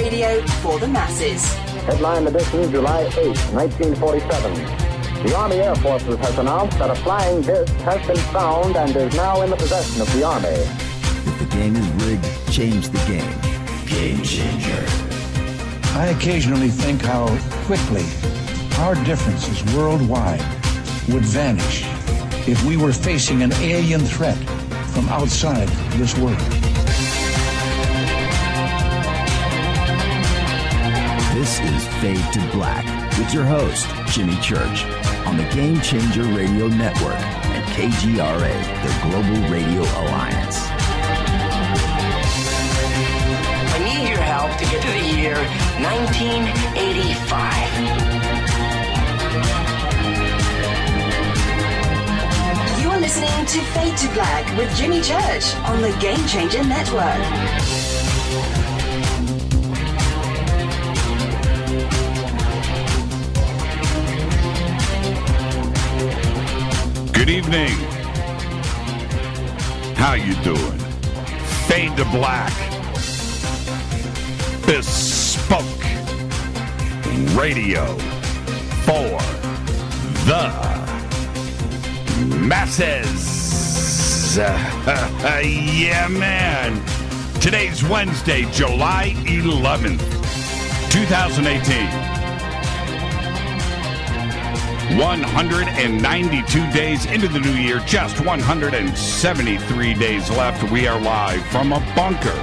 radio for the masses. Headline edition, July 8, 1947. The Army Air Forces has announced that a flying disc has been found and is now in the possession of the Army. If the game is rigged, change the game. Game changer. I occasionally think how quickly our differences worldwide would vanish if we were facing an alien threat from outside this world. This is Fade to Black with your host, Jimmy Church, on the Game Changer Radio Network and KGRA, the Global Radio Alliance. I need your help to get to the year 1985. You're listening to Fade to Black with Jimmy Church on the Game Changer Network. Good evening. How you doing? Fade to Black. Bespoke radio for the masses. Yeah, man. Today's Wednesday, July 11th, 2018. 192 days into the new year, just 173 days left. We are live from a bunker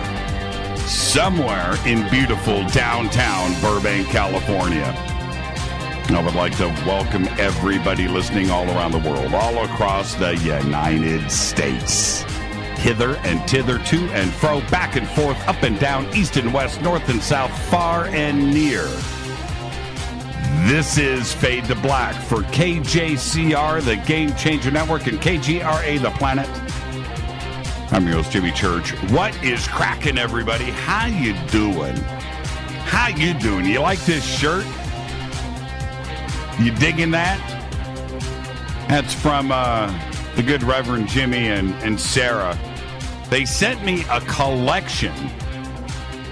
somewhere in beautiful downtown Burbank, California. I would like to welcome everybody listening all around the world, all across the United States. Hither and thither, to and fro, back and forth, up and down, east and west, north and south, far and near. This is Fade to Black for KJCR, the Game Changer Network, and KGRA, the Planet. I'm your host, Jimmy Church. What is cracking, everybody? How you doing? How you doing? You like this shirt? You digging that? That's from the good Reverend Jimmy and Sarah. They sent me a collection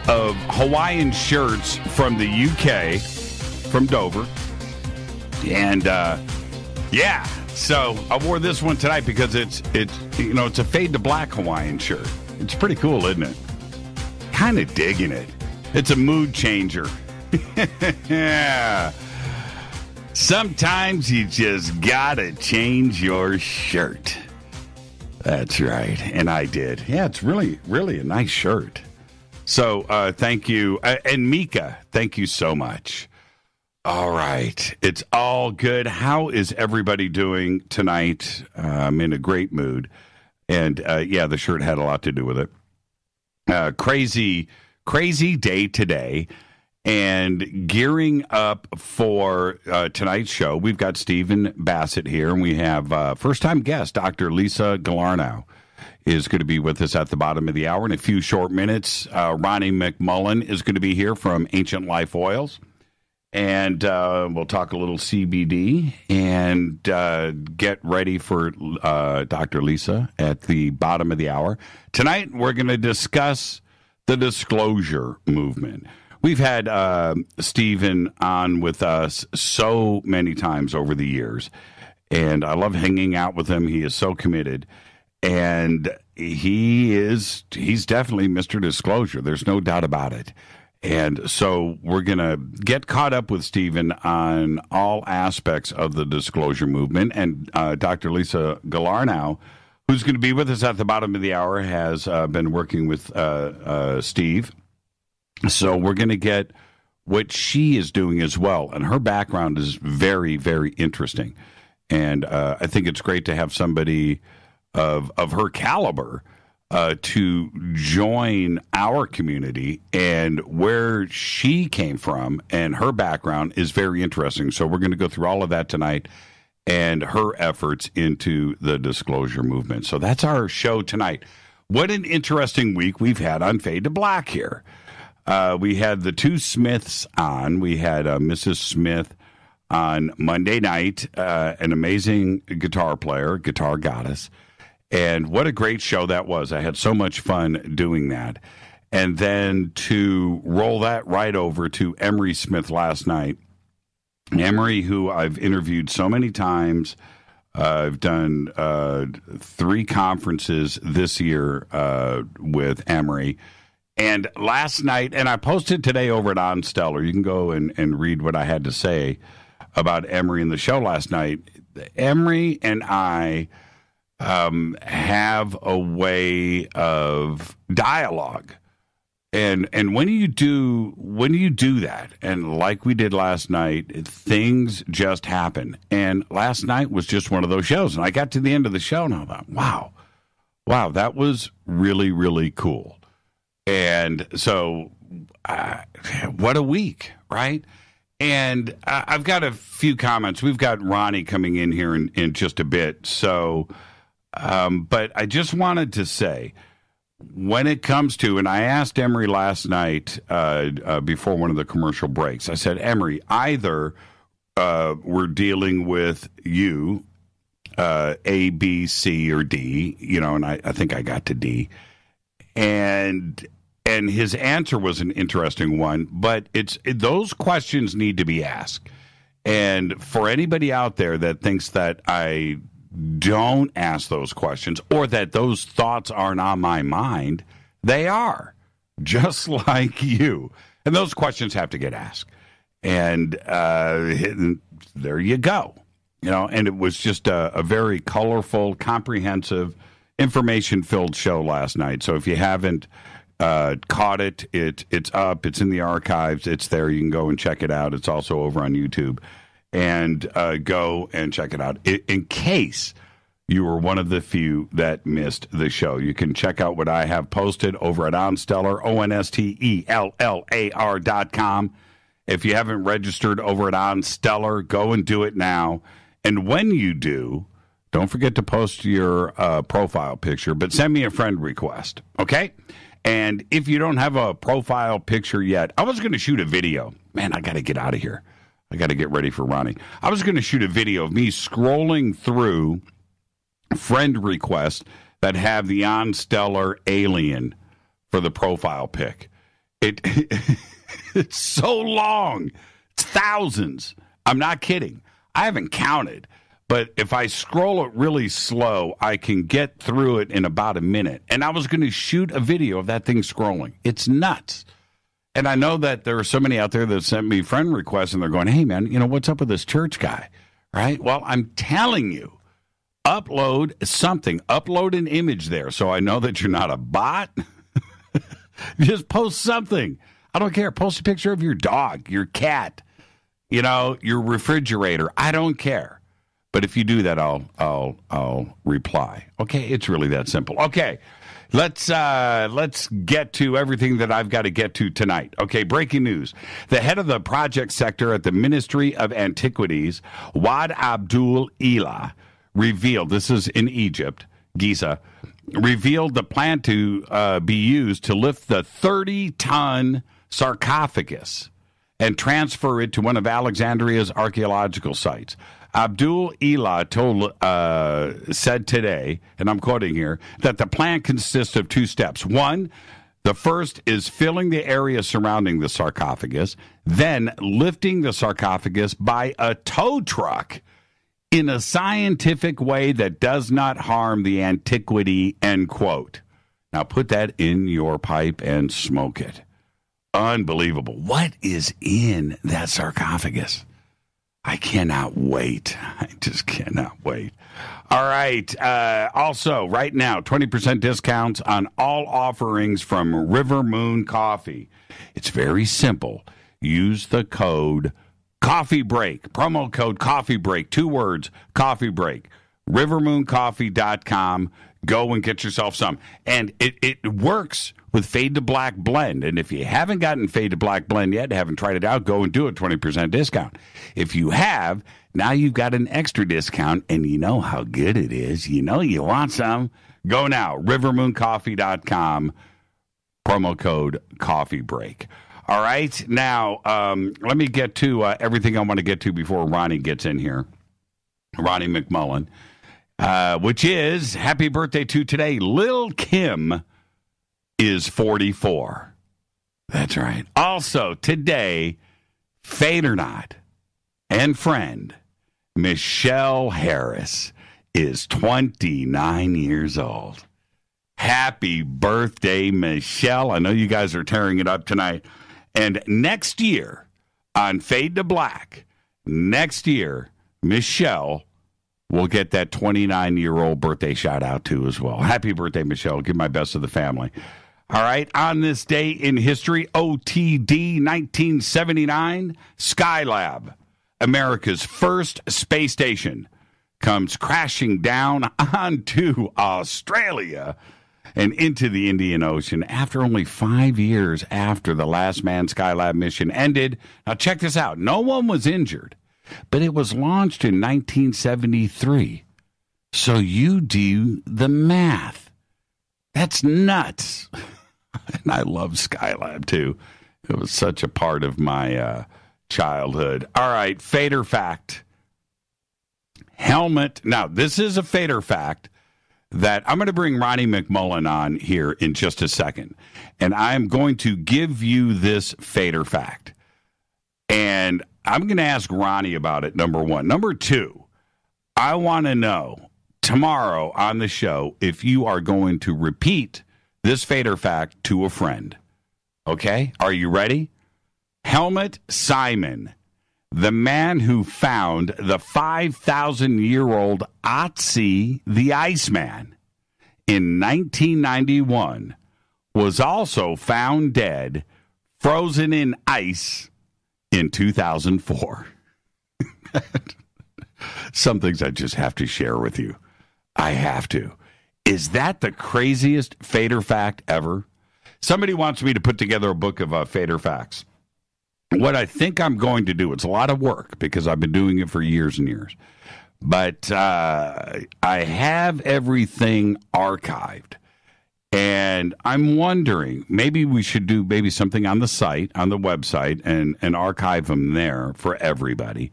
of Hawaiian shirts from the UK, from Dover. And yeah, so I wore this one tonight because it's a Fade to Black Hawaiian shirt. It's pretty cool, isn't it? Kind of digging it. It's a mood changer. Yeah. Sometimes you just gotta change your shirt. That's right, and I did. Yeah, it's really, really a nice shirt. So thank you, and Mika, thank you so much. All right. It's all good. How is everybody doing tonight? I'm in a great mood. And, yeah, the shirt had a lot to do with it. Crazy day today. And gearing up for tonight's show, we've got Stephen Bassett here. And we have first-time guest, Dr. Lisa Galarneau, is going to be with us at the bottom of the hour in a few short minutes. Ronnie McMullen is going to be here from Ancient Life Oils. And we'll talk a little CBD and get ready for Dr. Lisa at the bottom of the hour. Tonight, we're going to discuss the disclosure movement. We've had Stephen on with us so many times over the years, and I love hanging out with him. He is so committed, and he's definitely Mr. Disclosure. There's no doubt about it. And so we're going to get caught up with Stephen on all aspects of the disclosure movement. And Dr. Lisa Galarneau, who's going to be with us at the bottom of the hour, has been working with Steve. So we're going to get what she is doing as well. And her background is very, very interesting. And I think it's great to have somebody of her caliber to join our community, and where she came from and her background is very interesting. So we're going to go through all of that tonight and her efforts into the disclosure movement. So that's our show tonight. What an interesting week we've had on Fade to Black here. We had the two Smiths on. We had Mrs. Smith on Monday night, an amazing guitar player, guitar goddess. And what a great show that was. I had so much fun doing that. and then to roll that right over to Emery Smith last night. Emery, who I've interviewed so many times. I've done 3 conferences this year with Emery. And last night, and I posted today over at On Stellar. You can go and read what I had to say about Emery in the show last night. Emery and I have a way of dialogue. And when you do that, and like we did last night, things just happen. And last night was just one of those shows. And I got to the end of the show, and I thought, wow, that was really, really cool. And so, what a week, right? And I've got a few comments. We've got Ronnie coming in here in just a bit. So, but I just wanted to say, when it comes to, and I asked Emery last night before one of the commercial breaks, I said, Emery, either we're dealing with you, A, B, C, or D, and I think I got to D. And his answer was an interesting one, but those questions need to be asked. And for anybody out there that thinks that I don't ask those questions or that those thoughts aren't on my mind, they are, just like you. And those questions have to get asked. And there you go. And it was just a very colorful, comprehensive, information-filled show last night. So if you haven't caught it, it's up, it's in the archives, it's there. You can go and check it out. It's also over on YouTube. And go and check it out. In case you were one of the few that missed the show, you can check out what I have posted over at OnStellar, OnStellar.com. If you haven't registered over at OnStellar, go and do it now. And when you do, don't forget to post your profile picture, but send me a friend request, okay? And if you don't have a profile picture yet, I was going to shoot a video. Man, I got to get out of here. I got to get ready for Ronnie. I was going to shoot a video of me scrolling through friend requests that have the OnStellar alien for the profile pic. It's so long. It's thousands. I'm not kidding. I haven't counted. But if I scroll it really slow, I can get through it in about a minute. And I was going to shoot a video of that thing scrolling. It's nuts. And I know that there are so many out there that sent me friend requests, and they're going, hey, man, what's up with this church guy, right? Well, I'm telling you, upload something. Upload an image there so I know that you're not a bot. Just post something. I don't care. Post a picture of your dog, your cat, your refrigerator. I don't care. But if you do that, I'll reply. Okay, it's really that simple. Okay. Let's get to everything that I've got to get to tonight. Okay, breaking news. The head of the project sector at the Ministry of Antiquities, Wad Abdul Ilah, revealed, this is in Egypt, Giza, revealed the plan to be used to lift the 30-ton sarcophagus and transfer it to one of Alexandria's archaeological sites. Abdul Ilah said today, and I'm quoting here, that the plan consists of 2 steps. One, the first is filling the area surrounding the sarcophagus, then lifting the sarcophagus by a tow truck in a scientific way that does not harm the antiquity, end quote. Now put that in your pipe and smoke it. Unbelievable. What is in that sarcophagus? I cannot wait. I just cannot wait. All right. Also, right now, 20% discounts on all offerings from River Moon Coffee. It's very simple. Use the code Coffee Break. Promo code Coffee Break. 2 words, Coffee Break. RiverMoonCoffee.com. Go and get yourself some. And it works with Fade to Black Blend. And if you haven't gotten Fade to Black Blend yet, haven't tried it out, go and do it, 20% discount. If you have, now you've got an extra discount, and you know how good it is. You know you want some. Go now, RiverMoonCoffee.com, promo code Coffee Break. All right, now let me get to everything I want to get to before Ronnie gets in here. Ronnie McMullen, which is, happy birthday to today, Lil' Kim is 44. That's right. Also, today, fate or not, and friend, Michelle Harris is 29 years old. Happy birthday, Michelle. I know you guys are tearing it up tonight. And next year, on Fade to Black, next year, Michelle will get that 29-year-old birthday shout out to as well. Happy birthday, Michelle. Give my best to the family. All right, on this day in history, OTD 1979, Skylab, America's first space station, comes crashing down onto Australia and into the Indian Ocean after only 5 years after the last manned Skylab mission ended. Now, check this out. No one was injured, but it was launched in 1973. So you do the math. That's nuts. And I love Skylab, too. It was such a part of my childhood. All right, Fader fact. Helmet. Now, this is a Fader fact that I'm going to bring Ronnie McMullen on here in just a second. And I'm going to give you this Fader fact. And I'm going to ask Ronnie about it, number one. Number two, I want to know tomorrow on the show if you are going to repeat this Fader fact to a friend. Okay? Are you ready? Helmut Simon, the man who found the 5,000-year-old Otzi the Iceman in 1991, was also found dead, frozen in ice in 2004. Some things I just have to share with you. I have to. Is that the craziest Fader fact ever? Somebody wants me to put together a book of Fader facts. What I think I'm going to do, it's a lot of work because I've been doing it for years and years, but I have everything archived. And I'm wondering, maybe we should do maybe something on the site, on the website, and archive them there for everybody.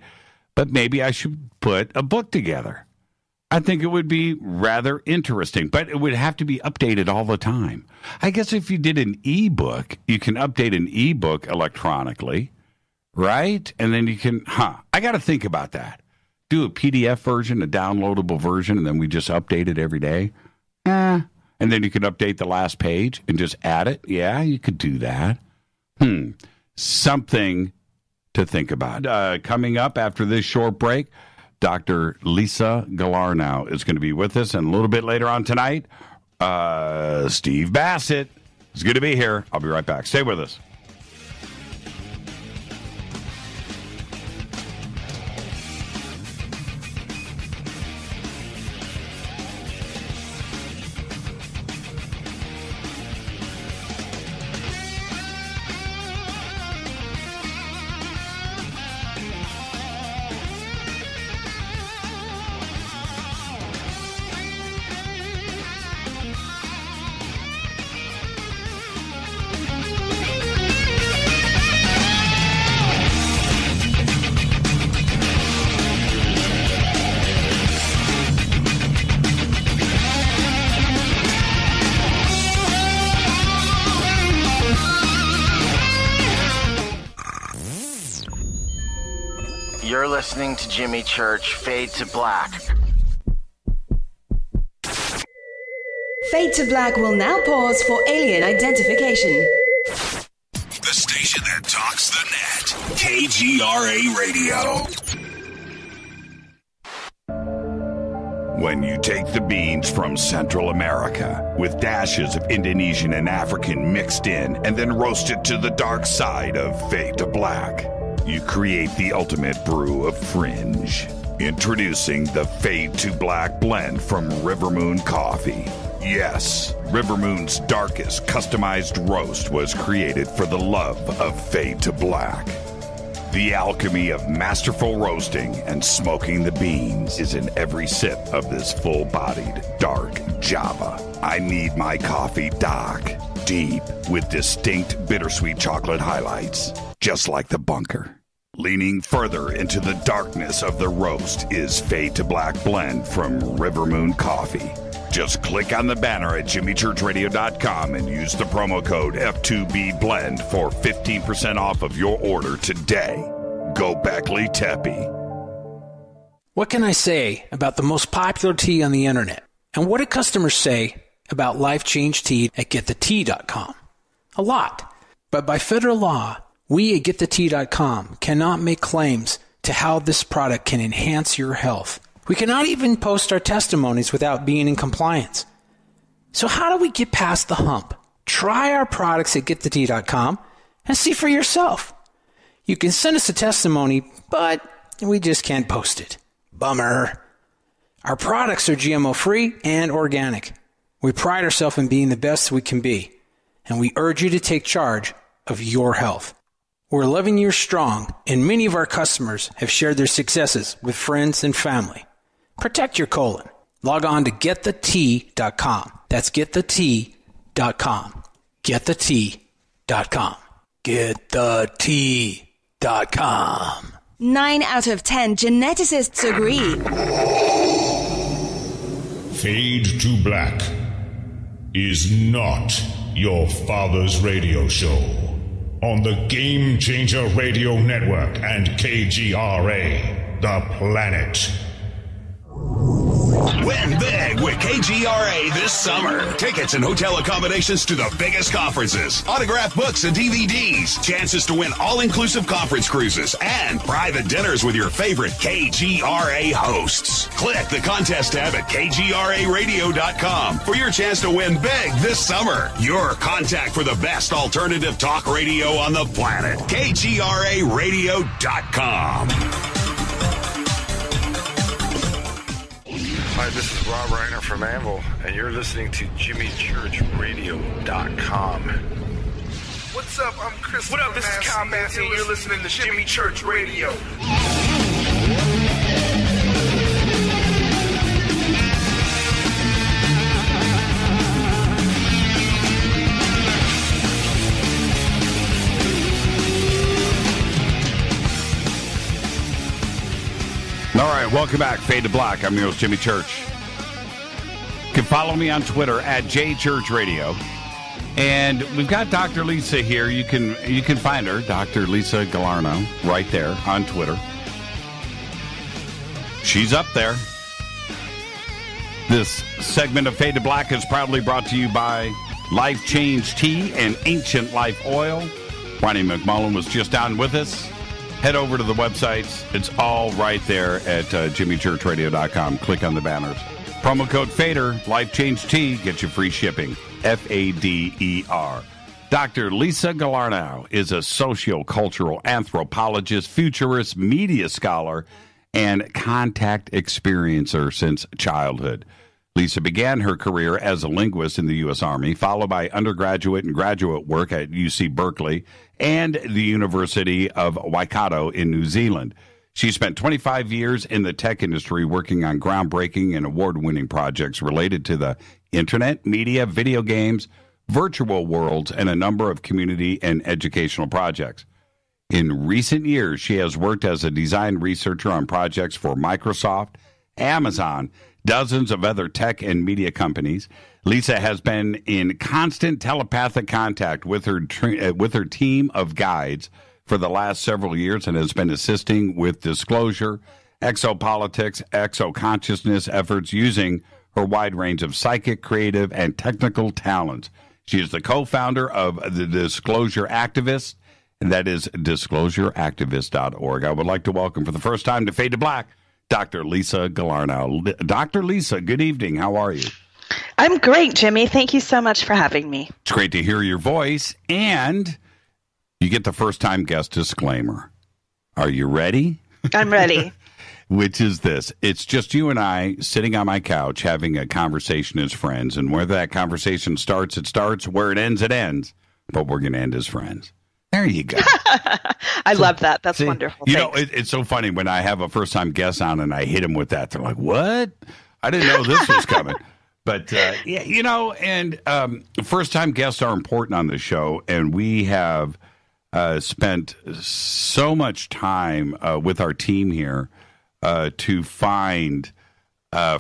But maybe I should put a book together. I think it would be rather interesting, but it would have to be updated all the time. I guess if you did an ebook, you can update an ebook electronically, right? And then you can, I got to think about that. Do a PDF version, a downloadable version, and then we just update it every day. And then you could update the last page and just add it. Yeah, you could do that. Something to think about. Coming up after this short break, Dr. Lisa Galarneau is going to be with us. And a little bit later on tonight, Steve Bassett is going to be here. I'll be right back. Stay with us. You're listening to Jimmy Church, Fade to Black. Fade to Black will now pause for alien identification. The station that talks the net. KGRA Radio. When you take the beans from Central America with dashes of Indonesian and African mixed in and then roast it to the dark side of Fade to Black, you create the ultimate brew of fringe. Introducing the Fade to Black blend from Rivermoon Coffee. Yes, Rivermoon's darkest customized roast was created for the love of Fade to Black. The alchemy of masterful roasting and smoking the beans is in every sip of this full-bodied, dark Java. I need my coffee dark, deep, with distinct bittersweet chocolate highlights, just like the bunker. Leaning further into the darkness of the roast is Fade to Black blend from Rivermoon Coffee. Just click on the banner at jimmychurchradio.com and use the promo code F2BBLEND for 15% off of your order today. Go Beckley Teppy. What can I say about the most popular tea on the internet? And what do customers say about Life Change Tea at getthetea.com? A lot. But by federal law, we at getthetea.com cannot make claims to how this product can enhance your health. We cannot even post our testimonies without being in compliance. So how do we get past the hump? Try our products at getthetea.com and see for yourself. You can send us a testimony, but we just can't post it. Bummer. Our products are GMO-free and organic. We pride ourselves in being the best we can be, and we urge you to take charge of your health. We're 11 years strong, and many of our customers have shared their successes with friends and family. Protect your colon. Log on to getthetea.com. That's getthetea.com. Getthetea.com. Getthetea.com. 9 out of 10 geneticists agree. Fade to Black is not your father's radio show on the Game Changer Radio Network and KGRA, the planet. Win big with KGRA this summer. Tickets and hotel accommodations to the biggest conferences, autographed books and DVDs, chances to win all-inclusive conference cruises, and private dinners with your favorite KGRA hosts. Click the contest tab at kgraradio.com for your chance to win big this summer. Your contact for the best alternative talk radio on the planet. kgraradio.com. Hi, this is Rob Reiner from Anvil, and you're listening to JimmyChurchRadio.com. What's up? I'm Chris. What up? This is Kyle Massey, and you're listening to Jimmy Church Radio. All right, welcome back. Fade to Black. I'm your host, Jimmy Church. You can follow me on Twitter at JChurchRadio. And we've got Dr. Lisa here. You can find her, Dr. Lisa Galarneau, right there on Twitter. She's up there. This segment of Fade to Black is proudly brought to you by Life Change Tea and Ancient Life Oil. Ronnie McMullen was just on with us. Head over to the websites. It's all right there at jimmychurchradio.com. Click on the banners. Promo code FADER, Life Change Tea, get you free shipping. FADER. Dr. Lisa Galarneau is a sociocultural anthropologist, futurist, media scholar, and contact experiencer since childhood. Lisa began her career as a linguist in the U.S. Army, followed by undergraduate and graduate work at UC Berkeley and the University of Waikato in New Zealand. She spent 25 years in the tech industry working on groundbreaking and award-winning projects related to the internet, media, video games, virtual worlds, and a number of community and educational projects. In recent years, she has worked as a design researcher on projects for Microsoft, Amazon, dozens of other tech and media companies. Lisa has been in constant telepathic contact with her team of guides for the last several years and has been assisting with disclosure, exopolitics, exoconsciousness efforts using her wide range of psychic, creative, and technical talents. She is the co-founder of the Disclosure Activist, and that is disclosureactivist.org. I would like to welcome for the first time to Fade to Black, Dr. Lisa Galarneau. Dr. Lisa, good evening. How are you? I'm great, Jimmy. Thank you so much for having me. It's great to hear your voice, and you get the first-time guest disclaimer. Are you ready? I'm ready. Which is this. It's just you and I sitting on my couch having a conversation as friends, and where that conversation starts, it starts. Where it ends, it ends. But we're going to end as friends. There you go. I love that. That's wonderful. You know, it's so funny when I have a first-time guest on and I hit them with that. They're like, what? I didn't know this was coming. But, yeah, you know, and first-time guests are important on the show, and we have spent so much time with our team here to find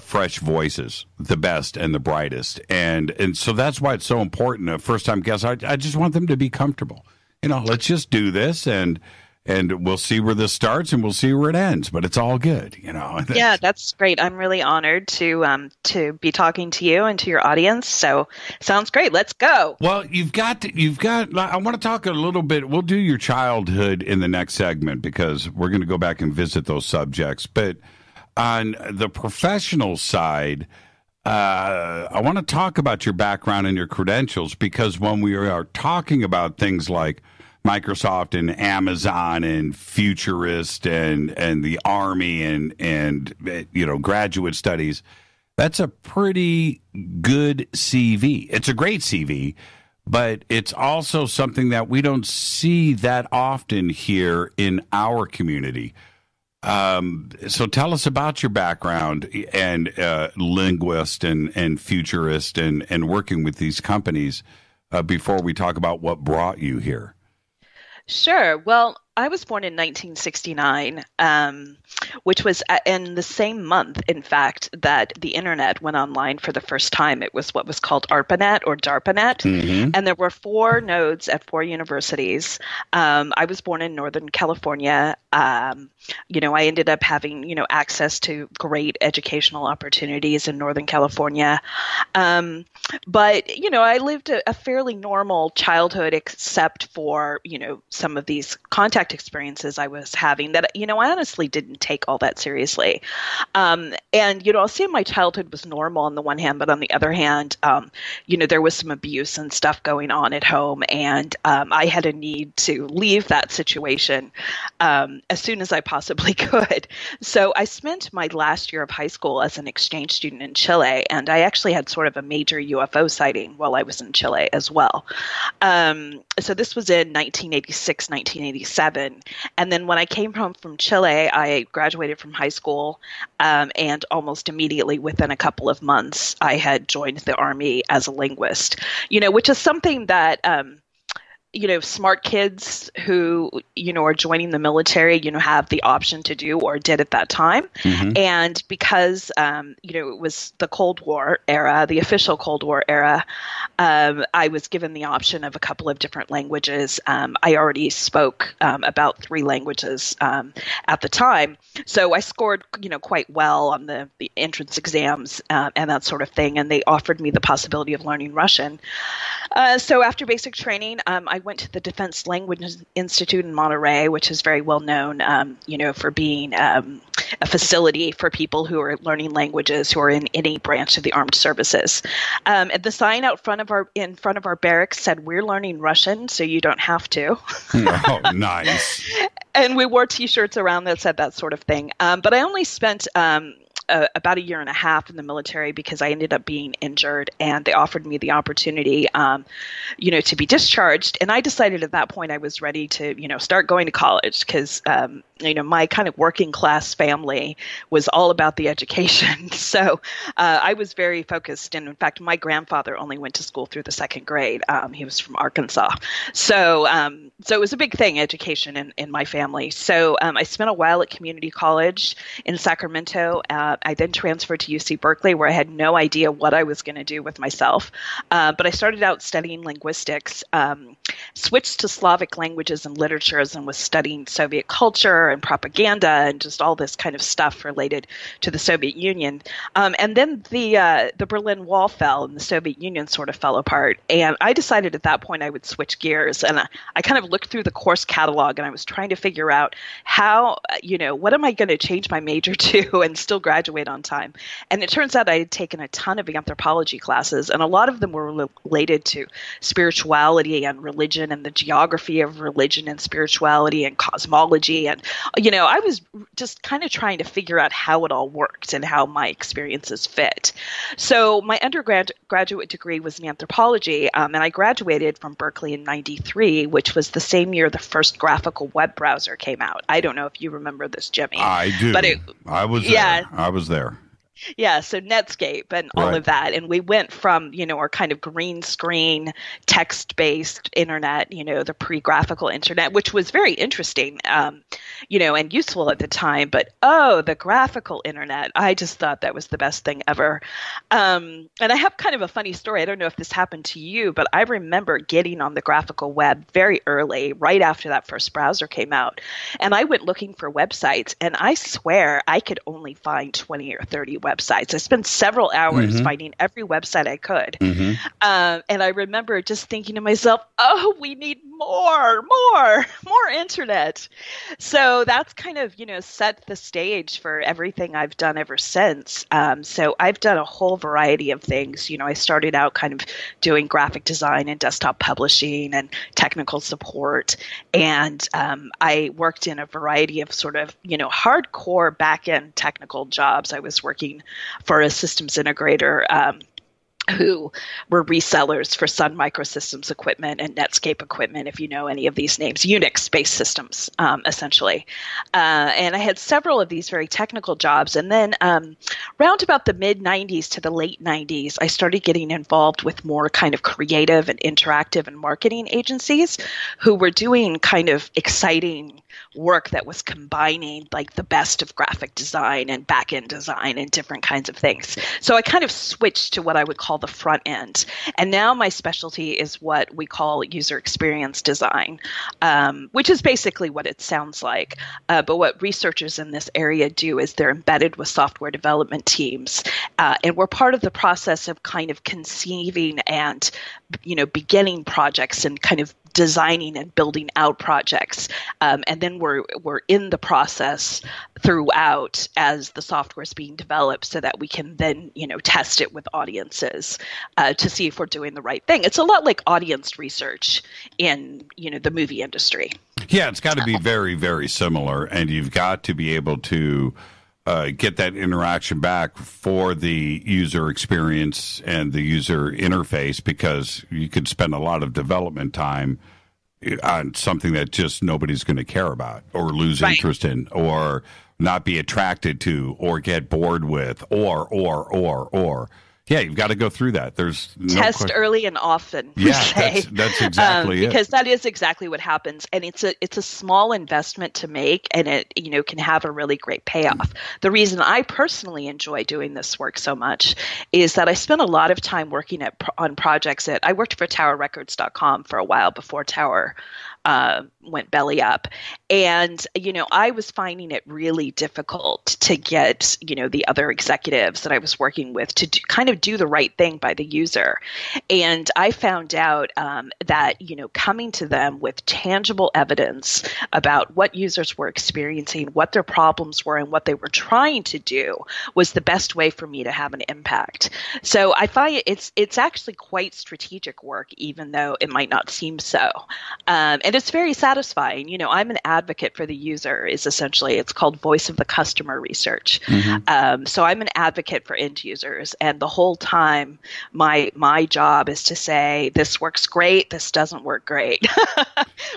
fresh voices, the best and the brightest. And so that's why it's so important. A first-time guest, I just want them to be comfortable. Let's just do this, and we'll see where this starts, and we'll see where it ends. But it's all good, Yeah, that's great. I'm really honored to be talking to you and to your audience. So sounds great. Let's go. Well, you've got. I want to talk a little bit. We'll do your childhood in the next segment because we're going to go back and visit those subjects. But on the professional side, I want to talk about your background and your credentials, because when we are talking about things like Microsoft and Amazon and futurist and the Army and graduate studies, that's a pretty good CV. It's a great CV, but it's also something that we don't see that often here in our community. So tell us about your background and linguist and futurist and working with these companies before we talk about what brought you here. Sure. Well, I was born in 1969, which was in the same month, in fact, that the internet went online for the first time. It was what was called ARPANET or DARPANET. Mm-hmm. And there were 4 nodes at 4 universities. I was born in Northern California. I ended up having, access to great educational opportunities in Northern California. But, I lived a fairly normal childhood, except for, some of these contact experiences I was having that, I honestly didn't take all that seriously. And, I'll say my childhood was normal on the one hand, but on the other hand, there was some abuse and stuff going on at home. And I had a need to leave that situation as soon as I possibly could. So I spent my last year of high school as an exchange student in Chile, and I actually had sort of a major UFO sighting while I was in Chile as well. So this was in 1986, 1987. And then when I came home from Chile, I graduated from high school, and almost immediately within a couple of months, I had joined the Army as a linguist, which is something that smart kids who, are joining the military, have the option to do or did at that time. Mm-hmm. And because, it was the Cold War era, the official Cold War era, I was given the option of a couple of different languages. I already spoke about 3 languages at the time. So I scored, quite well on the entrance exams and that sort of thing. And they offered me the possibility of learning Russian. So after basic training, I went to the Defense Language Institute in Monterey, which is very well known, for being a facility for people who are learning languages who are in any branch of the armed services. And the sign out in front of our barracks said, "We're learning Russian, so you don't have to." Oh, nice. And we wore T-shirts around that said that sort of thing. But I only spent about a year and a half in the military because I ended up being injured, and they offered me the opportunity, to be discharged. And I decided at that point I was ready to, start going to college because, my kind of working class family was all about the education. So I was very focused. And in fact, my grandfather only went to school through the 2nd grade. He was from Arkansas. So it was a big thing, education in my family. So I spent a while at community college in Sacramento. I then transferred to UC Berkeley, where I had no idea what I was going to do with myself. But I started out studying linguistics, switched to Slavic languages and literatures, and was studying Soviet culture and propaganda and just all this kind of stuff related to the Soviet Union. And then the Berlin Wall fell and the Soviet Union sort of fell apart. And I decided at that point I would switch gears. And I kind of looked through the course catalog, and I was trying to figure out how, what am I going to change my major to and still graduate on time. And it turns out I had taken a ton of anthropology classes, and a lot of them were related to spirituality and religion and the geography of religion and spirituality and cosmology. And, I was just kind of trying to figure out how it all worked and how my experiences fit. So my undergraduate degree was in anthropology, and I graduated from Berkeley in 93, which was the same year the first graphical web browser came out. I don't know if you remember this, Jimmy. I do. But I was there. I was there. Yeah, so Netscape and all of that. And we went from, our kind of green screen, text-based internet, the pre-graphical internet, which was very interesting, and useful at the time. But, the graphical internet, I just thought that was the best thing ever. And I have kind of a funny story. I don't know if this happened to you, but I remember getting on the graphical web very early, right after that first browser came out. And I went looking for websites, and I swear I could only find 20 or 30 websites. I spent several hours finding every website I could. And I remember just thinking to myself, we need more internet. So that's kind of, set the stage for everything I've done ever since. So I've done a whole variety of things. I started out kind of doing graphic design and desktop publishing and technical support. And I worked in a variety of sort of, hardcore back-end technical jobs. I was working for a systems integrator who were resellers for Sun Microsystems equipment and Netscape equipment, if you know any of these names, Unix-based systems, essentially. And I had several of these very technical jobs. And then round about the mid-'90s to the late 90s, I started getting involved with more kind of creative and interactive and marketing agencies who were doing kind of exciting work that was combining like the best of graphic design and back-end design and different kinds of things. So I kind of switched to what I would call the front end. And now my specialty is what we call user experience design, which is basically what it sounds like. But what researchers in this area do is they're embedded with software development teams. And we're part of the process of kind of conceiving and, beginning projects and kind of designing and building out projects. And then we're in the process throughout as the software is being developed so that we can then, test it with audiences to see if we're doing the right thing. It's a lot like audience research in, the movie industry. Yeah, it's got to be very, very similar. And you've got to be able to get that interaction back for the user experience and the user interface, because you could spend a lot of development time on something that just nobody's going to care about or lose interest in or not be attracted to or get bored with or. Yeah, you've got to go through that. There's no test early and often. Yeah, that's exactly it. Because that is exactly what happens, and it's a small investment to make, and it can have a really great payoff. The reason I personally enjoy doing this work so much is that I spent a lot of time working on projects I worked for TowerRecords.com for a while before Tower went belly up. And, I was finding it really difficult to get, the other executives that I was working with to kind of do the right thing by the user. And I found out that, coming to them with tangible evidence about what users were experiencing, what their problems were, and what they were trying to do was the best way for me to have an impact. So I find it's actually quite strategic work, even though it might not seem so. And it's very satisfying. I'm an advocate for the user it's called voice of the customer research. So I'm an advocate for end users. And the whole time my job is to say, this works great. This doesn't work great.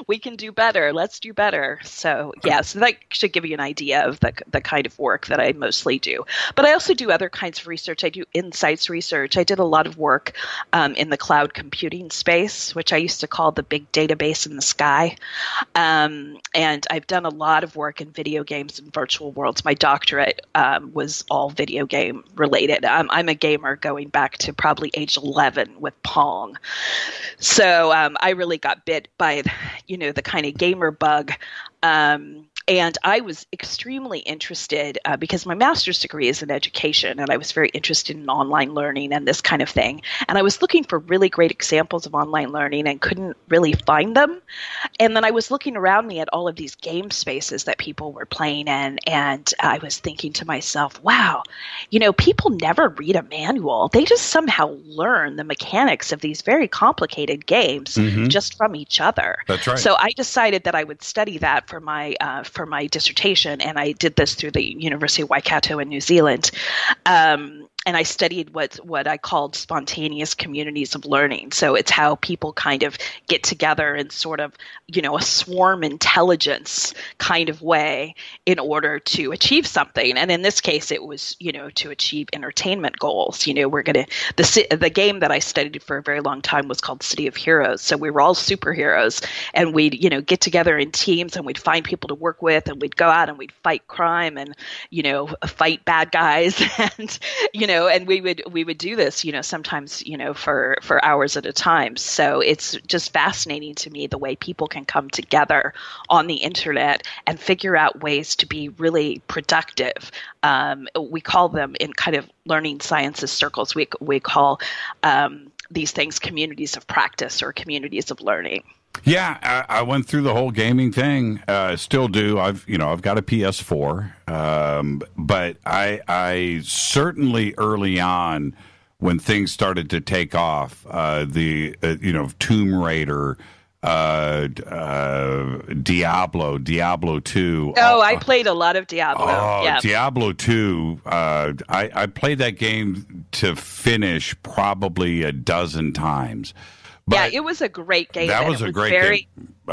We can do better. Let's do better. So so that should give you an idea of the kind of work that I mostly do. But I also do other kinds of research. I do insights research. I did a lot of work in the cloud computing space, which I used to call the big database in the sky. And I've done a lot of work in video games and virtual worlds. My doctorate was all video game related. I'm a gamer going back to probably age 11 with Pong. So I really got bit by, the kind of gamer bug. And I was extremely interested because my master's degree is in education, and I was very interested in online learning and this kind of thing. And I was looking for really great examples of online learning and couldn't really find them. And then I was looking around me at all of these game spaces that people were playing in, and I was thinking to myself, wow, people never read a manual. They just somehow learn the mechanics of these very complicated games just from each other. That's right. So I decided that I would study that for my dissertation, and I did this through the University of Waikato in New Zealand. I studied what I called spontaneous communities of learning. So it's how people kind of get together in sort of, a swarm intelligence kind of way in order to achieve something. And in this case, it was, to achieve entertainment goals. The game that I studied for a very long time was called City of Heroes. So we were all superheroes, and we'd, get together in teams, and we'd find people to work with, and we'd go out and we'd fight crime and, fight bad guys and, and we would do this, sometimes, for hours at a time. So it's just fascinating to me the way people can come together on the internet and figure out ways to be really productive. We call them, in kind of learning sciences circles, we call these things communities of practice or communities of learning. Yeah, I went through the whole gaming thing. Still do. I've got a PS4, but I certainly early on, when things started to take off, Tomb Raider, Diablo 2. Oh, I played a lot of Diablo. Yeah. Diablo 2. I played that game to finish probably a dozen times. But it was a great game. That was a great game. Very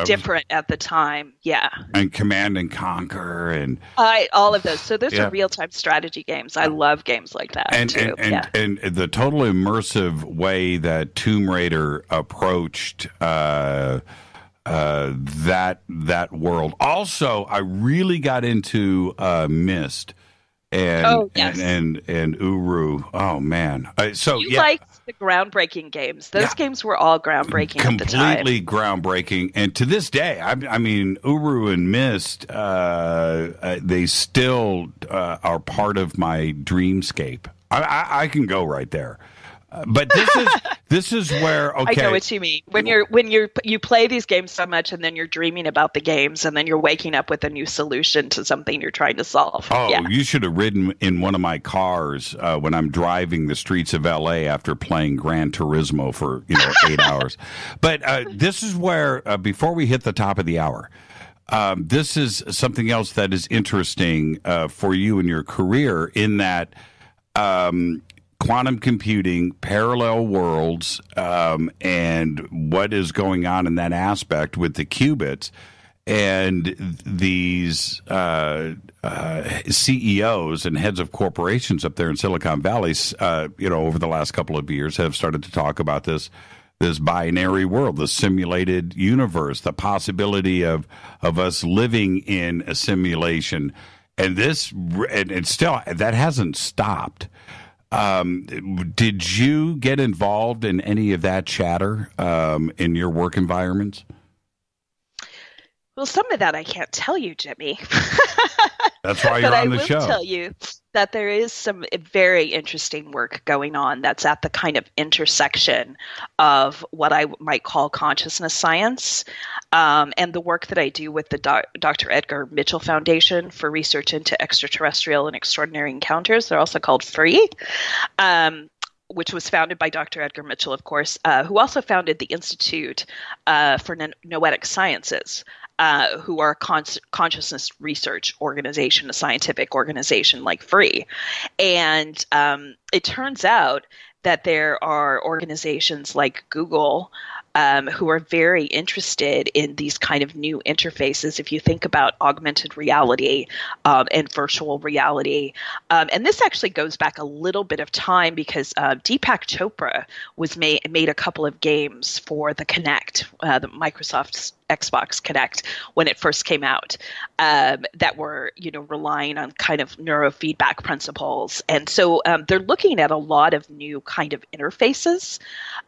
different at the time. Yeah. And Command and Conquer and all of those. So those are real-time strategy games. I love games like that too. And the total immersive way that Tomb Raider approached that world. Also, I really got into Myst and Uru. Oh man. You liked the groundbreaking games. Those games were all groundbreaking at the time. Completely groundbreaking. And to this day, I mean, Uru and Myst, they still are part of my dreamscape. I can go right there. But this is where I know what you mean. When you play these games so much, and then you're dreaming about the games, and then you're waking up with a new solution to something you're trying to solve. Oh, yeah. You should have ridden in one of my cars when I'm driving the streets of L.A. after playing Gran Turismo for 8 hours. But this is where before we hit the top of the hour. This is something else that is interesting for you in your career, in that quantum computing, parallel worlds, and what is going on in that aspect with the qubits, and these CEOs and heads of corporations up there in Silicon Valley, over the last couple of years have started to talk about this binary world, the simulated universe, the possibility of us living in a simulation, and still that hasn't stopped. Did you get involved in any of that chatter in your work environments? Well, some of that I can't tell you, Jimmy. That's why you're on the show. But I will tell you that there is some very interesting work going on that's at the kind of intersection of what I might call consciousness science and the work that I do with the Dr. Edgar Mitchell Foundation for Research into Extraterrestrial and Extraordinary Encounters. They're also called FREE. Which was founded by Dr. Edgar Mitchell, of course, who also founded the Institute for Noetic Sciences, who are a consciousness research organization, a scientific organization like FREE. And it turns out that there are organizations like Google who are very interested in these kind of new interfaces. If you think about augmented reality and virtual reality, and this actually goes back a little bit of time because Deepak Chopra was made a couple of games for the Kinect, the Microsoft's Xbox Kinect, when it first came out, that were relying on kind of neurofeedback principles, and so they're looking at a lot of new kind of interfaces.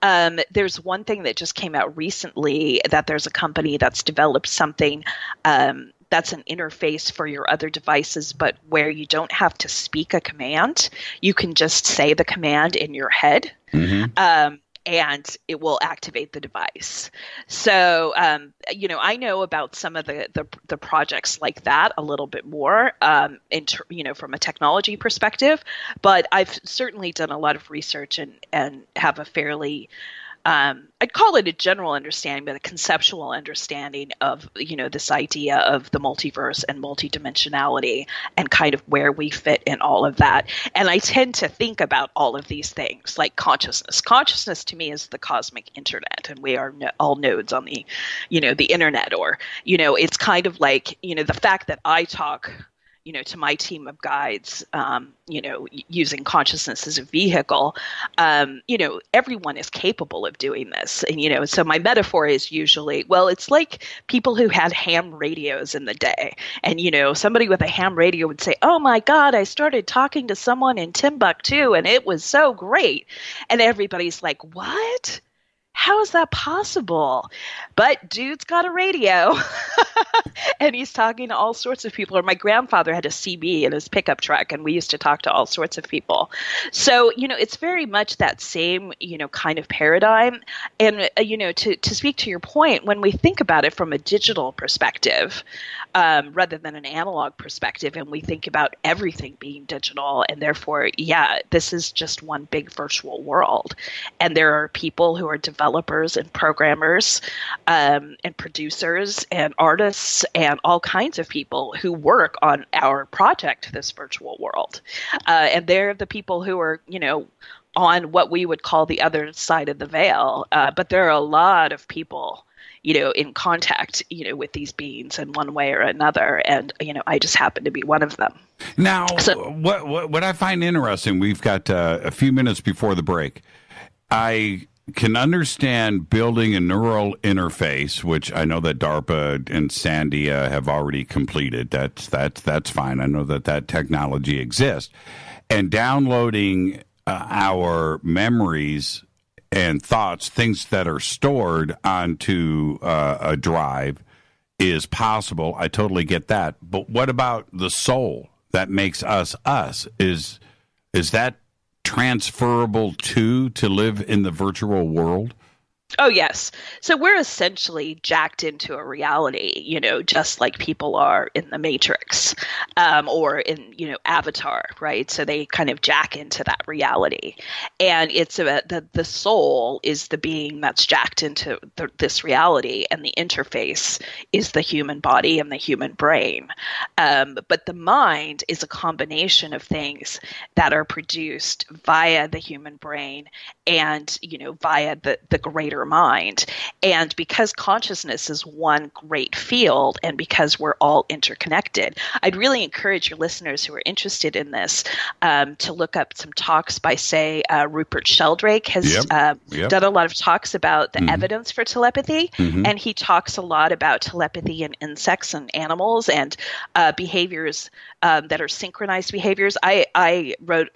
There's one thing that just came out recently, that there's a company that's developed something that's an interface for your other devices, but where you don't have to speak a command. You can just say the command in your head. Mm-hmm. And it will activate the device. So, I know about some of the projects like that a little bit more, from a technology perspective. But I've certainly done a lot of research and have a fairly I'd call it a general understanding, but a conceptual understanding of, this idea of the multiverse and multidimensionality and kind of where we fit in all of that. And I tend to think about all of these things like consciousness. Consciousness to me is the cosmic internet, and we are all nodes on the, the internet, or, it's kind of like, the fact that I talk to my team of guides, using consciousness as a vehicle, everyone is capable of doing this. And, so my metaphor is usually, well, it's like people who had ham radios in the day. And, somebody with a ham radio would say, oh my God, I started talking to someone in Timbuktu and it was so great. And everybody's like, what? How is that possible? But dude's got a radio and he's talking to all sorts of people. Or my grandfather had a CB in his pickup truck and we used to talk to all sorts of people. So, it's very much that same, kind of paradigm. And, to speak to your point, when we think about it from a digital perspective, rather than an analog perspective, and we think about everything being digital, and therefore, this is just one big virtual world. And there are people who are developers and programmers and producers and artists and all kinds of people who work on our project, this virtual world. And they're the people who are, on what we would call the other side of the veil. But there are a lot of people in contact, with these beings in one way or another. And, I just happen to be one of them. Now, what I find interesting, we've got a few minutes before the break. I can understand building a neural interface, which I know that DARPA and Sandia have already completed. That's fine. I know that technology exists. And downloading our memories and thoughts, things that are stored onto a drive, is possible. I totally get that. But what about the soul that makes us us? Is that transferable to live in the virtual world? Oh, yes. So we're essentially jacked into a reality, just like people are in the Matrix or in, Avatar, right? So they kind of jack into that reality. And it's the soul is the being that's jacked into this reality, and the interface is the human body and the human brain. But the mind is a combination of things that are produced via the human brain and, via the greater mind. And because consciousness is one great field, and because we're all interconnected, I'd really encourage your listeners who are interested in this to look up some talks by, say, Rupert Sheldrake has done a lot of talks about the evidence for telepathy, and he talks a lot about telepathy in insects and animals and behaviors that are synchronized behaviors. I wrote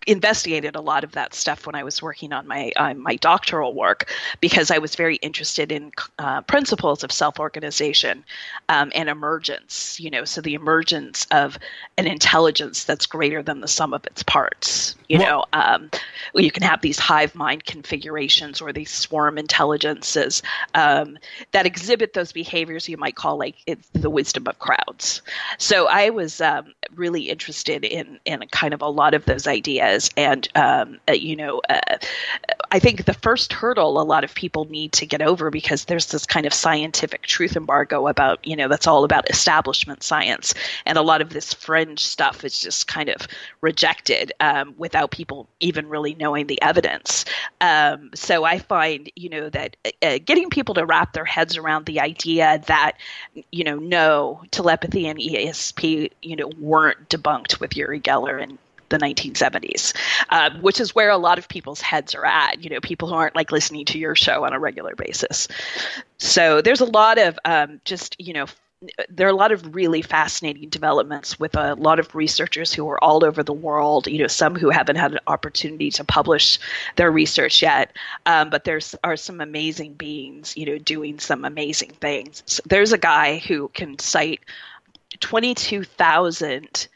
investigated a lot of that stuff when I was working on my doctoral work, because I was very interested in principles of self-organization and emergence, so the emergence of an intelligence that's greater than the sum of its parts. You can have these hive mind configurations or these swarm intelligences that exhibit those behaviors you might call like it's the wisdom of crowds. So I was really interested in kind of a lot of those ideas. And, I think the first hurdle a lot of people need to get over, because there's this kind of scientific truth embargo about, that's all about establishment science. And a lot of this fringe stuff is just kind of rejected without people even really knowing the evidence. So I find, that getting people to wrap their heads around the idea that, no, telepathy and ESP, weren't debunked with Uri Geller and the 1970s, which is where a lot of people's heads are at, people who aren't like listening to your show on a regular basis. So there's a lot of there are a lot of really fascinating developments with a lot of researchers who are all over the world, some who haven't had an opportunity to publish their research yet. But are some amazing beings, doing some amazing things. So there's a guy who can cite 22,000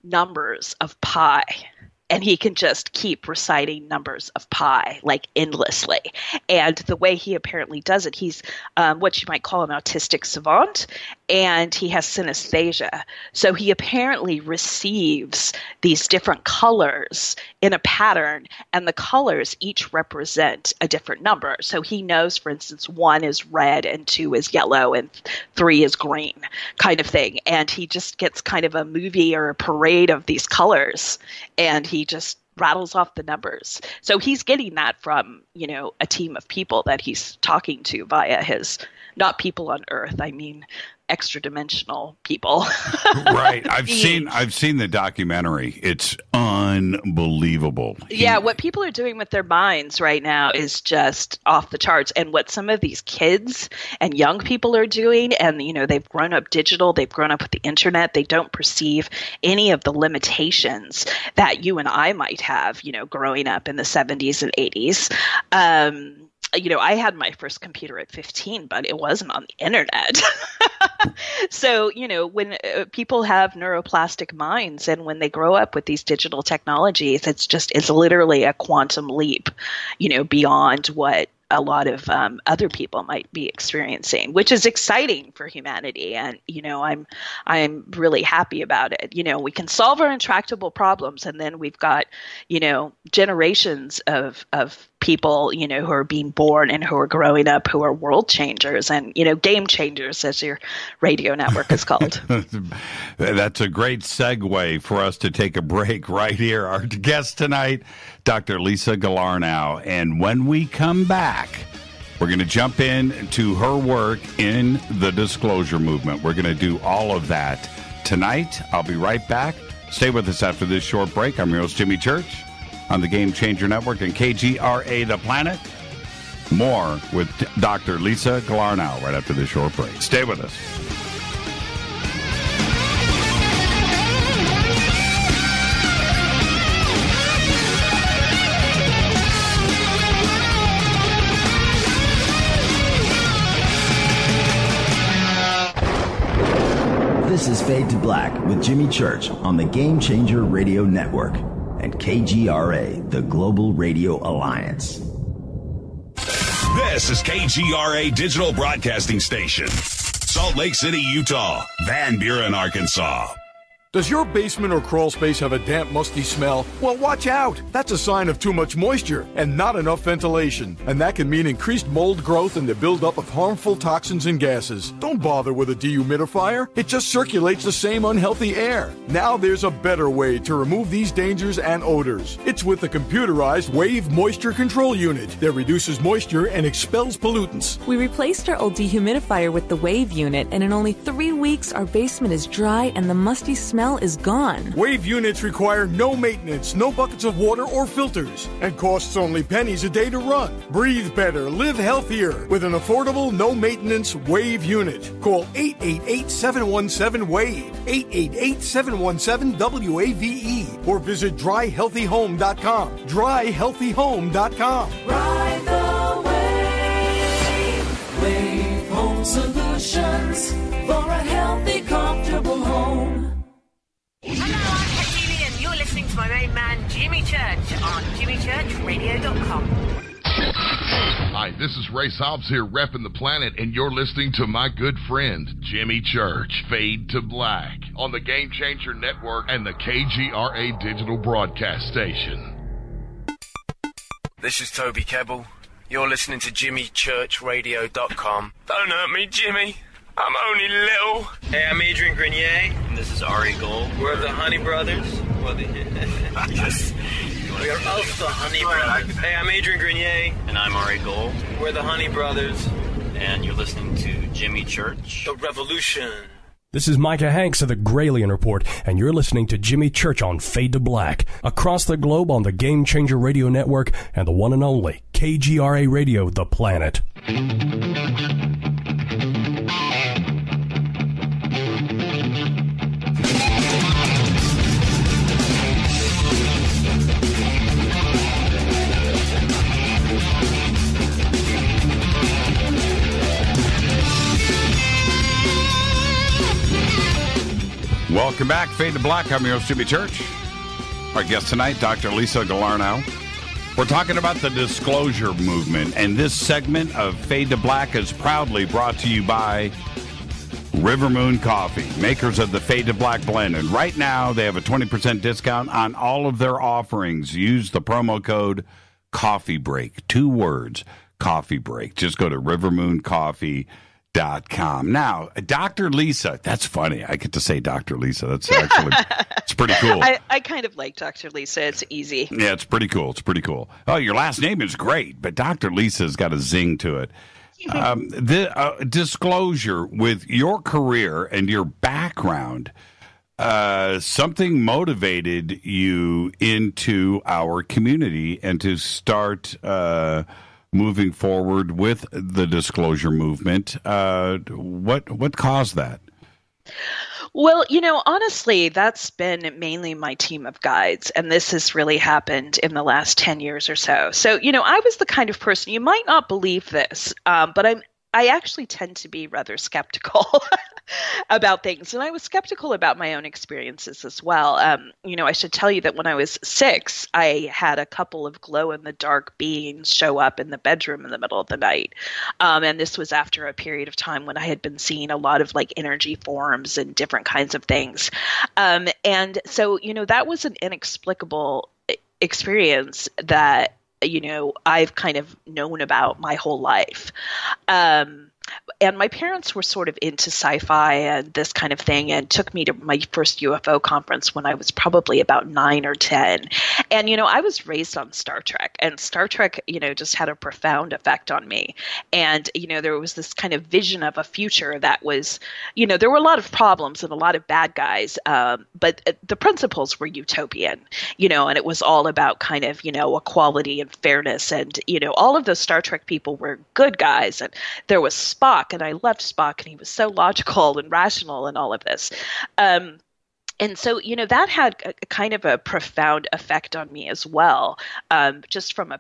numbers of pi, and he can just keep reciting numbers of pi like endlessly. And the way he apparently does it, he's what you might call an autistic savant, and he has synesthesia. So he apparently receives these different colors in a pattern, and the colors each represent a different number. So he knows, for instance, 1 is red and 2 is yellow and 3 is green, kind of thing. And he just gets kind of a movie or a parade of these colors, and he just rattles off the numbers. So he's getting that from, a team of people that he's talking to via his, not people on Earth, I mean extra dimensional people. Right. I've seen the documentary. It's unbelievable. Yeah, what people are doing with their minds right now is just off the charts. And what some of these kids and young people are doing, and they've grown up digital, they've grown up with the internet, they don't perceive any of the limitations that you and I might have, growing up in the 70s and 80s. I had my first computer at 15, but it wasn't on the internet. So, when people have neuroplastic minds and when they grow up with these digital technologies, it's literally a quantum leap, beyond what a lot of other people might be experiencing, which is exciting for humanity. And, I'm really happy about it. We can solve our intractable problems, and then we've got, generations of people, who are being born and who are growing up, who are world changers and, game changers, as your radio network is called. That's a great segue for us to take a break right here. Our guest tonight, Dr. Lisa Galarneau. And when we come back, we're going to jump into her work in the disclosure movement. We're going to do all of that tonight. I'll be right back. Stay with us after this short break. I'm your host, Jimmy Church, on the Game Changer Network and KGRA The Planet. More with Dr. Lisa Galarneau right after this short break. Stay with us. This is Fade to Black with Jimmy Church on the Game Changer Radio Network and KGRA, the Global Radio Alliance. This is KGRA Digital Broadcasting Station, Salt Lake City, Utah, Van Buren, Arkansas. Does your basement or crawl space have a damp, musty smell? Well, watch out! That's a sign of too much moisture and not enough ventilation. And that can mean increased mold growth and the buildup of harmful toxins and gases. Don't bother with a dehumidifier. It just circulates the same unhealthy air. Now there's a better way to remove these dangers and odors. It's with the computerized Wave Moisture Control Unit that reduces moisture and expels pollutants. We replaced our old dehumidifier with the Wave unit, and in only 3 weeks, our basement is dry and the musty smell is gone. Wave units require no maintenance, no buckets of water or filters, and costs only pennies a day to run. Breathe better, live healthier with an affordable, no-maintenance Wave unit. Call 888-717-WAVE, 888-717-WAVE, or visit dryhealthyhome.com. Dryhealthyhome.com. Ride the wave. Wave Home Solutions for a healthy, comfortable home. Hello, I'm Katie, and you're listening to my main man, Jimmy Church, on jimmychurchradio.com. Hi, this is Ray Hobbs here, repping the planet, and you're listening to my good friend, Jimmy Church, Fade to Black, on the Game Changer Network and the KGRA Digital Broadcast Station. This is Toby Kebbell. You're listening to jimmychurchradio.com. Don't hurt me, Jimmy. I'm only little. Hey, I'm Adrian Grenier. And this is Ari Gold. We're the Honey Brothers. Yes. We are of the Honey Brothers. Hey, I'm Adrian Grenier. And I'm Ari Gold. We're the Honey Brothers. And you're listening to Jimmy Church. The Revolution. This is Micah Hanks of the Gralien Report, and you're listening to Jimmy Church on Fade to Black, across the globe on the Game Changer Radio Network and the one and only KGRA Radio, The Planet. Welcome back, Fade to Black. I'm your host, Jimmy Church. Our guest tonight, Dr. Lisa Galarneau. We're talking about the disclosure movement, and this segment of Fade to Black is proudly brought to you by River Moon Coffee, makers of the Fade to Black blend. And right now, they have a 20% discount on all of their offerings. Use the promo code Coffee Break. 2 words, Coffee Break. Just go to rivermooncoffee.com. Now, Dr. Lisa, that's funny. I get to say Dr. Lisa. That's actually, it's pretty cool. I kind of like Dr. Lisa. It's easy. Yeah, it's pretty cool. It's pretty cool. Oh, your last name is great, but Dr. Lisa's got a zing to it. The disclosure with your career and your background, something motivated you into our community and to start moving forward with the disclosure movement. What caused that? Well, honestly, that's been mainly my team of guides, and this has really happened in the last 10 years or so. So, I was the kind of person, you might not believe this, but I actually tend to be rather skeptical about things. And I was skeptical about my own experiences as well. I should tell you that when I was 6, I had a couple of glow-in-the-dark beings show up in the bedroom in the middle of the night. And this was after a period of time when I had been seeing a lot of energy forms and different kinds of things. And so, that was an inexplicable experience that I've kind of known about my whole life. And my parents were sort of into sci-fi and this kind of thing, and took me to my first UFO conference when I was probably about 9 or 10. And, I was raised on Star Trek, and Star Trek, just had a profound effect on me. And, there was this kind of vision of a future that was, there were a lot of problems and a lot of bad guys, but the principles were utopian, and it was all about kind of, equality and fairness. And, all of those Star Trek people were good guys. And there was Spock, and I loved Spock, and he was so logical and rational and all of this. And so, that had a kind of a profound effect on me as well, just from a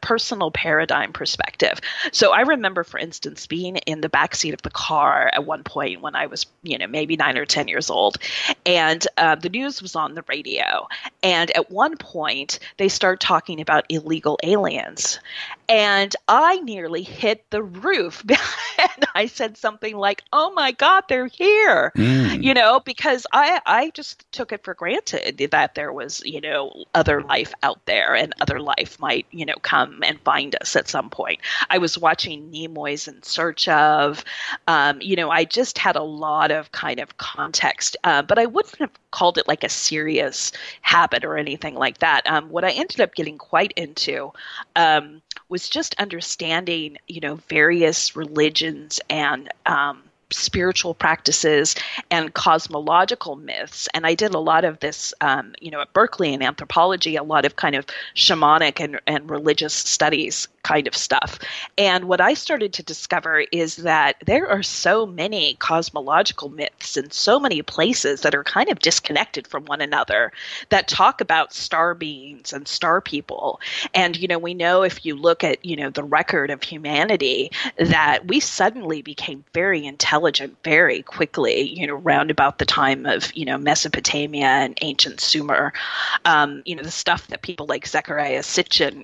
personal paradigm perspective. So I remember, for instance, being in the backseat of the car at one point when I was, maybe 9 or 10 years old, and the news was on the radio. And at one point, they start talking about illegal aliens. And I nearly hit the roof. And I said something like, "Oh my God, they're here," because I just took it for granted that there was, other life out there, and other life might, come and find us at some point. I was watching Nimoy's In Search Of, I just had a lot of kind of context, but I wouldn't have called it like a serious habit or anything like that. What I ended up getting quite into, was just understanding, various religions and spiritual practices and cosmological myths. And I did a lot of this, at Berkeley in anthropology, a lot of kind of shamanic and religious studies kind of stuff. And what I started to discover is that there are so many cosmological myths in so many places that are kind of disconnected from one another that talk about star beings and star people. And, we know if you look at, the record of humanity, that we suddenly became very intelligent very quickly, around about the time of, Mesopotamia and ancient Sumer, the stuff that people like Zecharia Sitchin,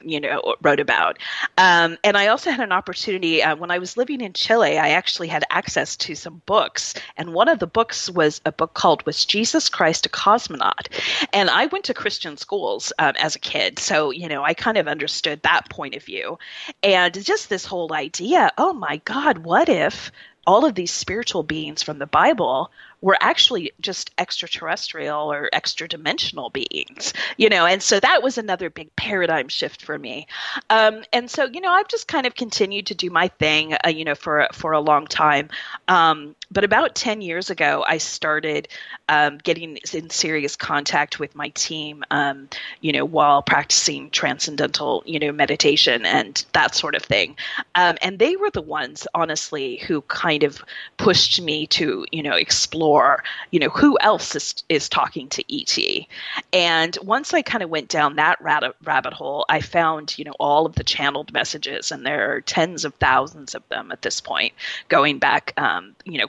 wrote about. And I also had an opportunity when I was living in Chile. I actually had access to some books, and one of the books was a book called "Was Jesus Christ a Cosmonaut?" And I went to Christian schools as a kid, so I kind of understood that point of view, and just this whole idea. Oh my God, what if all of these spiritual beings from the Bible were actually just extraterrestrial or extra-dimensional beings, and so that was another big paradigm shift for me. And so, I've just kind of continued to do my thing, for a long time. But about 10 years ago, I started getting in serious contact with my team, while practicing transcendental, meditation and that sort of thing. And they were the ones, honestly, who kind of pushed me to, explore, who else is talking to ET. And once I kind of went down that rabbit hole, I found, all of the channeled messages, and there are tens of thousands of them at this point, going back,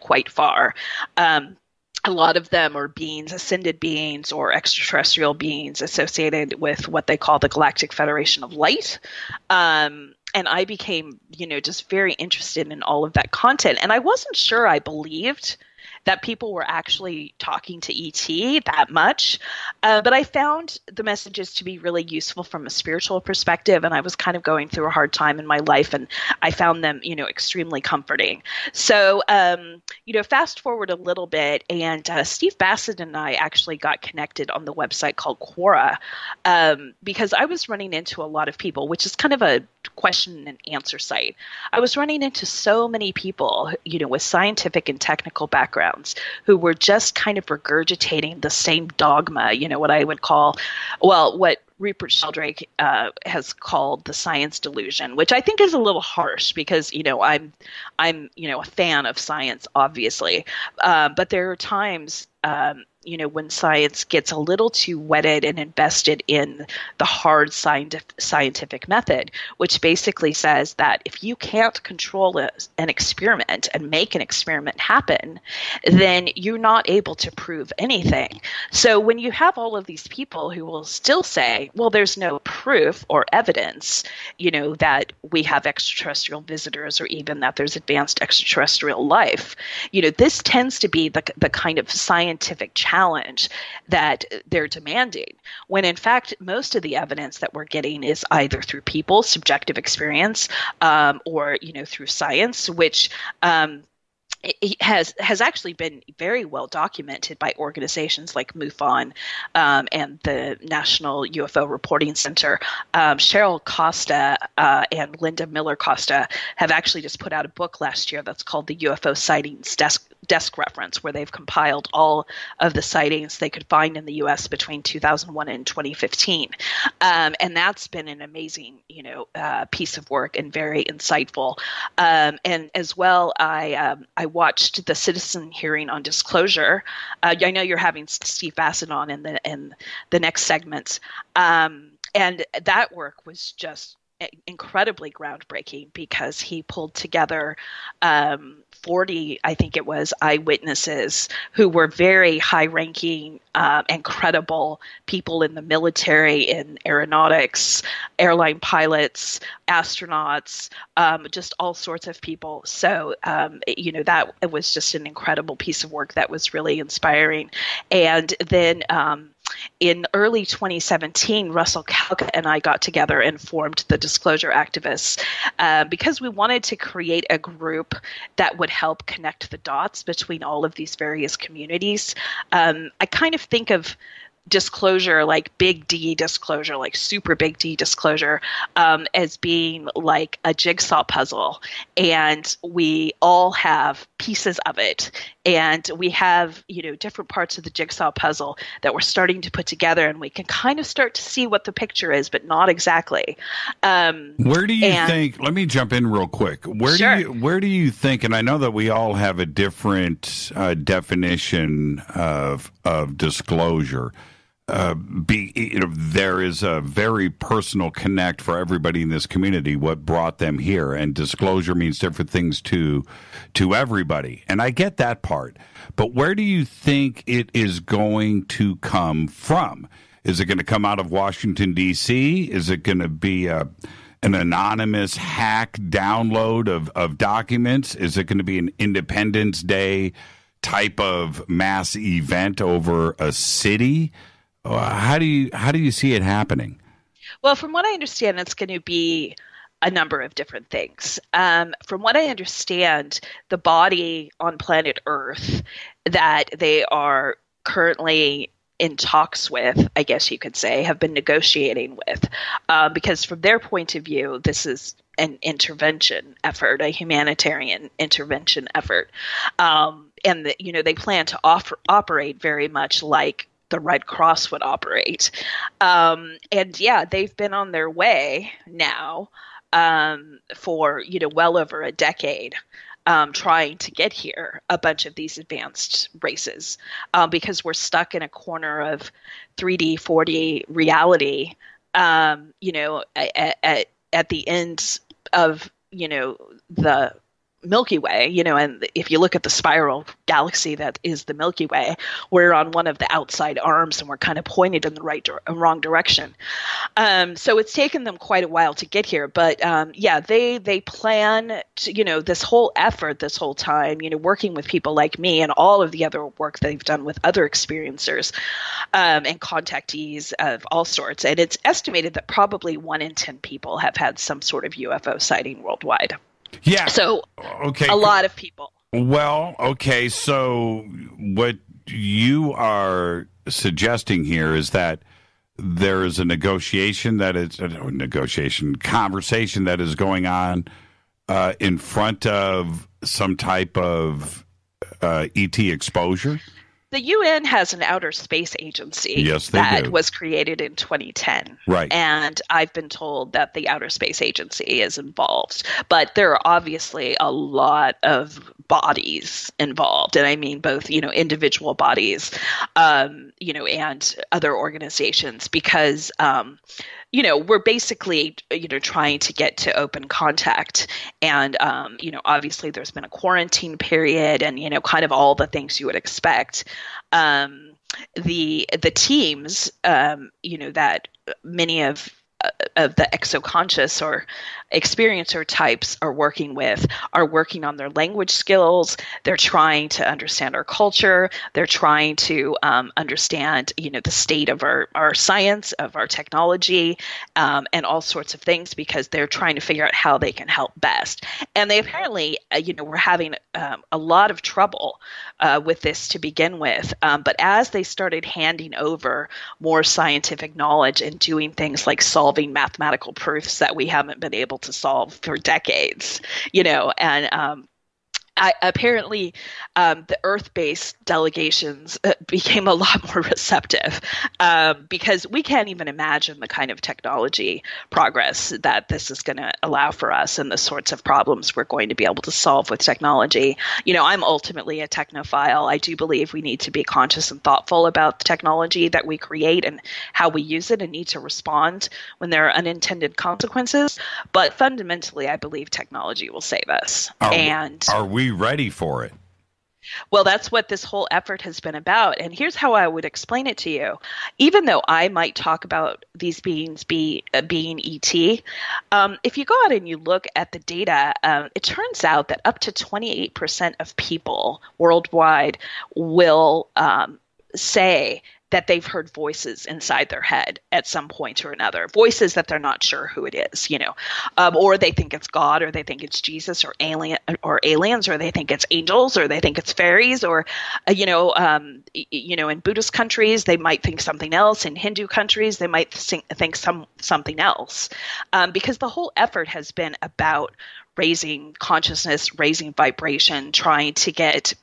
quite far. A lot of them are beings, ascended beings or extraterrestrial beings associated with what they call the Galactic Federation of Light. And I became, just very interested in all of that content. And I wasn't sure I believed that people were actually talking to ET that much. But I found the messages to be really useful from a spiritual perspective, and I was kind of going through a hard time in my life, and I found them, extremely comforting. So, fast forward a little bit, and Steve Bassett and I actually got connected on the website called Quora, because I was running into a lot of people, which is kind of a question and answer site. I was running into so many people, with scientific and technical backgrounds who were just kind of regurgitating the same dogma, what I would call, what Rupert Sheldrake has called the science delusion, which I think is a little harsh because, I'm a fan of science, obviously. But there are times, when science gets a little too wedded and invested in the hard scientific method, which basically says that if you can't control an experiment and make an experiment happen, then you're not able to prove anything. So when you have all of these people who will still say, well, there's no proof or evidence, that we have extraterrestrial visitors or even that there's advanced extraterrestrial life, this tends to be the kind of scientific challenge that they're demanding, when in fact most of the evidence that we're getting is either through people's subjective experience or through science, which it has actually been very well documented by organizations like MUFON and the National UFO Reporting Center. Cheryl Costa and Linda Miller Costa have actually just put out a book last year that's called the UFO Sightings Desk Reference, where they've compiled all of the sightings they could find in the U.S. between 2001 and 2015. And that's been an amazing, piece of work and very insightful. And as well, I watched the citizen hearing on disclosure. I know you're having Steve Bassett on in the next segments. And that work was just incredibly groundbreaking because he pulled together 40, I think it was, eyewitnesses who were very high-ranking and credible people in the military, in aeronautics, airline pilots, astronauts, just all sorts of people. So, that it was just an incredible piece of work that was really inspiring. And then in early 2017, Russell Kalka and I got together and formed the Disclosure Activists because we wanted to create a group that would help connect the dots between all of these various communities. I kind of think of disclosure, like big D disclosure, like super big D disclosure, as being like a jigsaw puzzle. And we all have pieces of it. And we have, different parts of the jigsaw puzzle that we're starting to put together, and we can kind of start to see what the picture is, but not exactly. Where do you think, let me jump in real quick. Where do you think, and I know that we all have a different definition of disclosure. There is a very personal connect for everybody in this community, what brought them here, and disclosure means different things to everybody, and I get that part. But where do you think it is going to come from? Is it going to come out of Washington, D.C.? Is it going to be an anonymous hack download of documents? Is it going to be an Independence Day type of mass event over a city? How do you see it happening? Well, from what I understand, it's going to be a number of different things. From what I understand, the body on planet Earth that they are currently in talks with, I guess you could say, have been negotiating with, because from their point of view, this is an intervention effort, a humanitarian intervention effort. And they plan to operate very much like the Red Cross would operate. And yeah, they've been on their way now for, well over a decade, trying to get here, a bunch of these advanced races, because we're stuck in a corner of 3D, 4D reality, at the end of, the Milky Way, and if you look at the spiral galaxy that is the Milky Way, we're on one of the outside arms and we're kind of pointed in the wrong direction. So it's taken them quite a while to get here. But they plan to, this whole effort this whole time, working with people like me and all of the other work they've done with other experiencers and contactees of all sorts. And it's estimated that probably 1 in 10 people have had some sort of UFO sighting worldwide. Yeah. So, okay, a lot of people. Well, okay. So, what you are suggesting here is that there is a conversation that is going on in front of some type of ET exposure. The UN has an outer space agency that was created in 2010. Right. And I've been told that the outer space agency is involved. But there are obviously a lot of bodies involved. And I mean both, individual bodies, and other organizations because, we're basically, trying to get to open contact. And, obviously there's been a quarantine period and, kind of all the things you would expect. The teams, that many of the exoconscious or experiencer types are working on their language skills. They're trying to understand our culture. They're trying to understand, the state of our science, of our technology, and all sorts of things because they're trying to figure out how they can help best. And they apparently, were having a lot of trouble with this to begin with. But as they started handing over more scientific knowledge and doing things like solving mathematical proofs that we haven't been able to solve for decades, and apparently the Earth-based delegations became a lot more receptive because we can't even imagine the kind of technology progress that this is going to allow for us and the sorts of problems we're going to be able to solve with technology. I'm ultimately a technophile. I do believe we need to be conscious and thoughtful about the technology that we create and how we use it and need to respond when there are unintended consequences. But fundamentally, I believe technology will save us. Are we ready for it? Well, that's what this whole effort has been about. And here's how I would explain it to you. Even though I might talk about these beings being ET, if you go out and you look at the data, it turns out that up to 28% of people worldwide will say that they've heard voices inside their head at some point or another, voices that they're not sure who it is, or they think it's God, or they think it's Jesus, or aliens, or they think it's angels, or they think it's fairies, or, in Buddhist countries, they might think something else. In Hindu countries, they might think something else, because the whole effort has been about raising consciousness, raising vibration, trying to get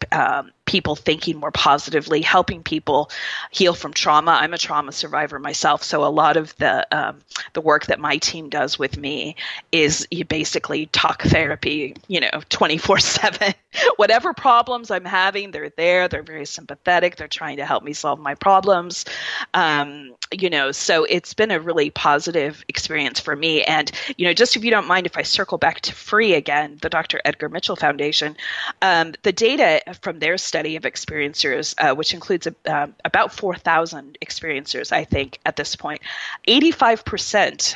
people thinking more positively, helping people heal from trauma. I'm a trauma survivor myself, so a lot of the work that my team does with me is you basically talk therapy, 24/7. Whatever problems I'm having, they're there. They're very sympathetic. They're trying to help me solve my problems. So it's been a really positive experience for me. And, just if you don't mind, if I circle back to FREE again, the Dr. Edgar Mitchell Foundation, the data from their study of experiencers, which includes about 4,000 experiencers, I think, at this point, 85%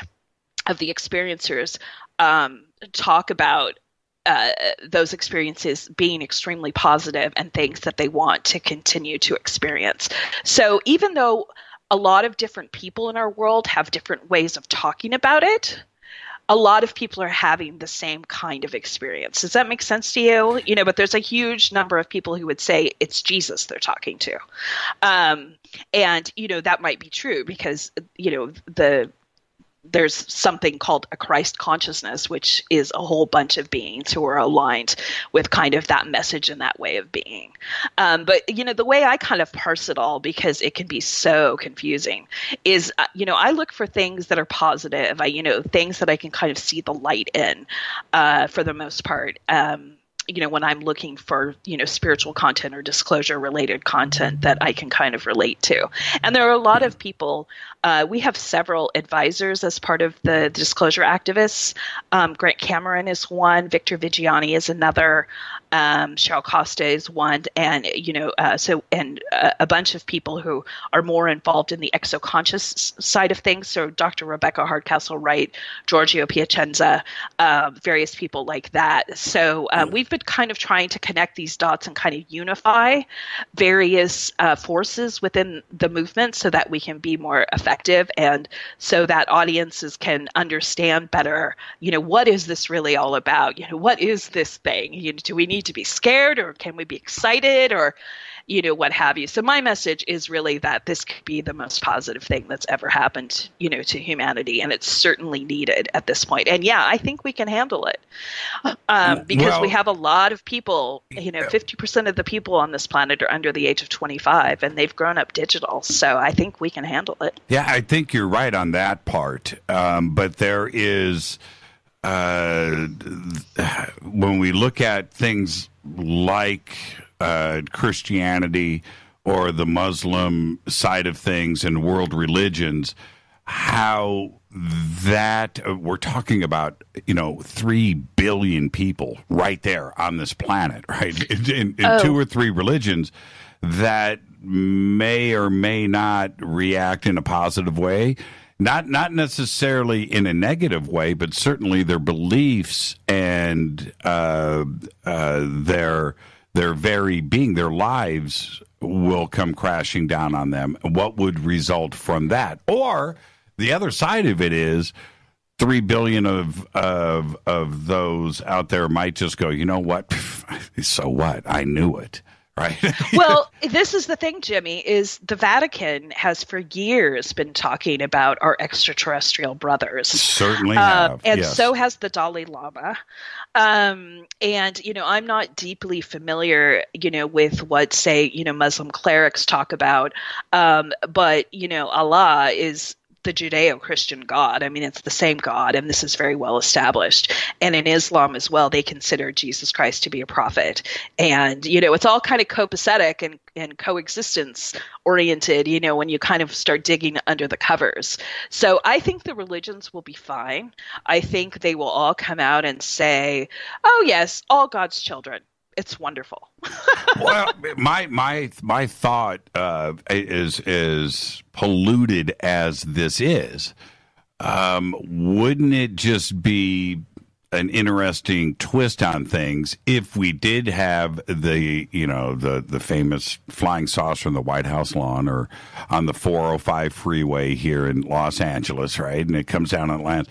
of the experiencers talk about those experiences being extremely positive and things that they want to continue to experience. So even though a lot of different people in our world have different ways of talking about it, a lot of people are having the same kind of experience. Does that make sense to you? But there's a huge number of people who would say it's Jesus they're talking to. And, that might be true because, there's something called a Christ consciousness, which is a whole bunch of beings who are aligned with kind of that message and that way of being. But, the way I kind of parse it all, because it can be so confusing, is, I look for things that are positive, things that I can kind of see the light in for the most part. When I'm looking for, spiritual content or disclosure related content that I can kind of relate to. And there are a lot of people We have several advisors as part of the disclosure activists. Grant Cameron is one, Victor Vigiani is another, Cheryl Costa is one, and a bunch of people who are more involved in the exoconscious side of things. So Dr. Rebecca Hardcastle-Wright, Giorgio Piacenza, various people like that. So we've been kind of trying to connect these dots and kind of unify various forces within the movement so that we can be more effective, and so that audiences can understand better, what is this really all about? What is this thing? Do we need to be scared, or can we be excited, or what have you? So my message is really that this could be the most positive thing that's ever happened, to humanity, and it's certainly needed at this point. And yeah, I think we can handle it because we have a lot of people. 50% of the people on this planet are under the age of 25, and they've grown up digital. So I think we can handle it. Yeah, I think you're right on that part. But there is, when we look at things like Christianity or the Muslim side of things and world religions, how that we're talking about, 3 billion people right there on this planet, right? In 2 or 3 religions that may or may not react in a positive way. Not necessarily in a negative way, but certainly their beliefs and their very being, their lives will come crashing down on them. What would result from that? Or the other side of it is 3 billion of those out there might just go, you know what? So what? I knew it. Right. Well, this is the thing, Jimmy, is the Vatican has for years been talking about our extraterrestrial brothers. Certainly have. And yes. So has the Dalai Lama. And, I'm not deeply familiar, with what, say, Muslim clerics talk about. But, Allah is the Judeo-Christian God. I mean, it's the same God, and this is very well established. And in Islam as well, they consider Jesus Christ to be a prophet. And, it's all kind of copacetic and coexistence oriented, when you kind of start digging under the covers. So I think the religions will be fine. I think they will all come out and say, oh, yes, all God's children. It's wonderful. Well, my thought is polluted as this is. Wouldn't it just be an interesting twist on things if we did have the famous flying saucer on the White House lawn or on the 405 freeway here in Los Angeles, right? And it comes down and lands.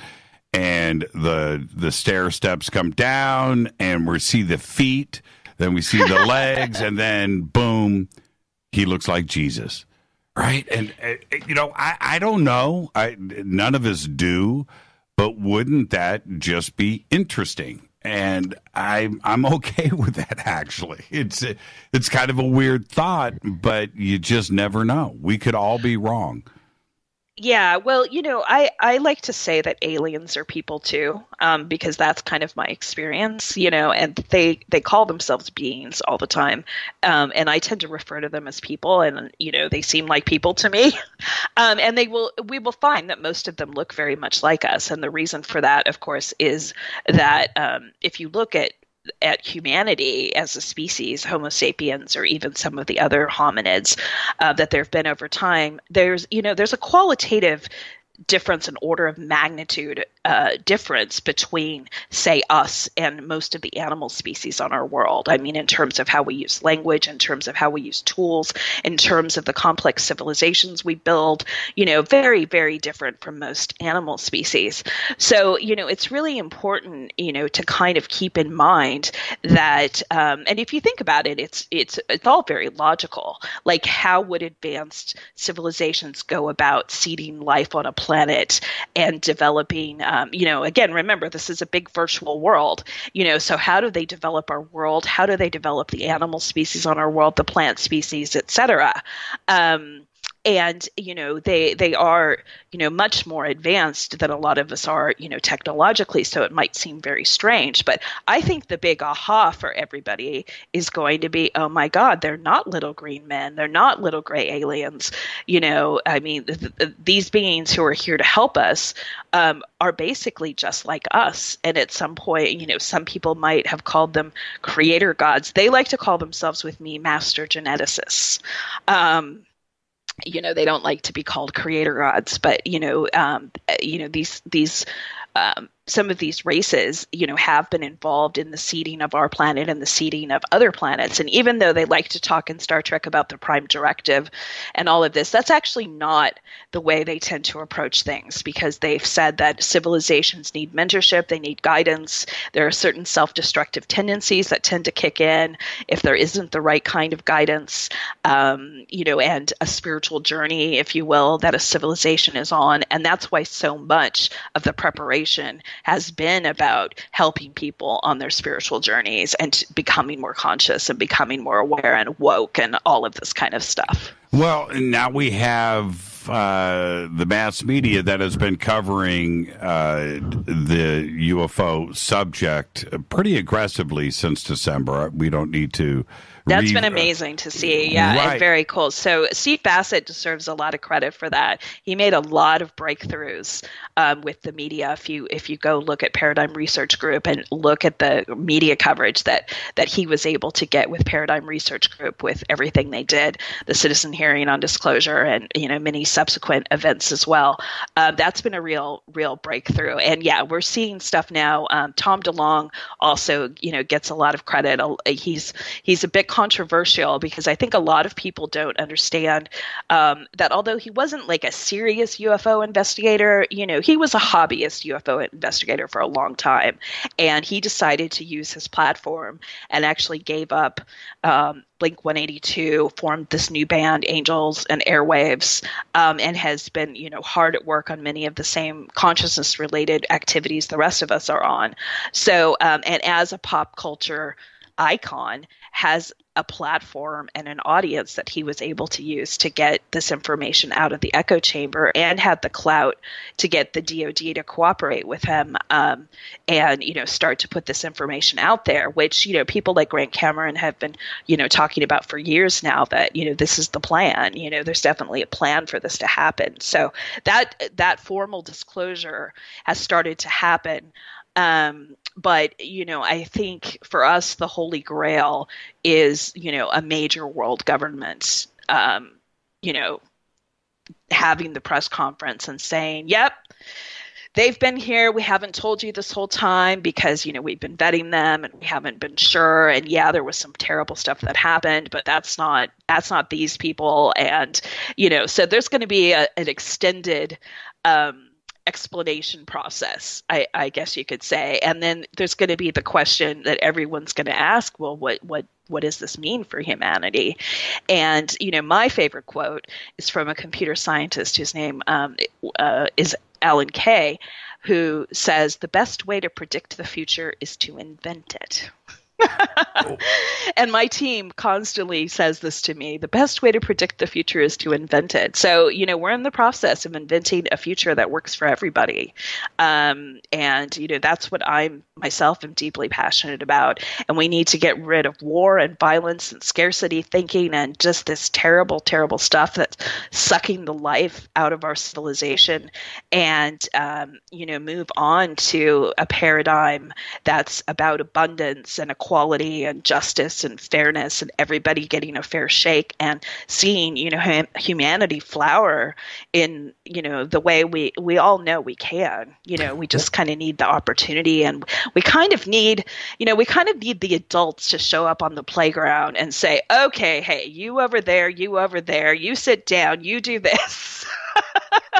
And the stair steps come down, and we see the feet, then we see the legs, and then boom, he looks like Jesus, right? And I don't know, none of us do, but wouldn't that just be interesting? And I'm okay with that, actually. It's kind of a weird thought, but you just never know. We could all be wrong. Yeah, well, I like to say that aliens are people too, because that's kind of my experience, and they call themselves beings all the time. And I tend to refer to them as people, and, they seem like people to me. And we will find that most of them look very much like us. And the reason for that, of course, is that if you look at humanity as a species, Homo sapiens, or even some of the other hominids that there have been over time, there's a qualitative difference, an order of magnitude difference between, say, us and most of the animal species on our world. I mean, in terms of how we use language, in terms of how we use tools, in terms of the complex civilizations we build, very, very different from most animal species. So, it's really important, to kind of keep in mind that, and if you think about it, it's all very logical. Like, how would advanced civilizations go about seeding life on a planet and developing, again, remember, this is a big virtual world, so how do they develop our world? How do they develop the animal species on our world, the plant species, et cetera? And, they are, much more advanced than a lot of us are, technologically. So it might seem very strange. But I think the big aha for everybody is going to be, oh, my God, they're not little green men. They're not little gray aliens. These beings who are here to help us are basically just like us. And at some point, some people might have called them creator gods. They like to call themselves with me master geneticists. They don't like to be called creator gods, but these some of these races, have been involved in the seeding of our planet and the seeding of other planets. And even though they like to talk in Star Trek about the Prime Directive and all of this, that's actually not the way they tend to approach things, because they've said that civilizations need mentorship, they need guidance. There are certain self-destructive tendencies that tend to kick in if there isn't the right kind of guidance, and a spiritual journey, if you will, that a civilization is on. And that's why so much of the preparation has been about helping people on their spiritual journeys and becoming more conscious and becoming more aware and woke and all of this kind of stuff. Well, now we have the mass media that has been covering the UFO subject pretty aggressively since December. We don't need to. That's been amazing to see. Yeah, right. And very cool. So Steve Bassett deserves a lot of credit for that. He made a lot of breakthroughs with the media. If you go look at Paradigm Research Group and look at the media coverage that he was able to get with Paradigm Research Group, with everything they did, the citizen hearing on disclosure, and many subsequent events as well. That's been a real breakthrough. And yeah, we're seeing stuff now. Tom DeLonge also gets a lot of credit. He's a bit controversial because I think a lot of people don't understand that although he wasn't like a serious UFO investigator, he was a hobbyist UFO investigator for a long time, and he decided to use his platform and actually gave up Blink-182, formed this new band, Angels and Airwaves, and has been, hard at work on many of the same consciousness-related activities the rest of us are on. So, and as a pop culture icon, has a platform and an audience that he was able to use to get this information out of the echo chamber, and had the clout to get the DoD to cooperate with him and start to put this information out there, which people like Grant Cameron have been talking about for years now, that this is the plan. There's definitely a plan for this to happen. So that formal disclosure has started to happen. But, I think for us, the Holy Grail is, a major world government, having the press conference and saying, yep, they've been here. We haven't told you this whole time because, we've been vetting them and we haven't been sure. And yeah, there was some terrible stuff that happened, but that's not these people. And, so there's going to be an extended, explanation process, I guess you could say. And then there's going to be the question that everyone's going to ask, well, what does this mean for humanity? And, my favorite quote is from a computer scientist whose name is Alan Kay, who says, the best way to predict the future is to invent it. And my team constantly says this to me. The best way to predict the future is to invent it. So, we're in the process of inventing a future that works for everybody. And, that's what I myself am deeply passionate about. And we need to get rid of war and violence and scarcity thinking and just this terrible, terrible stuff that's sucking the life out of our civilization, and, move on to a paradigm that's about abundance and equality and justice and fairness and everybody getting a fair shake, and seeing, humanity flower in, the way we all know we can. We just kind of need the opportunity, and we kind of need the adults to show up on the playground and say, okay, hey, you over there, you sit down, you do this.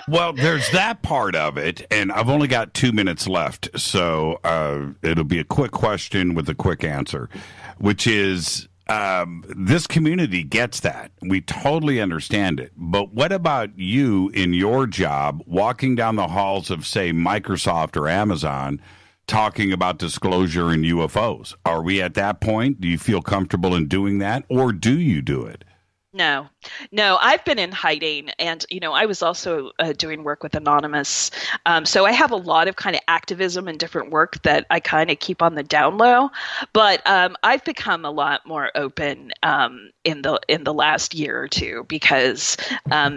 Well, there's that part of it, and I've only got 2 minutes left, so it'll be a quick question with a quick answer, which is, this community gets that. We totally understand it. But what about you in your job, walking down the halls of, say, Microsoft or Amazon, talking about disclosure in UFOs? Are we at that point? Do you feel comfortable in doing that, or do you do it? No, No, I've been in hiding, and I was also doing work with Anonymous, so I have a lot of kind of activism and different work that I kind of keep on the down low. But I've become a lot more open in the last year or two, because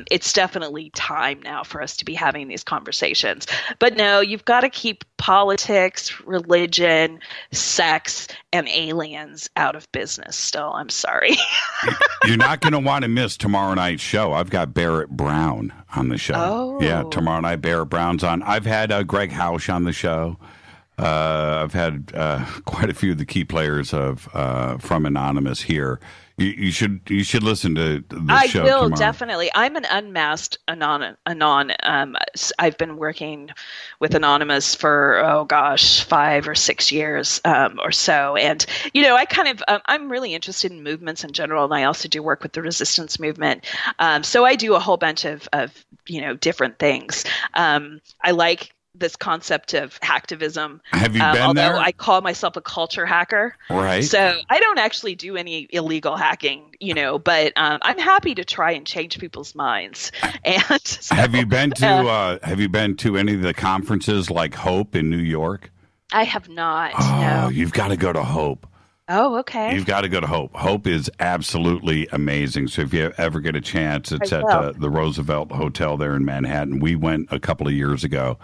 it's definitely time now for us to be having these conversations. But no, you've got to keep politics, religion, sex, and aliens out of business still. I'm sorry. You're not going to want to miss tomorrow night's show. I've got Barrett Brown on the show. Oh. Yeah, tomorrow night Barrett Brown's on. I've had Greg Hausch on the show. I've had quite a few of the key players of from Anonymous here. You should listen to the show. I will tomorrow. Definitely. I'm an unmasked anon. I've been working with Anonymous for 5 or 6 years or so, and I kind of I'm really interested in movements in general, and I also do work with the resistance movement. So I do a whole bunch of different things. I like this concept of hacktivism. Have you been there? Although I call myself a culture hacker. Right. So I don't actually do any illegal hacking, but I'm happy to try and change people's minds. And so, have you been to any of the conferences like Hope in New York? I have not. Oh, no. You've got to go to Hope. Oh, okay. You've got to go to Hope. Hope is absolutely amazing. So if you ever get a chance, it's at the Roosevelt Hotel there in Manhattan. We went a couple of years ago.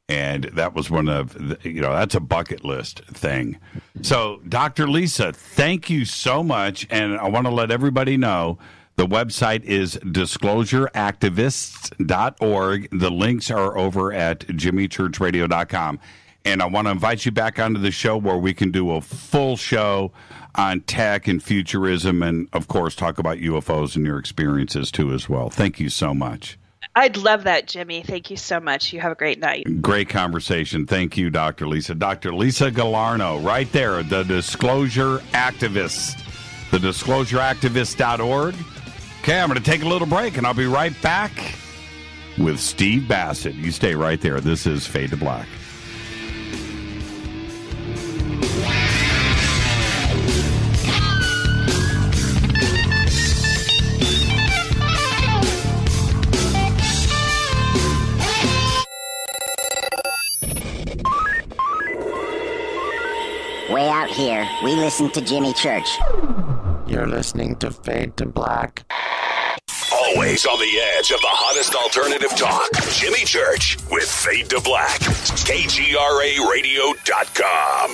And that was one of, that's a bucket list thing. So, Dr. Lisa, thank you so much. And I want to let everybody know the website is disclosureactivists.org. The links are over at jimmychurchradio.com. And I want to invite you back onto the show where we can do a full show on tech and futurism and, of course, talk about UFOs and your experiences, too, as well. Thank you so much. I'd love that, Jimmy. Thank you so much. You have a great night. Great conversation. Thank you, Dr. Lisa. Dr. Lisa Galarneau, right there, the Disclosure Activists, thedisclosureactivists.org. Okay, I'm going to take a little break, and I'll be right back with Steve Bassett. You stay right there. This is Fade to Black. Way out here, we listen to Jimmy Church. You're listening to Fade to Black. Always on the edge of the hottest alternative talk. Jimmy Church with Fade to Black. KGRARadio.com.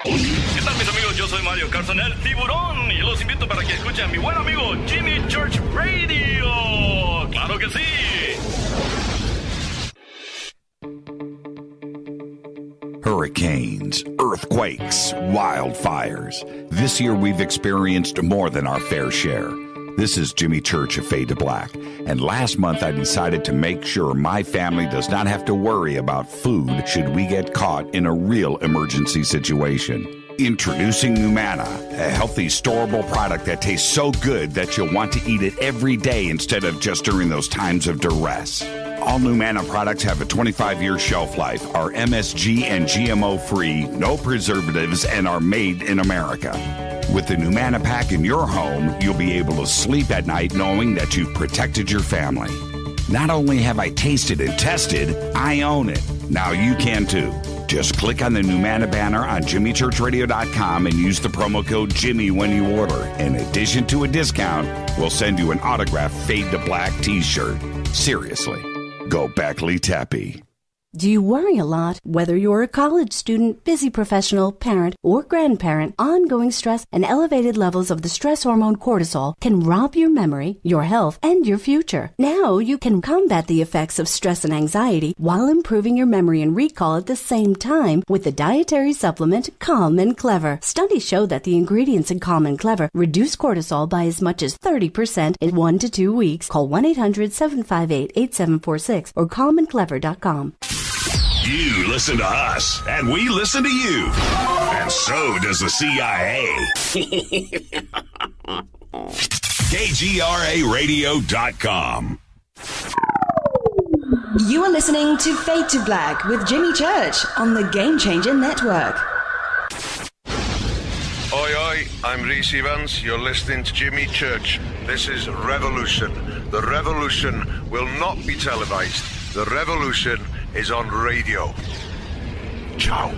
¿Qué tal, mis amigos? Yo soy Mario Carson, el tiburón, y los invito para que escuchen a mi buen amigo Jimmy Church Radio. ¡Claro que sí! Hurricanes, earthquakes, wildfires. This year we've experienced more than our fair share. This is Jimmy Church of Fade to Black, and last month I decided to make sure my family does not have to worry about food should we get caught in a real emergency situation. Introducing Numana, a healthy, storable product that tastes so good that you'll want to eat it every day instead of just during those times of duress. All Numana products have a 25-year shelf life, are MSG and GMO-free, no preservatives, and are made in America. With the Numana pack in your home, you'll be able to sleep at night knowing that you've protected your family. Not only have I tasted and tested, I own it. Now you can too. Just click on the Numana banner on jimmychurchradio.com and use the promo code Jimmy when you order. In addition to a discount, we'll send you an autographed Fade to Black t-shirt. Seriously. Go Beckley Tappy. Do you worry a lot? Whether you're a college student, busy professional, parent, or grandparent, ongoing stress and elevated levels of the stress hormone cortisol can rob your memory, your health, and your future. Now you can combat the effects of stress and anxiety while improving your memory and recall at the same time with the dietary supplement Calm and Clever. Studies show that the ingredients in Calm and Clever reduce cortisol by as much as 30% in 1 to 2 weeks. Call 1-800-758-8746 or calmandclever.com. You listen to us, and we listen to you. And so does the CIA. KGRARadio.com. You are listening to Fade to Black with Jimmy Church on the Game Changer Network. Oi, oi. Hi, I'm Reese Evans. You're listening to Jimmy Church. This is Revolution. The revolution will not be televised. The revolution is on radio. Ciao.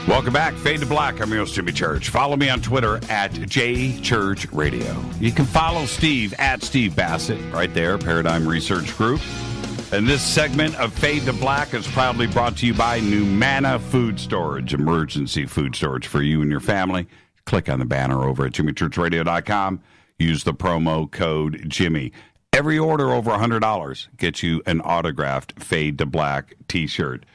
Welcome back. Fade to Black. I'm your host, Jimmy Church. Follow me on Twitter at JChurchRadio. You can follow Steve at Steve Bassett right there, Paradigm Research Group. And this segment of Fade to Black is proudly brought to you by Numana Food Storage, emergency food storage for you and your family. Click on the banner over at jimmychurchradio.com. Use the promo code Jimmy. Every order over $100 gets you an autographed Fade to Black t-shirt.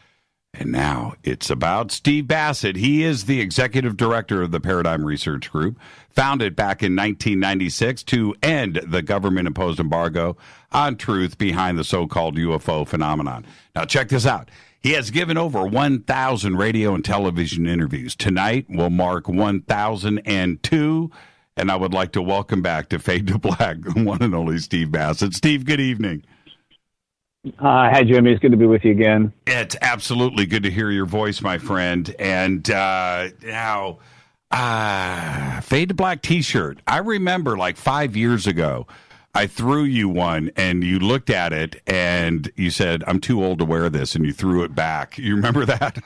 And now it's about Steve Bassett. He is the executive director of the Paradigm Research Group, founded back in 1996 to end the government-imposed embargo on truth behind the so-called UFO phenomenon. Now, check this out. He has given over 1,000 radio and television interviews. Tonight will mark 1,002, and I would like to welcome back to Fade to Black, the one and only Steve Bassett. Steve, good evening. Hi, Jimmy. It's good to be with you again. It's absolutely good to hear your voice, my friend. And now, Fade to Black t-shirt. I remember like 5 years ago, I threw you one, and you looked at it, and you said, I'm too old to wear this, and you threw it back. You remember that?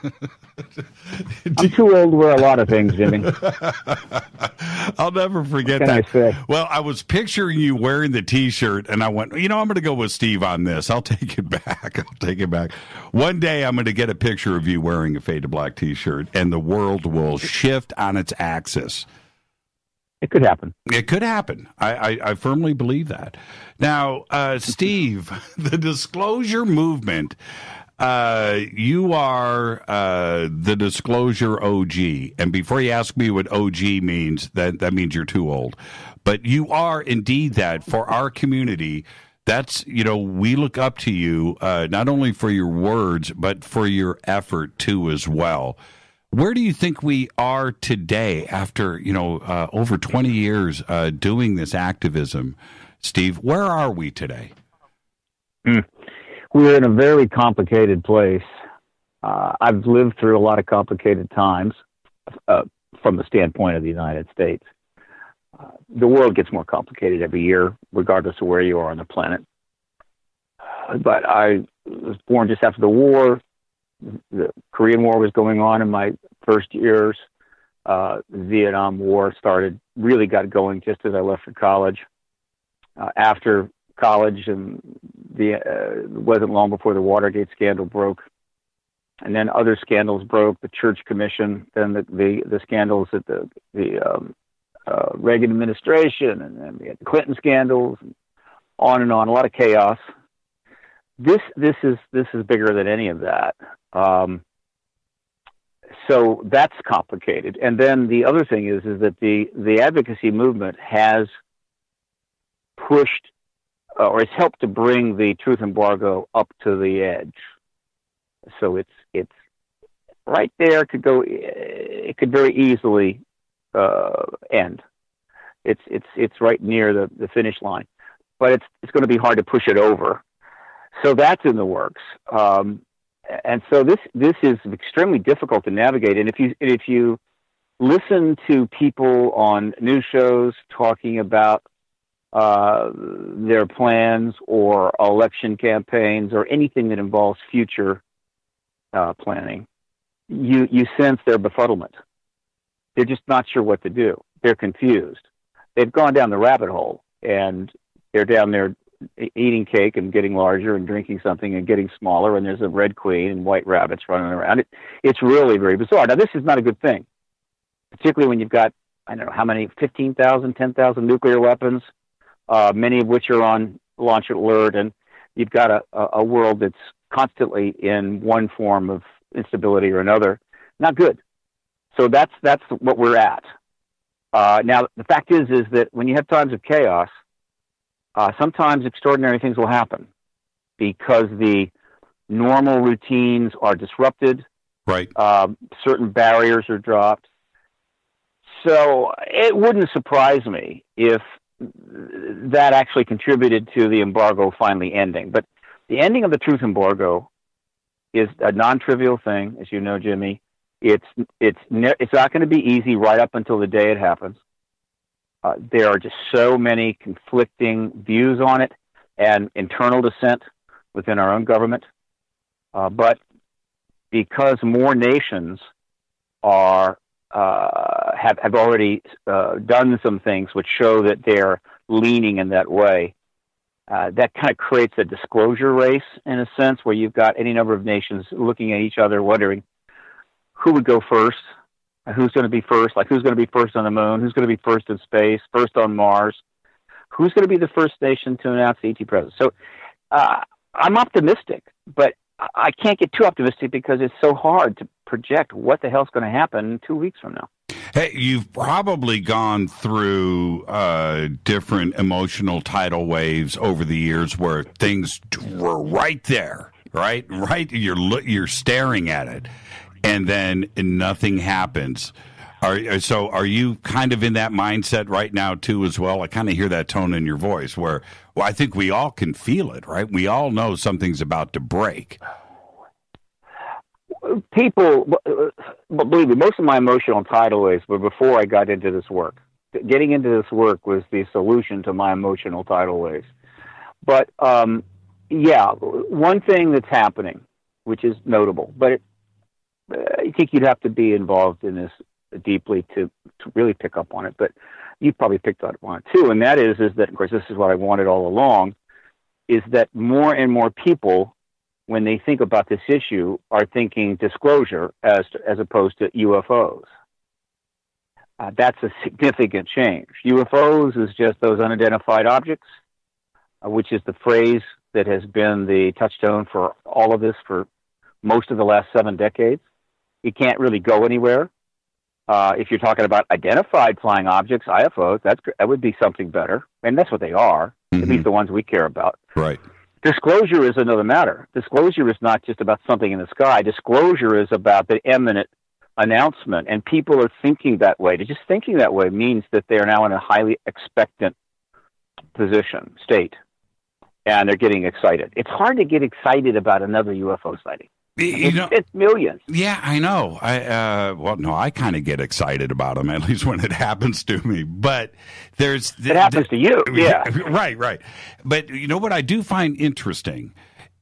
I'm too old to wear a lot of things, Jimmy. I'll never forget what that. Can I say? Well, I was picturing you wearing the t-shirt, and I went, I'm going to go with Steve on this. I'll take it back. One day, I'm going to get a picture of you wearing a Fade to Black t-shirt, and the world will shift on its axis. It could happen. It could happen. I firmly believe that. Now, Steve, the disclosure movement, you are the disclosure OG. And before you ask me what OG means, that means you're too old. But you are indeed that for our community. That's, we look up to you not only for your words, but for your effort too as well. Where do you think we are today after, over 20 years doing this activism? Steve, where are we today? We're in a very complicated place. I've lived through a lot of complicated times from the standpoint of the United States. The world gets more complicated every year, regardless of where you are on the planet. But I was born just after the war. The Korean War was going on in my first years. The Vietnam War really got going just as I left for college. After college, and it wasn't long before the Watergate scandal broke. And then other scandals broke, the Church Commission, then the scandals at the Reagan administration, and then we had the Clinton scandals, and on, a lot of chaos. This is bigger than any of that. So that's complicated. And then the other thing is that the advocacy movement has pushed or has helped to bring the truth embargo up to the edge. So it's right there. It could very easily end. It's right near the finish line, but it's going to be hard to push it over. So that's in the works. And so this is extremely difficult to navigate. And if you listen to people on news shows talking about their plans or election campaigns or anything that involves future planning, you sense their befuddlement. They're just not sure what to do. They're confused. They've gone down the rabbit hole, and they're down there eating cake and getting larger and drinking something and getting smaller, and there's a red queen and white rabbits running around. It's really very bizarre. Now, this is not a good thing, particularly when you've got I don't know how many, 15,000, 10,000 nuclear weapons, many of which are on launch alert, and you've got a world that's constantly in one form of instability or another. Not good. So that's what we're at. Now, the fact is that when you have times of chaos, sometimes extraordinary things will happen because the normal routines are disrupted. Right. Certain barriers are dropped. So it wouldn't surprise me if that actually contributed to the embargo finally ending. But the ending of the truth embargo is a non-trivial thing, as you know, Jimmy. It's not going to be easy right up until the day it happens. There are just so many conflicting views on it and internal dissent within our own government. But because more nations have already done some things which show that they're leaning in that way, that kind of creates a disclosure race in a sense, where you've got any number of nations looking at each other, wondering who would go first, who's going to be first, like who's going to be first on the moon, who's going to be first in space, first on Mars, who's going to be the first nation to announce the ET presence. So I'm optimistic, but I can't get too optimistic because it's so hard to project what the hell's going to happen 2 weeks from now. Hey, you've probably gone through different emotional tidal waves over the years where things were right there, right? You're staring at it, and then nothing happens. So are you kind of in that mindset right now too as well? I kind of hear that tone in your voice where, well, I think we all can feel it, right? We all know something's about to break. People, believe me, most of my emotional tidal waves were before I got into this work. Getting into this work was the solution to my emotional tidal waves. But, yeah, one thing that's happening, which is notable, but I think you'd have to be involved in this deeply to really pick up on it, but you probably picked up on it too, and that is that, of course, this is what I wanted all along, is that more and more people, when they think about this issue, are thinking disclosure as opposed to UFOs. That's a significant change. UFOs is just those unidentified objects, which is the phrase that has been the touchstone for all of this for most of the last 7 decades. You can't really go anywhere. If you're talking about identified flying objects, IFOs, that would be something better. And that's what they are, at least the ones we care about. Right. Disclosure is another matter. Disclosure is not just about something in the sky. Disclosure is about the imminent announcement. And people are thinking that way. Just thinking that way means that they are now in a highly expectant state. And they're getting excited. It's hard to get excited about another UFO sighting. It's millions. Yeah, I know. I kind of get excited about them, at least when it happens to me. But it happens to you. Yeah. Right. But you know what I do find interesting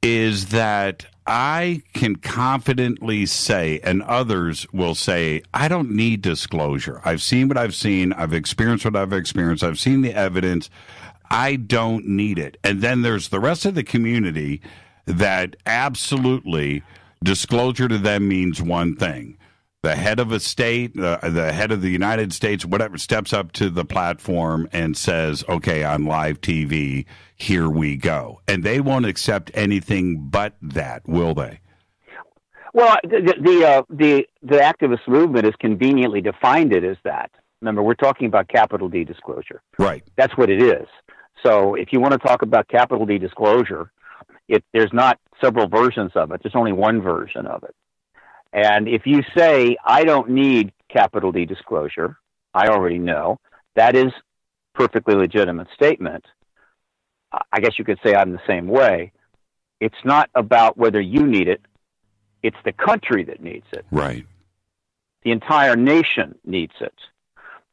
is that I can confidently say, and others will say, I don't need disclosure. I've seen what I've seen. I've experienced what I've experienced. I've seen the evidence. I don't need it. And then there's the rest of the community that absolutely disclosure to them means one thing. The head of a state, the head of the United States, whatever, steps up to the platform and says, okay, on live TV, here we go. And they won't accept anything but that, will they? Well, the activist movement has conveniently defined it as that. Remember, we're talking about capital D disclosure. Right. That's what it is. So if you want to talk about capital D disclosure, there's not several versions of it. There's only one version of it. And if you say, I don't need capital D disclosure, I already know, that is a perfectly legitimate statement. I guess you could say I'm the same way. It's not about whether you need it. It's the country that needs it. Right. The entire nation needs it.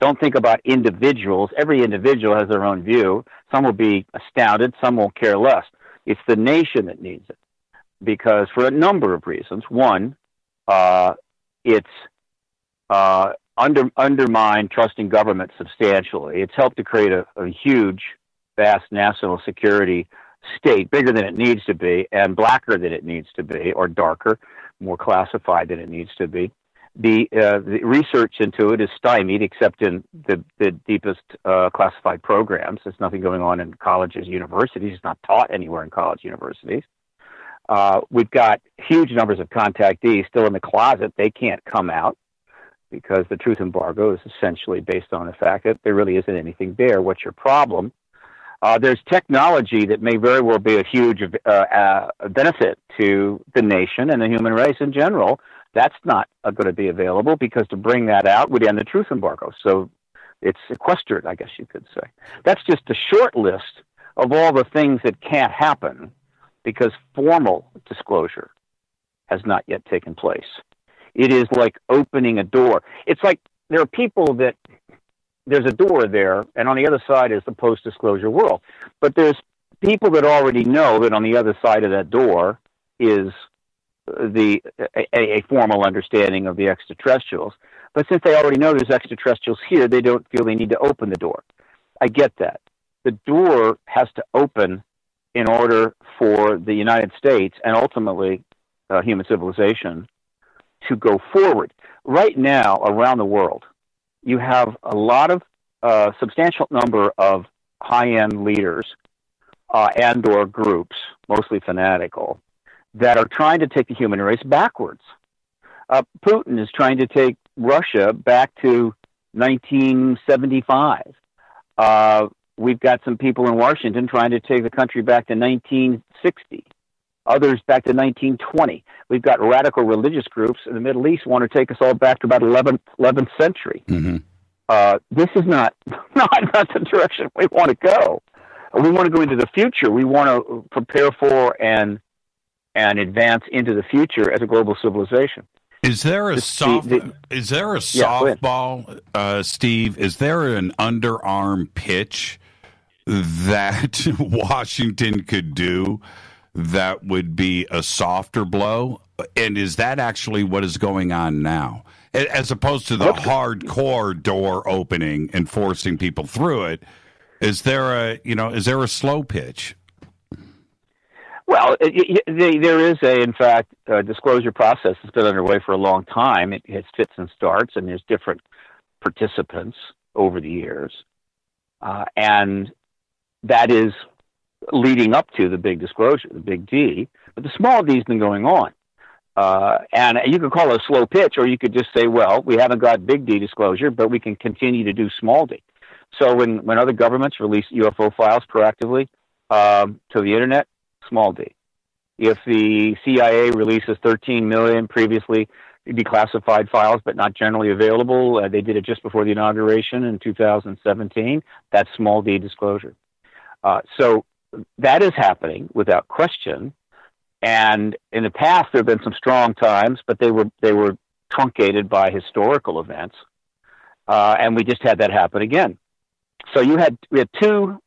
Don't think about individuals. Every individual has their own view. Some will be astounded. Some will care less. It's the nation that needs it, because for a number of reasons. One, it's undermined trust in government substantially. It's helped to create a huge, vast national security state, bigger than it needs to be, and blacker than it needs to be, or darker, more classified than it needs to be. The research into it is stymied, except in the deepest classified programs. There's nothing going on in colleges, universities. It's not taught anywhere in college, universities. We've got huge numbers of contactees still in the closet. They can't come out because the truth embargo is essentially based on the fact that there really isn't anything there. What's your problem? There's technology that may very well be a huge benefit to the nation and the human race in general. That's not going to be available because to bring that out would end the truth embargo. So it's sequestered, I guess you could say. That's just a short list of all the things that can't happen because formal disclosure has not yet taken place. It is like opening a door. It's like there are people that there's a door there, and on the other side is the post-disclosure world. But there's people that already know that on the other side of that door is a formal understanding of the extraterrestrials. But since they already know there's extraterrestrials here, they don't feel they need to open the door. I get that. The door has to open in order for the United States and ultimately human civilization to go forward. Right now, around the world, you have a lot of substantial number of high-end leaders and or groups, mostly fanatical, that are trying to take the human race backwards. Putin is trying to take Russia back to 1975. We've got some people in Washington trying to take the country back to 1960. Others back to 1920. We've got radical religious groups in the Middle East want to take us all back to about 11th century. Mm-hmm. This is not the direction we want to go. We want to go into the future. We want to prepare for and advance into the future as a global civilization. Is there a softball, Steve? Is there an underarm pitch that Washington could do that would be a softer blow? And is that actually what is going on now? As opposed to the hardcore door opening and forcing people through it, is there a slow pitch? Well, there is in fact, a disclosure process that's been underway for a long time. It has fits and starts, and there's different participants over the years. And that is leading up to the big disclosure, the big D. But the small D has been going on. And you could call it a slow pitch, or you could just say, well, we haven't got big D disclosure, but we can continue to do small D. So when other governments release UFO files proactively to the internet, small d. If the CIA releases 13 million previously declassified files but not generally available, they did it just before the inauguration in 2017, that's small d disclosure. So that is happening without question. And in the past, there have been some strong times, but they were truncated by historical events. And we just had that happen again. So we had two.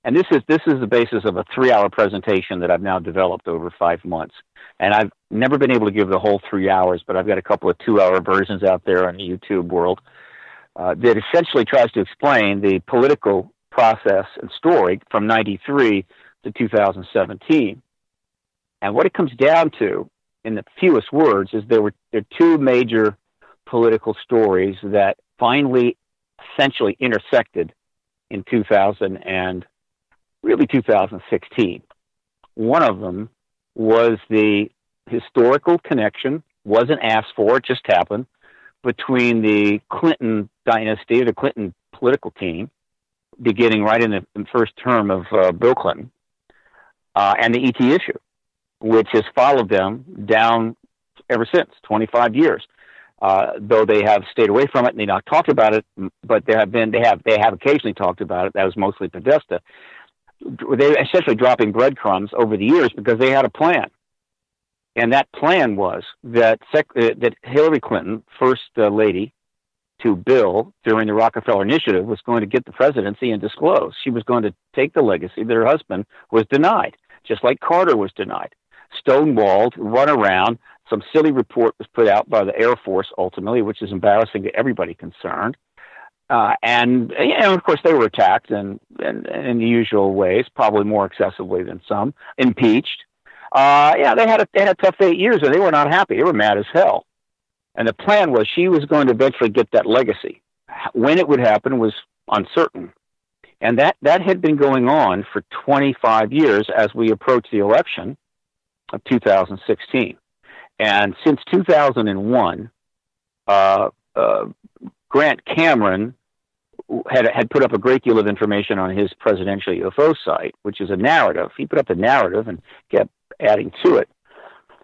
And this is the basis of a 3-hour presentation that I've now developed over 5 months. And I've never been able to give the whole 3 hours, but I've got a couple of 2-hour versions out there on the YouTube world that essentially tries to explain the political process and story from 93 to 2017. And what it comes down to, in the fewest words, is there are two major political stories that finally essentially intersected in 2016. One of them was the historical connection, wasn't asked for, it just happened, between the Clinton dynasty, the Clinton political team, beginning right in the first term of Bill Clinton, and the ET issue, which has followed them down ever since, 25 years. Though they have stayed away from it and they not talked about it, but they have occasionally talked about it. That was mostly Podesta. They were essentially dropping breadcrumbs over the years because they had a plan. And that plan was that Hillary Clinton, first lady to Bill during the Rockefeller Initiative, was going to get the presidency and disclose. She was going to take the legacy that her husband was denied, just like Carter was denied. Stonewalled, run around. Some silly report was put out by the Air Force, ultimately, which is embarrassing to everybody concerned. And of course, they were attacked in the usual ways, probably more excessively than some, impeached. They had a tough 8 years, and they were not happy. They were mad as hell. And the plan was she was going to eventually get that legacy. When it would happen was uncertain. And that had been going on for 25 years as we approached the election of 2016. And since 2001, Grant Cameron had put up a great deal of information on his presidential UFO site, which is a narrative. He put up the narrative and kept adding to it.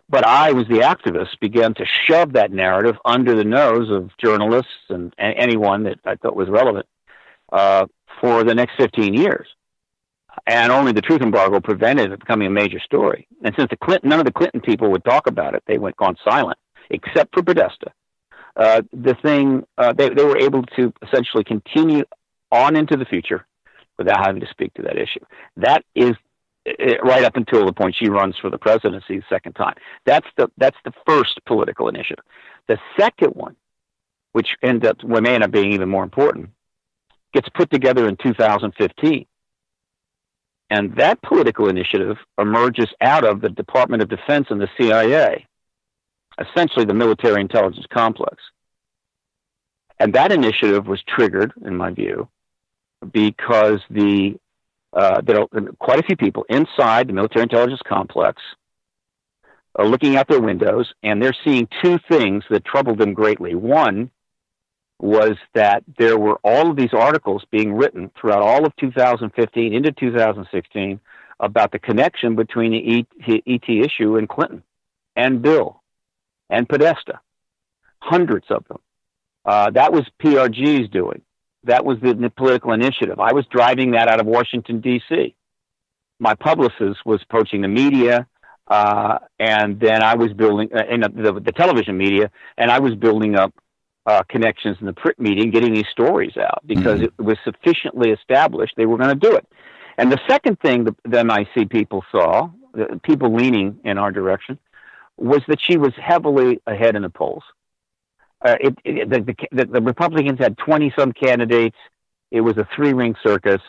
But I, was the activist, began to shove that narrative under the nose of journalists and anyone that I thought was relevant for the next 15 years. And only the truth embargo prevented it becoming a major story. And since none of the Clinton people would talk about it, they went gone silent, except for Podesta. They were able to essentially continue on into the future without having to speak to that issue. That is right up until the point she runs for the presidency the second time. That's the first political initiative. The second one, which may end up being even more important, gets put together in 2015. And that political initiative emerges out of the Department of Defense and the CIA, essentially the military intelligence complex. And that initiative was triggered, in my view, because there are quite a few people inside the military intelligence complex are looking out their windows, and they're seeing two things that troubled them greatly. One was that there were all of these articles being written throughout all of 2015 into 2016 about the connection between the ET issue and Clinton and Bill and Podesta, hundreds of them. That was PRG's doing. That was the political initiative. I was driving that out of Washington, D.C. My publicist was approaching the media, and then I was building the television media, and I was building up connections in the print media, getting these stories out because it was sufficiently established they were going to do it. And the second thing the MIC people saw, people leaning in our direction, was that she was heavily ahead in the polls. The Republicans had 20-some candidates. It was a three-ring circus.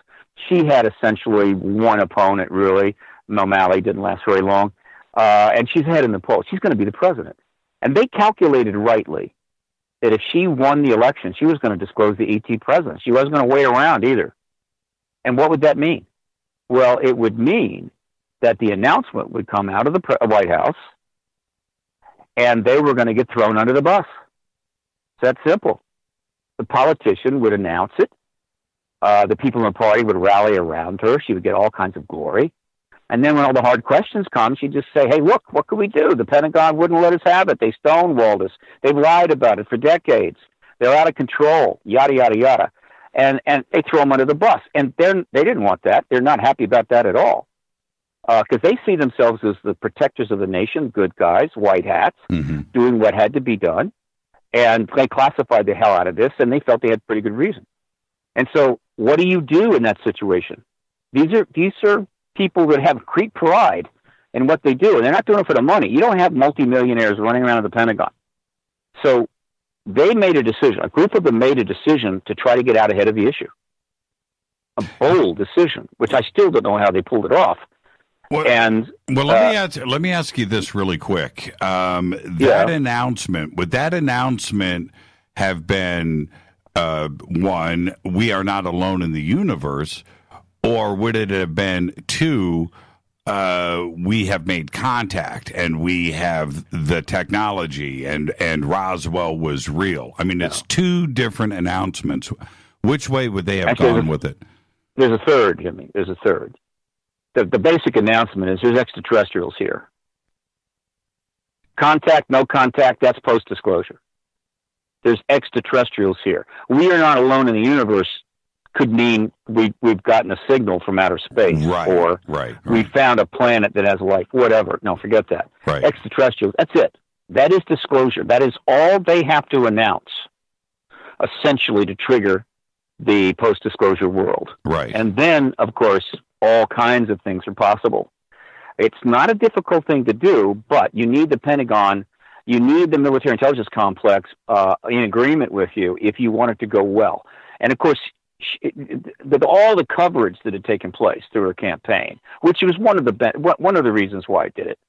She had essentially one opponent, really. O'Malley didn't last very long. And she's ahead in the polls. She's going to be the president. And they calculated rightly that if she won the election, she was going to disclose the ET presence. She wasn't going to wait around either. And what would that mean? Well, it would mean that the announcement would come out of the White House, and they were going to get thrown under the bus. It's that simple. The politician would announce it. The people in the party would rally around her. She would get all kinds of glory. And then when all the hard questions come, she'd just say, hey, look, what could we do? The Pentagon wouldn't let us have it. They stonewalled us. They've lied about it for decades. They're out of control, yada, yada, yada. And they throw them under the bus. And they didn't want that. They're not happy about that at all. Because they see themselves as the protectors of the nation, good guys, white hats, doing what had to be done. And they classified the hell out of this, and they felt they had pretty good reason. And so what do you do in that situation? These are people that have great pride in what they do, and they're not doing it for the money. You don't have multimillionaires running around at the Pentagon. So they made a decision. A group of them made a decision to try to get out ahead of the issue. A bold decision, which I still don't know how they pulled it off. Well, let me ask you this really quick. Announcement, would that announcement have been one, we are not alone in the universe, or would it have been two, we have made contact and we have the technology and Roswell was real? I mean, it's two different announcements. Which way would they have gone with it? There's a third, Jimmy. There's a third. The basic announcement is there's extraterrestrials here. Contact, no contact, that's post-disclosure. There's extraterrestrials here. We are not alone in the universe could mean we've gotten a signal from outer space, or we found a planet that has life, whatever. No, forget that. Right. Extraterrestrials, that's it. That is disclosure. That is all they have to announce, essentially, to trigger the post-disclosure world. Right. And then, of course, all kinds of things are possible. It's not a difficult thing to do, but you need the Pentagon, you need the military intelligence complex in agreement with you if you want it to go well. And of course, all the coverage that had taken place through her campaign, which was one of the reasons why I did it,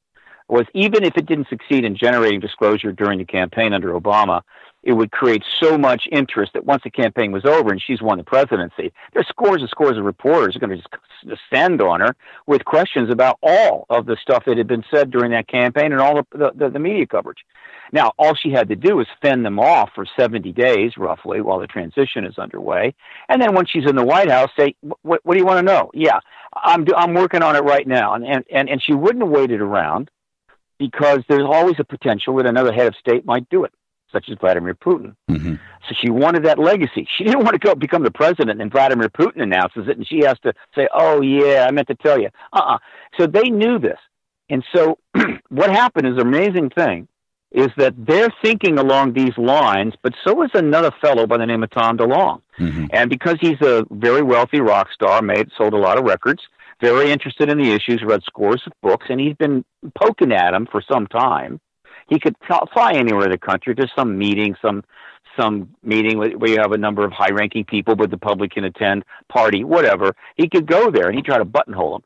was even if it didn't succeed in generating disclosure during the campaign under Obama, it would create so much interest that once the campaign was over and she's won the presidency, there's scores and scores of reporters are going to just descend on her with questions about all of the stuff that had been said during that campaign and all the media coverage. Now, all she had to do was fend them off for 70 days, roughly, while the transition is underway. And then when she's in the White House, say, what do you want to know? Yeah, I'm working on it right now. And she wouldn't have waited around because there's always a potential that another head of state might do it, such as Vladimir Putin. Mm-hmm. So she wanted that legacy. She didn't want to go become the president and Vladimir Putin announces it and she has to say, oh, yeah, I meant to tell you. So they knew this. And so what happened is an amazing thing is that they're thinking along these lines, but so is another fellow by the name of Tom DeLonge. Mm-hmm. And because he's a very wealthy rock star, sold a lot of records, very interested in the issues, read scores of books, and he's been poking at him for some time. He could fly anywhere in the country. There's some meeting, some meeting where you have a number of high-ranking people, but the public can attend, party, whatever. He could go there, and he'd try to buttonhole them.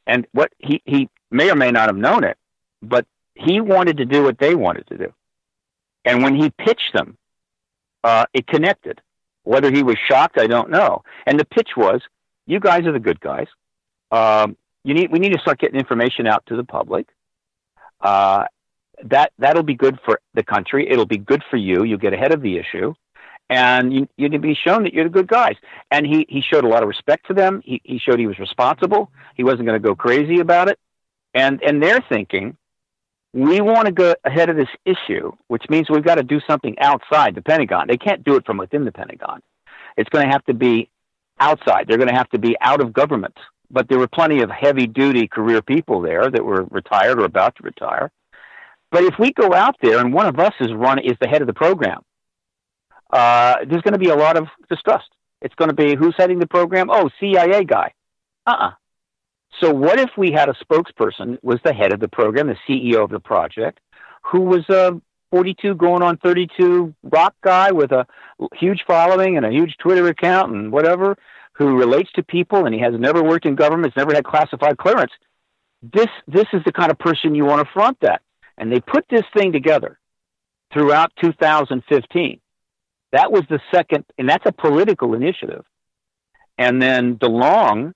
And what he may or may not have known it, but he wanted to do what they wanted to do. And when he pitched them, it connected. Whether he was shocked, I don't know. And the pitch was, you guys are the good guys. We need to start getting information out to the public. That'll be good for the country. It'll be good for you. You'll get ahead of the issue. And you need to be shown that you're the good guys. And he showed a lot of respect for them. He showed he was responsible. He wasn't going to go crazy about it. And they're thinking, we want to go ahead of this issue, which means we've got to do something outside the Pentagon. They can't do it from within the Pentagon. It's going to have to be outside. They're going to have to be out of government. But there were plenty of heavy-duty career people there that were retired or about to retire. But if we go out there and one of us is the head of the program, there's going to be a lot of distrust. It's going to be, who's heading the program? Oh, CIA guy. So what if we had a spokesperson, was the head of the program, the CEO of the project, who was a 42 going on 32 rock guy with a huge following and a huge Twitter account and whatever, who relates to people and he has never worked in government, has never had classified clearance. This is the kind of person you want to front that. And they put this thing together throughout 2015. That was the second, and that's a political initiative. And then DeLonge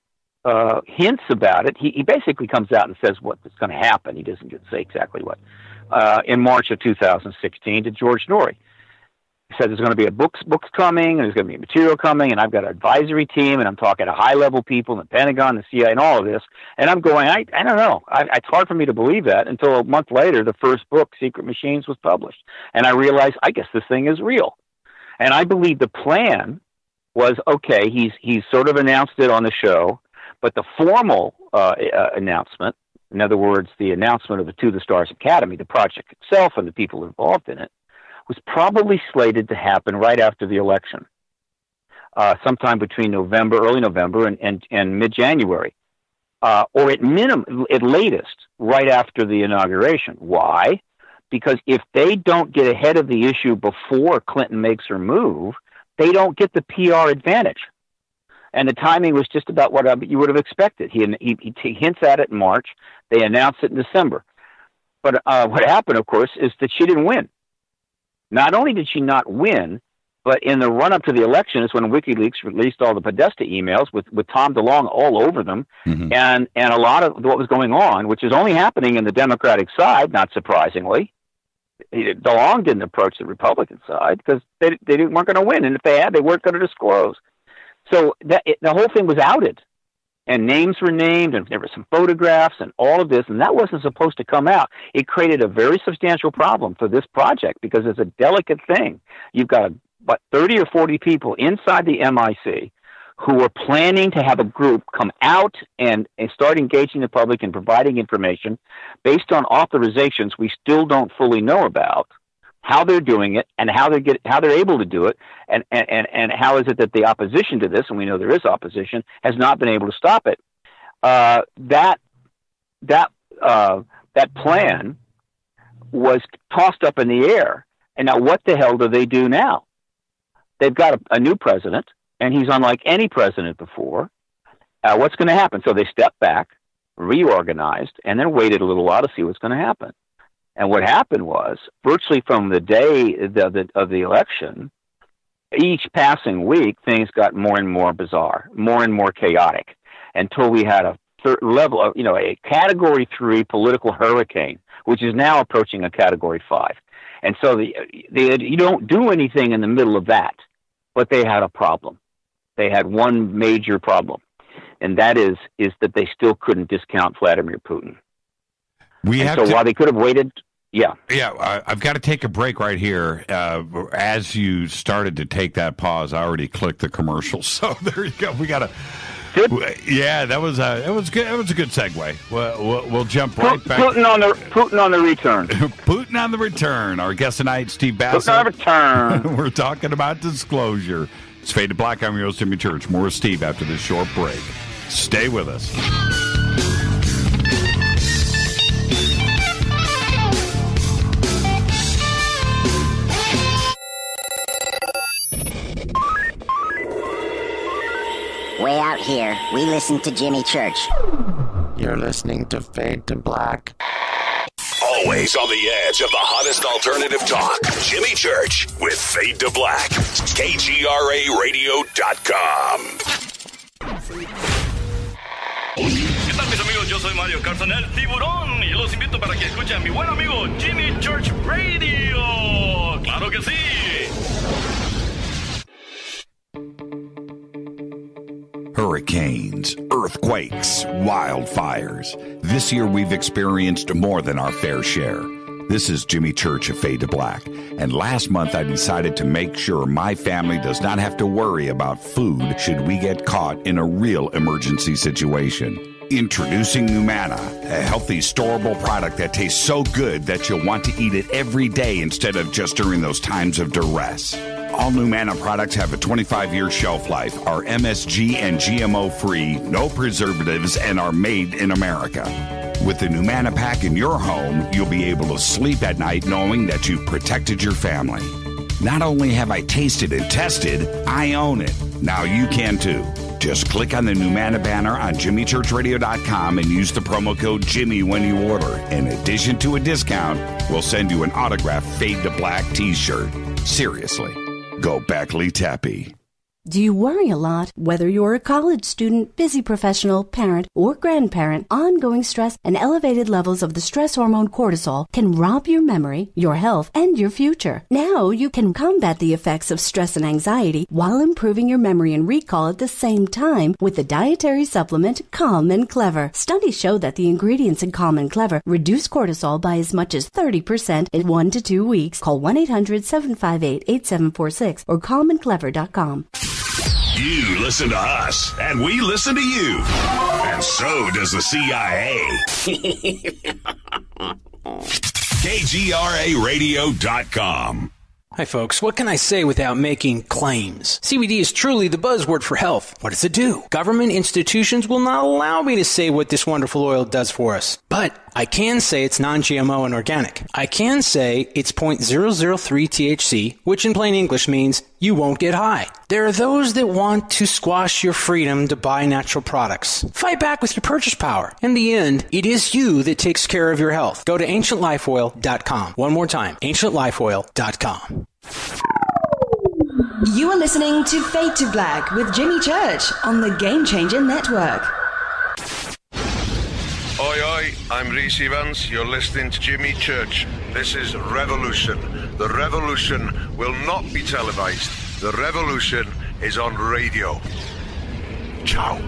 hints about it. He basically comes out and says what's going to happen. He doesn't say exactly what. In March of 2016 to George Norrie. He said there's going to be books coming, and there's going to be material coming, and I've got an advisory team, and I'm talking to high-level people in the Pentagon, the CIA, and all of this. And I'm going, I don't know. It's hard for me to believe that until a month later, the first book, Secret Machines, was published. And I realized, I guess this thing is real. And I believe the plan was, okay, he's sort of announced it on the show, but the formal announcement, in other words, the announcement of the To the Stars Academy, the project itself and the people involved in it, was probably slated to happen right after the election, sometime between early November and mid-January, or at latest, right after the inauguration. Why? Because if they don't get ahead of the issue before Clinton makes her move, they don't get the PR advantage. And the timing was just about what you would have expected. He hints at it in March. They announced it in December. But what happened, of course, is that she didn't win. Not only did she not win, but in the run-up to the election is when WikiLeaks released all the Podesta emails with Tom DeLonge all over them, mm-hmm. and a lot of what was going on, which is only happening in the Democratic side, not surprisingly. DeLonge didn't approach the Republican side because they weren't going to win, and if they had, they weren't going to disclose. So the whole thing was outed, and names were named, and there were some photographs and all of this, and that wasn't supposed to come out. It created a very substantial problem for this project because it's a delicate thing. You've got about 30 or 40 people inside the MIC who are planning to have a group come out and start engaging the public and providing information based on authorizations we still don't fully know about, how they're doing it and how they're able to do it, and how is it that the opposition to this, and we know there is opposition, has not been able to stop it. That plan was tossed up in the air, and now what the hell do they do now? They've got a new president, and he's unlike any president before. What's going to happen? So they step back, reorganized, and then waited a little while to see what's going to happen. And what happened was, virtually from the day of the election, each passing week, things got more and more bizarre, more and more chaotic, until we had a level of, a Category 3 political hurricane, which is now approaching a Category 5. And so you don't do anything in the middle of that, but they had a problem. They had one major problem, and that is that they still couldn't discount Vladimir Putin. While they could have waited, I've got to take a break right here. As you started to take that pause, I already clicked the commercial. So there you go. We got to. Yeah, that was good. It was a good segue. We'll jump right back. Putin on the return. Putin on the return. Our guest tonight, Steve Bassett. Putin on the return. We're talking about disclosure. It's Fade to Black. I'm your host, Jimmy Church. More with Steve after this short break. Stay with us. Way out here, we listen to Jimmy Church. You're listening to Fade to Black. Always on the edge of the hottest alternative talk. Jimmy Church with Fade to Black. KGRARadio.com. ¿Qué tal, mis amigos? Yo soy Mario Carson, el tiburón, y los invito para que escuchen a mi buen amigo Jimmy Church Radio. ¡Claro que sí! Hurricanes, earthquakes, wildfires. This year we've experienced more than our fair share. This is Jimmy Church of Fade to Black. And last month I decided to make sure my family does not have to worry about food should we get caught in a real emergency situation. Introducing Numana, a healthy, storable product that tastes so good that you'll want to eat it every day instead of just during those times of duress. All Numana products have a 25-year shelf life, are MSG and GMO-free, no preservatives, and are made in America. With the Numana pack in your home, you'll be able to sleep at night knowing that you've protected your family. Not only have I tasted and tested, I own it. Now you can too. Just click on the Numana banner on JimmyChurchRadio.com and use the promo code Jimmy when you order. In addition to a discount, we'll send you an autographed Fade to Black t-shirt. Seriously. Go Beckley Tappy. Do you worry a lot? Whether you're a college student, busy professional, parent, or grandparent, ongoing stress and elevated levels of the stress hormone cortisol can rob your memory, your health, and your future. Now you can combat the effects of stress and anxiety while improving your memory and recall at the same time with the dietary supplement Calm and Clever. Studies show that the ingredients in Calm and Clever reduce cortisol by as much as 30% in 1 to 2 weeks. Call 1-800-758-8746 or calmandclever.com. You listen to us, and we listen to you. And so does the CIA. KGRARadio.com. Hi, folks. What can I say without making claims? CBD is truly the buzzword for health. What does it do? Government institutions will not allow me to say what this wonderful oil does for us. But I can say it's non-GMO and organic. I can say it's 0.003 THC, which in plain English means you won't get high. There are those that want to squash your freedom to buy natural products. Fight back with your purchase power. In the end, it is you that takes care of your health. Go to AncientLifeOil.com. One more time, AncientLifeOil.com. You are listening to Fade to Black with Jimmy Church on the Game Changer Network. Oi, oi, I'm Reese Evans. You're listening to Jimmy Church. This is Revolution. The revolution will not be televised. The revolution is on radio. Ciao.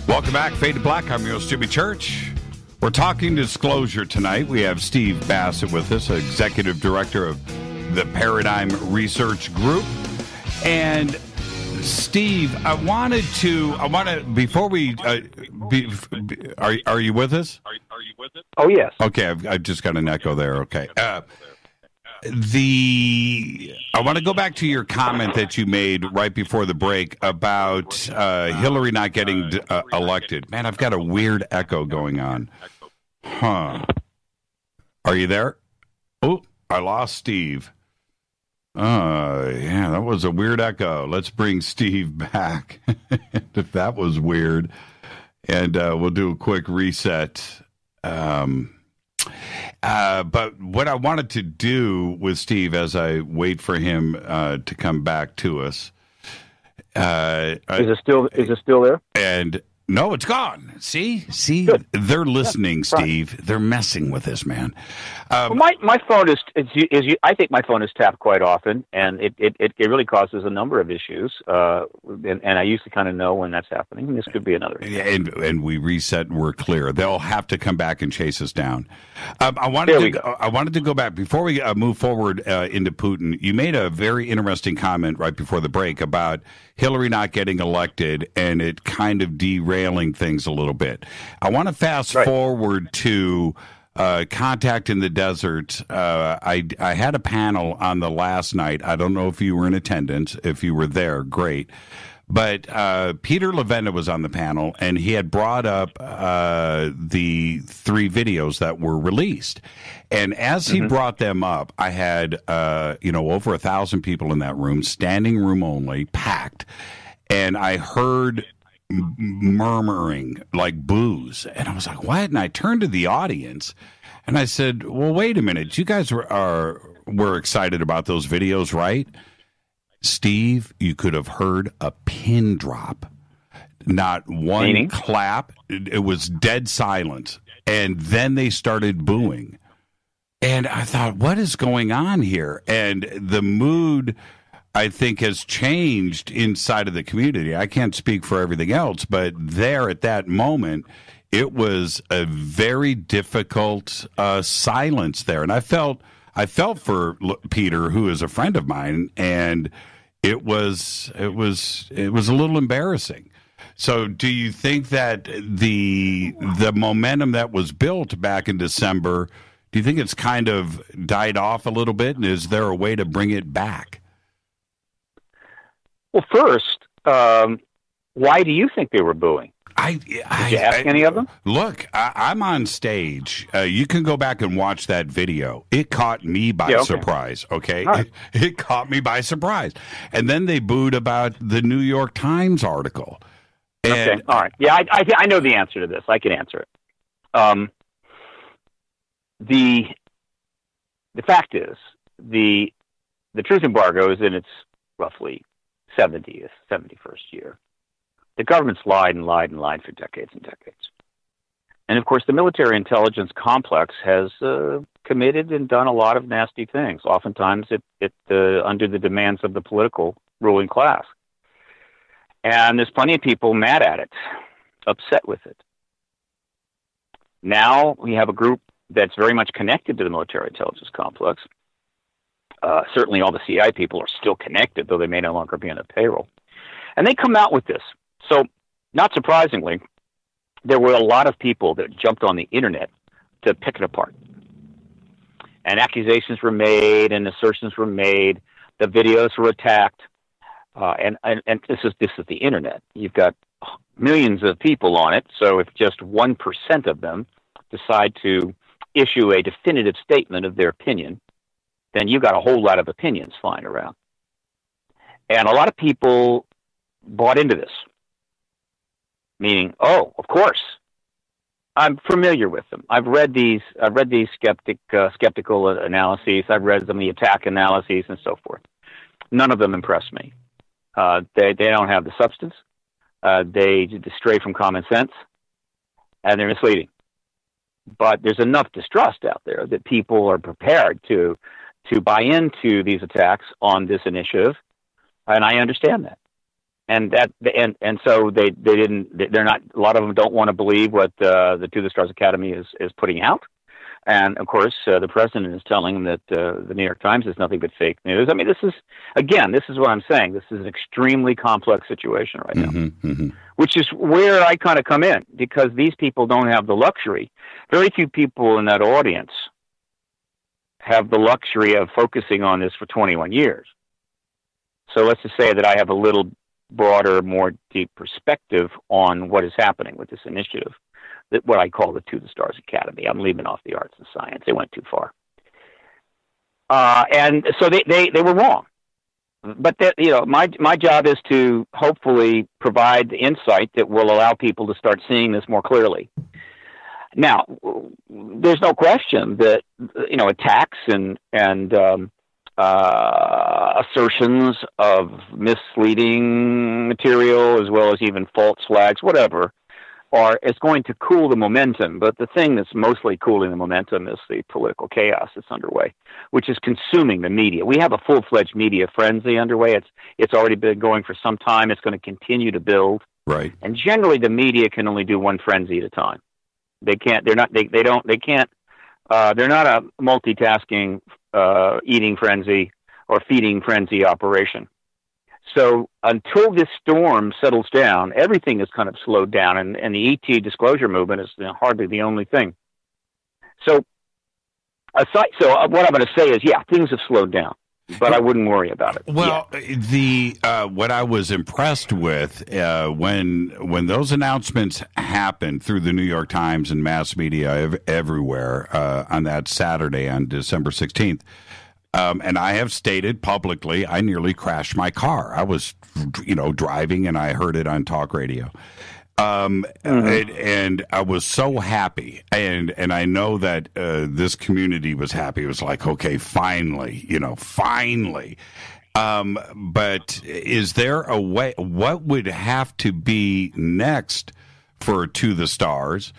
Welcome back, Fade to Black. I'm your host, Jimmy Church. We're talking disclosure tonight. We have Steve Bassett with us, Executive Director of the Paradigm Research Group. And Steve, before we, are you with us? Oh, yes. Okay, I've just got an echo there. Okay. I want to go back to your comment that you made right before the break about Hillary not getting elected. Man, I've got a weird echo going on. Huh. Are you there? Oh, I lost Steve. Yeah, that was a weird echo. Let's bring Steve back. If that was weird. And we'll do a quick reset. But what I wanted to do with Steve as I wait for him to come back to us. Is it still there? And no, it's gone. See, Good. They're listening, Steve. They're messing with us, man. Well, my phone is I think my phone is tapped quite often, and it really causes a number of issues. And I used to kind of know when that's happening. This could be another. And we reset and we're clear. They'll have to come back and chase us down. I wanted to go back before we move forward into Putin. You made a very interesting comment right before the break about Hillary not getting elected and it kind of derailing things a little bit. I want to fast forward to Contact in the Desert. I had a panel on the last night. I don't know if you were in attendance. If you were there, great. But Peter Levenda was on the panel, and he had brought up the 3 videos that were released. And as he brought them up, I had over 1,000 people in that room, standing room only, packed, and I heard murmuring like boos, and I was like, "What?" And I turned to the audience, and I said, "Well, wait a minute. You guys were excited about those videos, right?" Steve, you could have heard a pin drop. Not one clap. It was dead silence. And then they started booing. And I thought, what is going on here? And the mood, I think, has changed inside of the community. I can't speak for everything else, but there at that moment, it was a very difficult silence there. And I felt for Peter, who is a friend of mine, and it was a little embarrassing. So do you think that the momentum that was built back in December, do you think it's kind of died off a little bit? And is there a way to bring it back? Well, first, why do you think they were booing? Did you ask any of them? Look, I'm on stage. You can go back and watch that video. It caught me by surprise, okay? Right. It caught me by surprise. And then they booed about the New York Times article. And, okay, all right. Yeah, I know the answer to this. I can answer it. The fact is, the truth embargo is in its roughly 71st year. The government's lied and lied and lied for decades and decades. And, of course, the military intelligence complex has committed and done a lot of nasty things, oftentimes under the demands of the political ruling class. And there's plenty of people mad at it, upset with it. Now we have a group that's very much connected to the military intelligence complex. Certainly all the CI people are still connected, though they may no longer be on the payroll. And they come out with this. So, not surprisingly, there were a lot of people that jumped on the internet to pick it apart. And accusations were made and assertions were made. The videos were attacked. And this is the internet. You've got millions of people on it. So if just 1% of them decide to issue a definitive statement of their opinion, then you've got a whole lot of opinions flying around. And a lot of people bought into this. Meaning, oh, of course, I'm familiar with them. I've read these skeptical analyses. I've read some of the attack analyses and so forth. None of them impress me. They don't have the substance. They stray from common sense, and they're misleading. But there's enough distrust out there that people are prepared to buy into these attacks on this initiative, and I understand that. And so they're not, a lot of them don't want to believe what the To the Stars Academy is putting out. And of course, the president is telling them that the New York Times is nothing but fake news. I mean, this is what I'm saying. This is an extremely complex situation right now, which is where I kind of come in, because these people don't have the luxury. Very few people in that audience have the luxury of focusing on this for 21 years. So let's just say that I have a little broader, more deep perspective on what is happening with this initiative, that what I call the To the Stars Academy. I'm leaving off the arts and science. They went too far. And so they were wrong. But my job is to hopefully provide the insight that will allow people to start seeing this more clearly. Now, there's no question that attacks and assertions of misleading material, as well as even false flags, whatever, is going to cool the momentum. But the thing that's mostly cooling the momentum is the political chaos that's underway, which is consuming the media. We have a full-fledged media frenzy underway. It's already been going for some time. It's going to continue to build. Right. And generally, the media can only do one frenzy at a time. They can't. They're not. They can't. They're not a multitasking eating frenzy or feeding frenzy operation. So until this storm settles down, everything is kind of slowed down, and the ET disclosure movement is hardly the only thing. So what I'm going to say is, yeah, things have slowed down, but I wouldn't worry about it. Well, what I was impressed with when those announcements happened through the New York Times and mass media everywhere on that Saturday on December 16th. And I have stated publicly, I nearly crashed my car. I was, driving, and I heard it on talk radio. And I was so happy. And I know that this community was happy. It was like, okay, finally, finally. But is there a way, what would have to be next for To the Stars?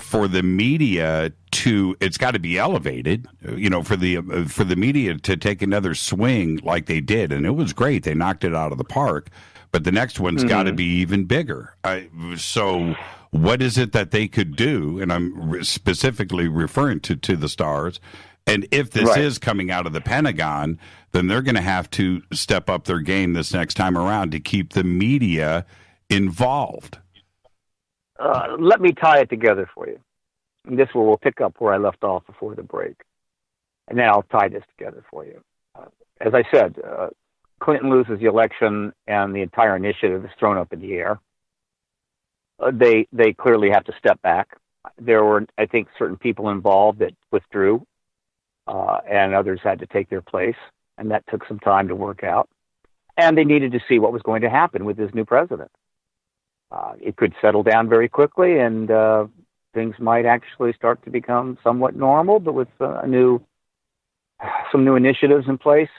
For the media it's got to be elevated, for the media to take another swing like they did, and it was great. They knocked it out of the park, but the next one's got to be even bigger. So what is it that they could do? And I'm specifically referring to the Stars. And if this is coming out of the Pentagon, then they're going to have to step up their game this next time around to keep the media involved. Let me tie it together for you. And this will pick up where I left off before the break. And then I'll tie this together for you. As I said, Clinton loses the election and the entire initiative is thrown up in the air. They clearly have to step back. There were, I think, certain people involved that withdrew, and others had to take their place. And that took some time to work out. And they needed to see what was going to happen with this new president. It could settle down very quickly, and things might actually start to become somewhat normal, but with some new initiatives in place.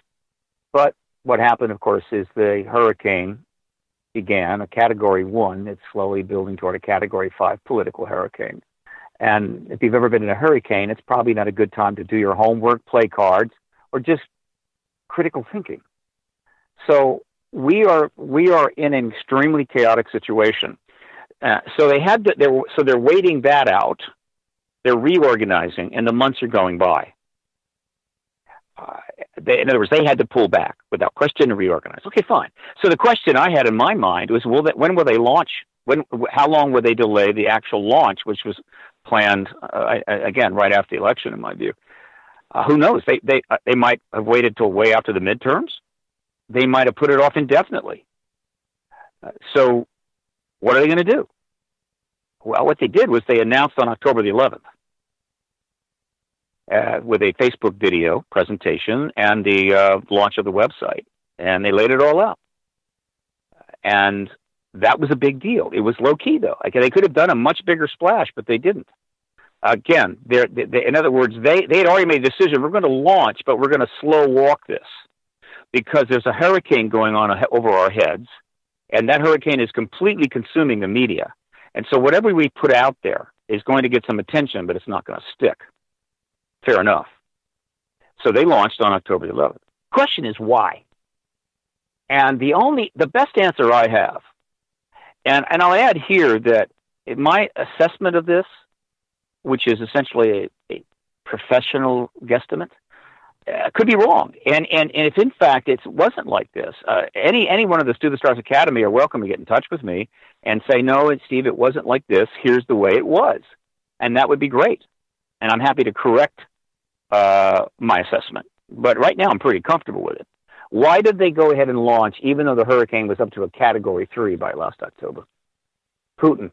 But what happened, of course, is the hurricane began, a Category 1. It's slowly building toward a Category 5 political hurricane. And if you've ever been in a hurricane, it's probably not a good time to do your homework, play cards, or just critical thinking. So we are in an extremely chaotic situation. So they're waiting that out. They're reorganizing, and the months are going by. In other words, they had to pull back without question and reorganize. Okay, fine. So the question I had in my mind was, when will they launch? How long will they delay the actual launch, which was planned again right after the election, in my view? Who knows? They might have waited till way after the midterms. They might have put it off indefinitely. So what are they going to do? Well, what they did was they announced on October the 11th with a Facebook video presentation and the launch of the website. And they laid it all out. And that was a big deal. It was low-key, though. They could have done a much bigger splash, but they didn't. Again, in other words, they had already made a decision. We're going to launch, but we're going to slow walk this, because there's a hurricane going on over our heads, and that hurricane is completely consuming the media. And so whatever we put out there is going to get some attention, but it's not going to stick. Fair enough. So they launched on October 11th. Question is why? And the best answer I have, and I'll add here that my assessment of this, which is essentially a professional guesstimate, could be wrong. And if in fact it wasn't like this, any one of the Stu the Stars Academy are welcome to get in touch with me and say, no, Steve, it wasn't like this. Here's the way it was. And that would be great. And I'm happy to correct my assessment. But right now I'm pretty comfortable with it. Why did they go ahead and launch, even though the hurricane was up to a Category 3 by last October? Putin,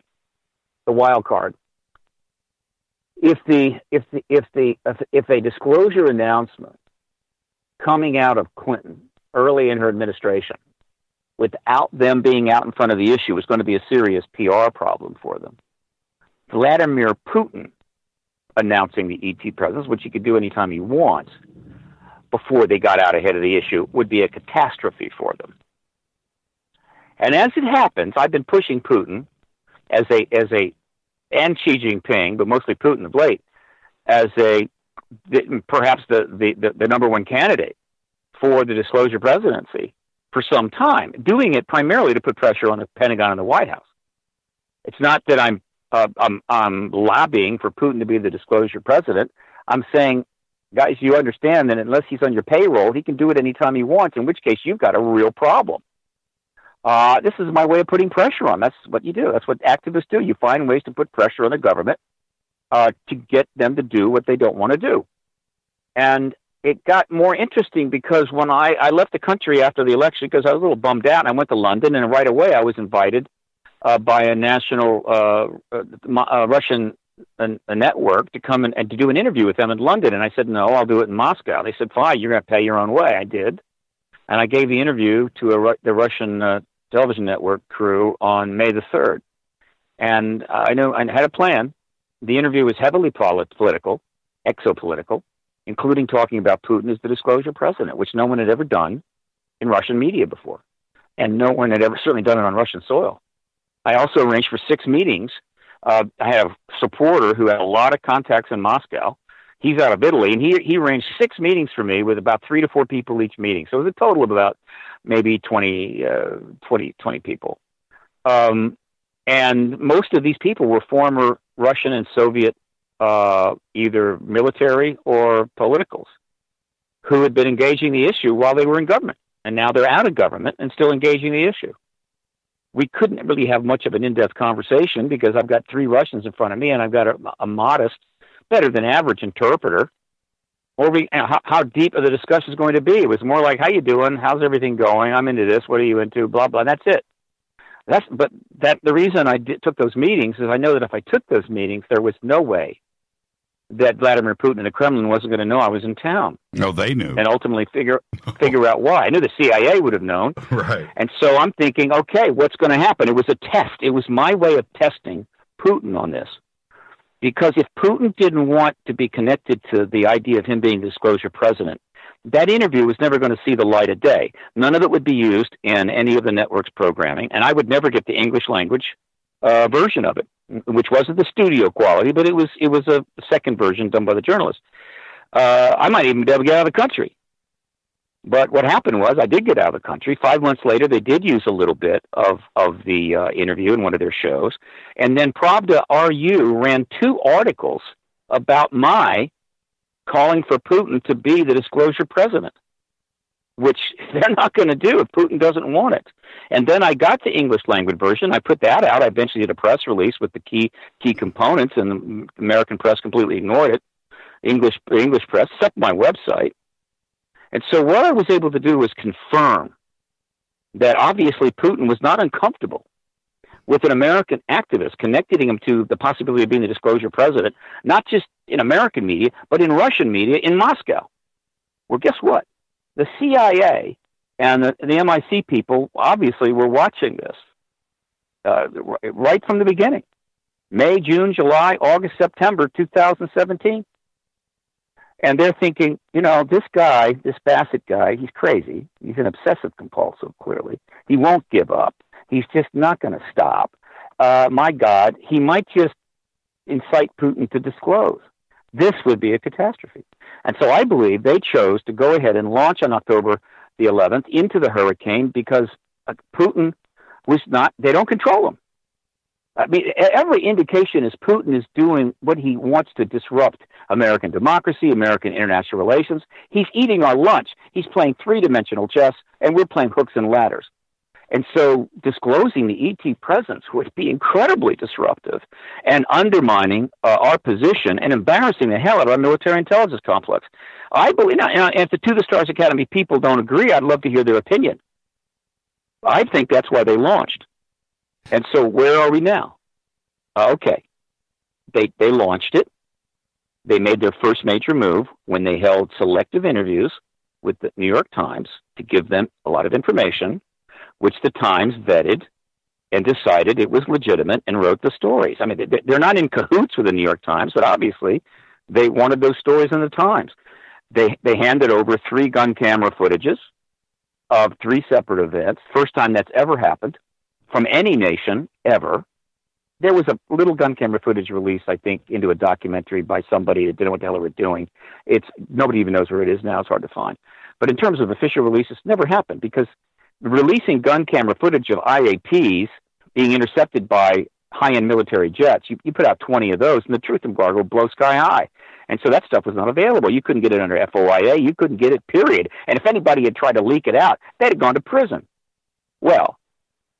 the wild card. If a disclosure announcement coming out of Clinton early in her administration, without them being out in front of the issue, was going to be a serious PR problem for them. Vladimir Putin announcing the ET presence, which he could do anytime he wants, before they got out ahead of the issue, would be a catastrophe for them. And as it happens, I've been pushing Putin and Xi Jinping, but mostly Putin of late, as perhaps the number one candidate for the disclosure presidency for some time, doing it primarily to put pressure on the Pentagon and the White House. It's not that I'm lobbying for Putin to be the disclosure president. I'm saying, guys, you understand that unless he's on your payroll, he can do it anytime he wants, in which case you've got a real problem. This is my way of putting pressure on. That's what you do. That's what activists do. You find ways to put pressure on the government to get them to do what they don't want to do. And it got more interesting because when I left the country after the election, because I was a little bummed out, and I went to London, and right away I was invited by a national Russian a network to come and to do an interview with them in London. And I said, no, I'll do it in Moscow. They said, fine, you're going to pay your own way. I did. And I gave the interview to the Russian television network crew on May the 3rd. And I had a plan. The interview was heavily political, exopolitical, including talking about Putin as the disclosure president, which no one had ever done in Russian media before. And no one had ever certainly done it on Russian soil. I also arranged for 6 meetings. I had a supporter who had a lot of contacts in Moscow. He's out of Italy, and he arranged 6 meetings for me with about 3 to 4 people each meeting. So it was a total of about maybe 20 people. And most of these people were former Russian and Soviet either military or politicals who had been engaging the issue while they were in government. And now they're out of government and still engaging the issue. We couldn't really have much of an in-depth conversation because I've got 3 Russians in front of me, and I've got a modest, better than average interpreter. Or how deep are the discussions going to be? It was more like, how you doing? How's everything going? I'm into this. What are you into? Blah, blah. That's it. The reason I took those meetings is I know that if I took those meetings, there was no way that Vladimir Putin and the Kremlin wasn't going to know I was in town. No, they knew. And ultimately figure out why. I knew the CIA would have known. Right. And so I'm thinking, okay, what's going to happen? It was a test. It was my way of testing Putin on this. Because if Putin didn't want to be connected to the idea of him being the disclosure president, that interview was never going to see the light of day. None of it would be used in any of the network's programming, and I would never get the English language version of it, which wasn't the studio quality, but it was a second version done by the journalist. I might even be able to get out of the country. But what happened was I did get out of the country. 5 months later, they did use a little bit of the interview in one of their shows. And then Pravda RU ran 2 articles about my calling for Putin to be the disclosure president, which they're not going to do if Putin doesn't want it. And then I got the English language version. I put that out. I eventually did a press release with the key components, and the American press completely ignored it. English press, except my website. And so what I was able to do was confirm that obviously Putin was not uncomfortable with an American activist connecting him to the possibility of being the disclosure president, not just in American media, but in Russian media in Moscow. Well, guess what? The CIA and the MI6 people obviously were watching this right from the beginning. May, June, July, August, September 2017. And they're thinking, this guy, this Bassett guy, he's crazy. He's an obsessive compulsive, clearly. He won't give up. He's just not going to stop. My God, he might just incite Putin to disclose. This would be a catastrophe. And so I believe they chose to go ahead and launch on October the 11th, into the hurricane because Putin was not, they don't control him. I mean, every indication is Putin is doing what he wants to disrupt American democracy, American international relations. He's eating our lunch. He's playing three-dimensional chess, and we're playing hooks and ladders. And so disclosing the ET presence would be incredibly disruptive and undermining our position and embarrassing the hell out of our military intelligence complex. I believe, and if the To the Stars Academy people don't agree, I'd love to hear their opinion. I think that's why they launched. And so where are we now? Okay. They launched it. They made their first major move when they held selective interviews with the New York Times to give them a lot of information, which the Times vetted and decided it was legitimate and wrote the stories. I mean, they're not in cahoots with the New York Times, but obviously they wanted those stories in the Times. They handed over 3 gun camera footages of 3 separate events, first time that's ever happened from any nation ever. There was a little gun camera footage released, I think, into a documentary by somebody that didn't know what the hell they were doing. Nobody even knows where it is now. It's hard to find. But in terms of official releases, never happened because releasing gun camera footage of IAPs being intercepted by high-end military jets, you put out 20 of those, and the truth embargo will blow sky high. And so that stuff was not available. You couldn't get it under FOIA. You couldn't get it, period. And if anybody had tried to leak it out, they'd have gone to prison. Well,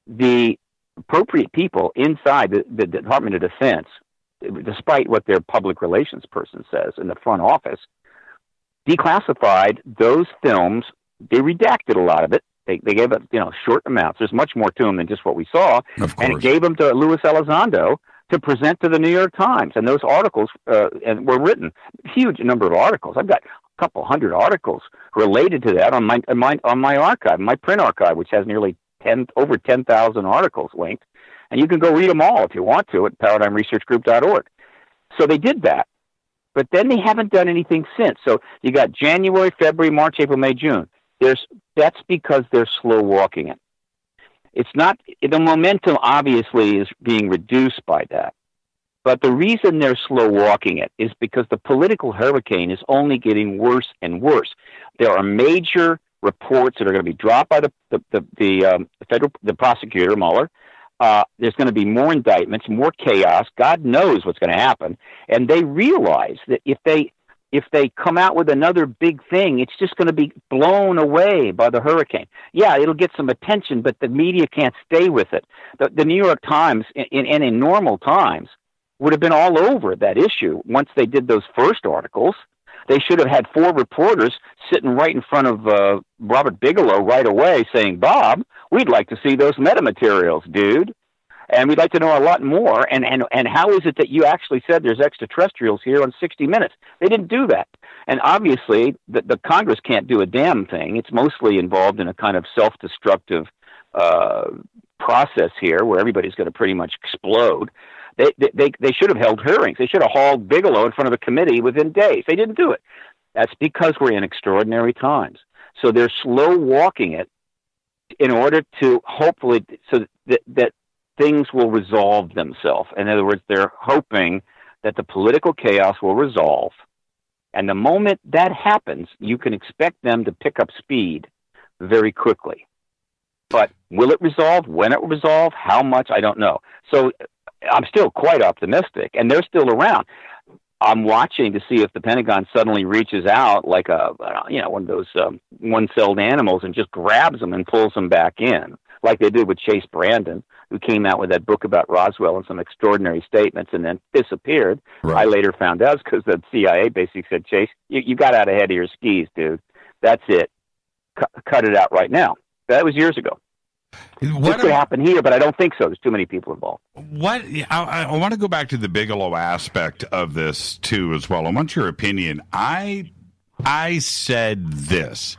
the appropriate people inside the Department of Defense, despite what their public relations person says in the front office, declassified those films. They redacted a lot of it. They gave it, short amounts. There's much more to them than just what we saw. Of course. And it gave them to Luis Elizondo to present to the New York Times. And those articles were written, huge number of articles. I've got a couple hundred articles related to that on my archive, my print archive, which has nearly over 10,000 articles linked. And you can go read them all if you want to at ParadigmResearchGroup.org. So they did that. But then they haven't done anything since. So you got January, February, March, April, May, June. That's because they're slow walking it. It's not, the momentum obviously is being reduced by that. But the reason they're slow walking it is because the political hurricane is only getting worse and worse. There are major reports that are going to be dropped by the prosecutor, Mueller. There's going to be more indictments, more chaos. God knows what's going to happen. And they realize that if they come out with another big thing, it's just going to be blown away by the hurricane. Yeah, it'll get some attention, but the media can't stay with it. The New York Times, in normal times, would have been all over that issue once they did those first articles. They should have had 4 reporters sitting right in front of Robert Bigelow right away saying, Bob, we'd like to see those metamaterials, dude. And we'd like to know a lot more. And how is it that you actually said there's extraterrestrials here on 60 Minutes? They didn't do that. And obviously, the Congress can't do a damn thing. It's mostly involved in a kind of self-destructive process here where everybody's going to pretty much explode. They should have held hearings. They should have hauled Bigelow in front of a committee within days. They didn't do it. That's because we're in extraordinary times. So they're slow walking it in order to hopefully so that things will resolve themselves. In other words, they're hoping that the political chaos will resolve. And the moment that happens, you can expect them to pick up speed very quickly. But will it resolve? When it will resolve? How much? I don't know. So I'm still quite optimistic, and they're still around. I'm watching to see if the Pentagon suddenly reaches out like one of those one-celled animals and just grabs them and pulls them back in, like they did with Chase Brandon, who came out with that book about Roswell and some extraordinary statements and then disappeared. Right. I later found out because the CIA basically said, Chase, you got out ahead of your skis, dude. That's it. Cut it out right now. That was years ago. This could happen here, but I don't think so. There's too many people involved. I want to go back to the Bigelow aspect of this, too, as well. I want your opinion. I said this.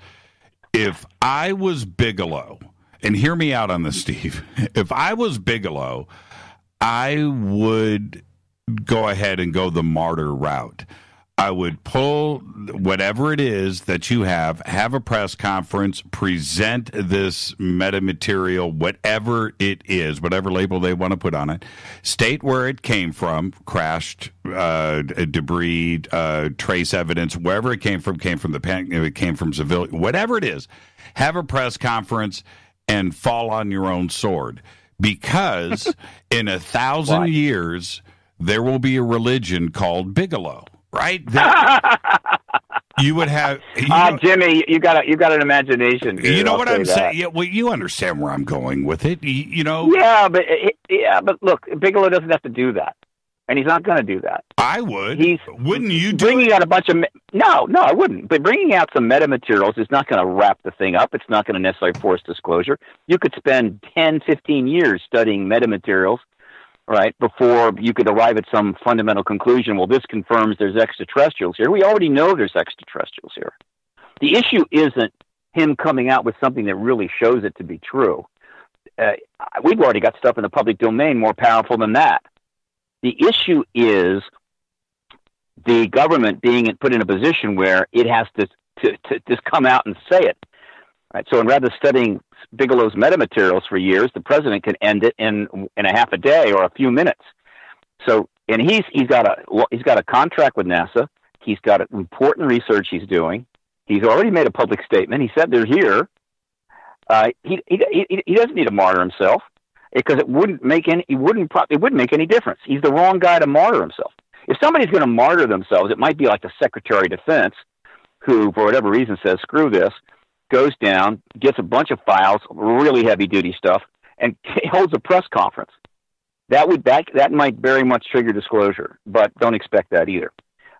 If I was Bigelow, and hear me out on this, Steve. If I was Bigelow, I would go ahead and go the martyr route. I would pull whatever it is that you have a press conference, present this metamaterial, whatever it is, whatever label they want to put on it, state where it came from, crashed, debris, trace evidence, wherever it came from the pen, it came from civilian, whatever it is, have a press conference and fall on your own sword, because in 1,000 years there will be a religion called Bigelow, right? You would have Jimmy. You got an imagination. Dude, you know I'll what say I'm that. saying? Yeah, well, you understand where I'm going with it. You know. Yeah, but look, Bigelow doesn't have to do that, and he's not going to do that. I would. Wouldn't you do bringing out a bunch of no, I wouldn't. But bringing out some metamaterials is not going to wrap the thing up. It's not going to necessarily force disclosure. You could spend 10, 15 years studying metamaterials, right, before you could arrive at some fundamental conclusion. Well, this confirms there's extraterrestrials here. We already know there's extraterrestrials here. The issue isn't him coming out with something that really shows it to be true. We've already got stuff in the public domain more powerful than that. The issue is the government being put in a position where it has to just come out and say it. Right? So rather than studying Bigelow's metamaterials for years, the president can end it in a half a day or a few minutes. So, and he's got a contract with NASA. He's got important research he's doing. He's already made a public statement. He said they're here. He doesn't need to martyr himself, because it wouldn't make any difference. He's the wrong guy to martyr himself. If somebody's going to martyr themselves, it might be like the Secretary of Defense, who, for whatever reason, says, screw this, goes down, gets a bunch of files, really heavy-duty stuff, and holds a press conference. That might very much trigger disclosure, but don't expect that either.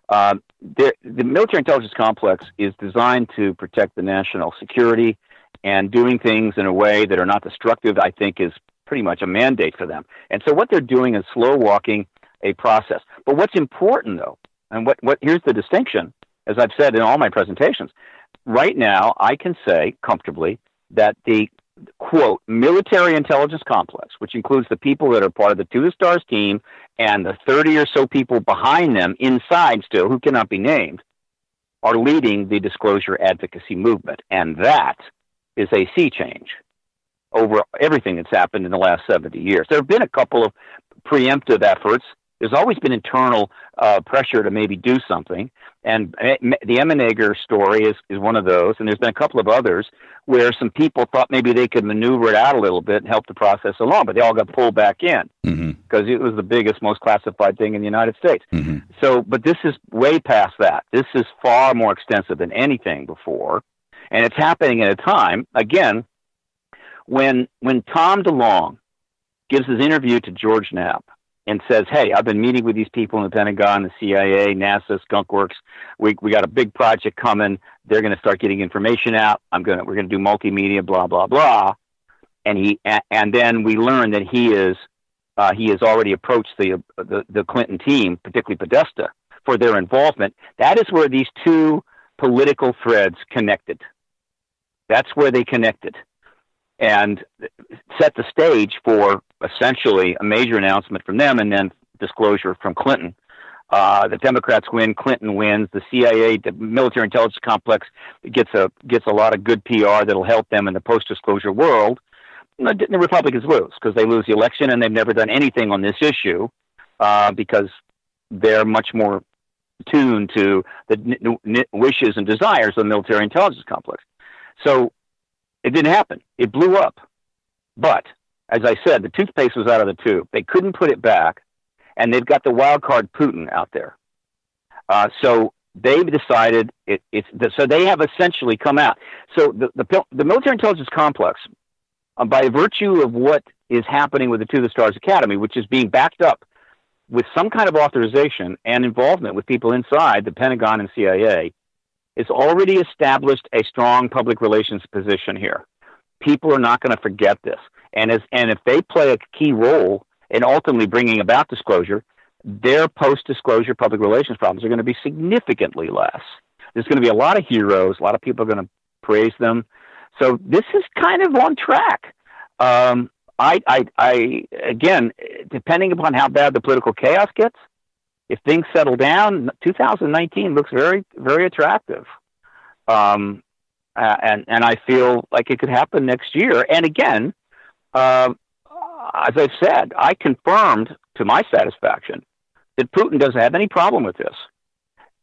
The military intelligence complex is designed to protect the national security, and doing things in a way that are not destructive, I think, is pretty much a mandate for them. And so what they're doing is slow-walking a process. But what's important, though, and what here's the distinction, as I've said in all my presentations, right now I can say comfortably that the, quote, military intelligence complex, which includes the people that are part of the To the Stars team and the 30 or so people behind them inside still, who cannot be named, are leading the disclosure advocacy movement. And that is a sea change over everything that's happened in the last 70 years. There have been a couple of preemptive efforts. There's always been internal pressure to maybe do something. And the Emmenegger story is one of those. And there's been a couple of others where some people thought maybe they could maneuver it out a little bit and help the process along, but they all got pulled back in because it was the biggest, most classified thing in the United States. So, but this is way past that. This is far more extensive than anything before. And it's happening at a time, again, when Tom DeLonge gives his interview to George Knapp and says, hey, I've been meeting with these people in the Pentagon, the CIA, NASA, Skunk Works. We got a big project coming. They're going to start getting information out. We're going to do multimedia, blah, blah, blah. And then we learn that he has already approached the Clinton team, particularly Podesta, for their involvement. That is where these two political threads connected. That's where they connected and set the stage for essentially a major announcement from them and then disclosure from Clinton. The Democrats win, Clinton wins, the CIA, the military intelligence complex gets a lot of good PR that'll help them in the post-disclosure world. The Republicans lose because they lose the election and they've never done anything on this issue because they're much more tuned to the wishes and desires of the military intelligence complex. So it didn't happen. It blew up. But, as I said, the toothpaste was out of the tube. They couldn't put it back, and they've got the wild card Putin out there. So they've decided so they have essentially come out. So the military intelligence complex, by virtue of what is happening with the To the Stars Academy, which is being backed up with some kind of authorization and involvement with people inside the Pentagon and CIA, it's already established a strong public relations position here. People are not going to forget this. And if they play a key role in ultimately bringing about disclosure, their post-disclosure public relations problems are going to be significantly less. There's going to be a lot of heroes. A lot of people are going to praise them. So this is kind of on track. Again, depending upon how bad the political chaos gets, if things settle down, 2019 looks very, very attractive. And I feel like it could happen next year. And again, as I've said, I confirmed to my satisfaction that Putin doesn't have any problem with this.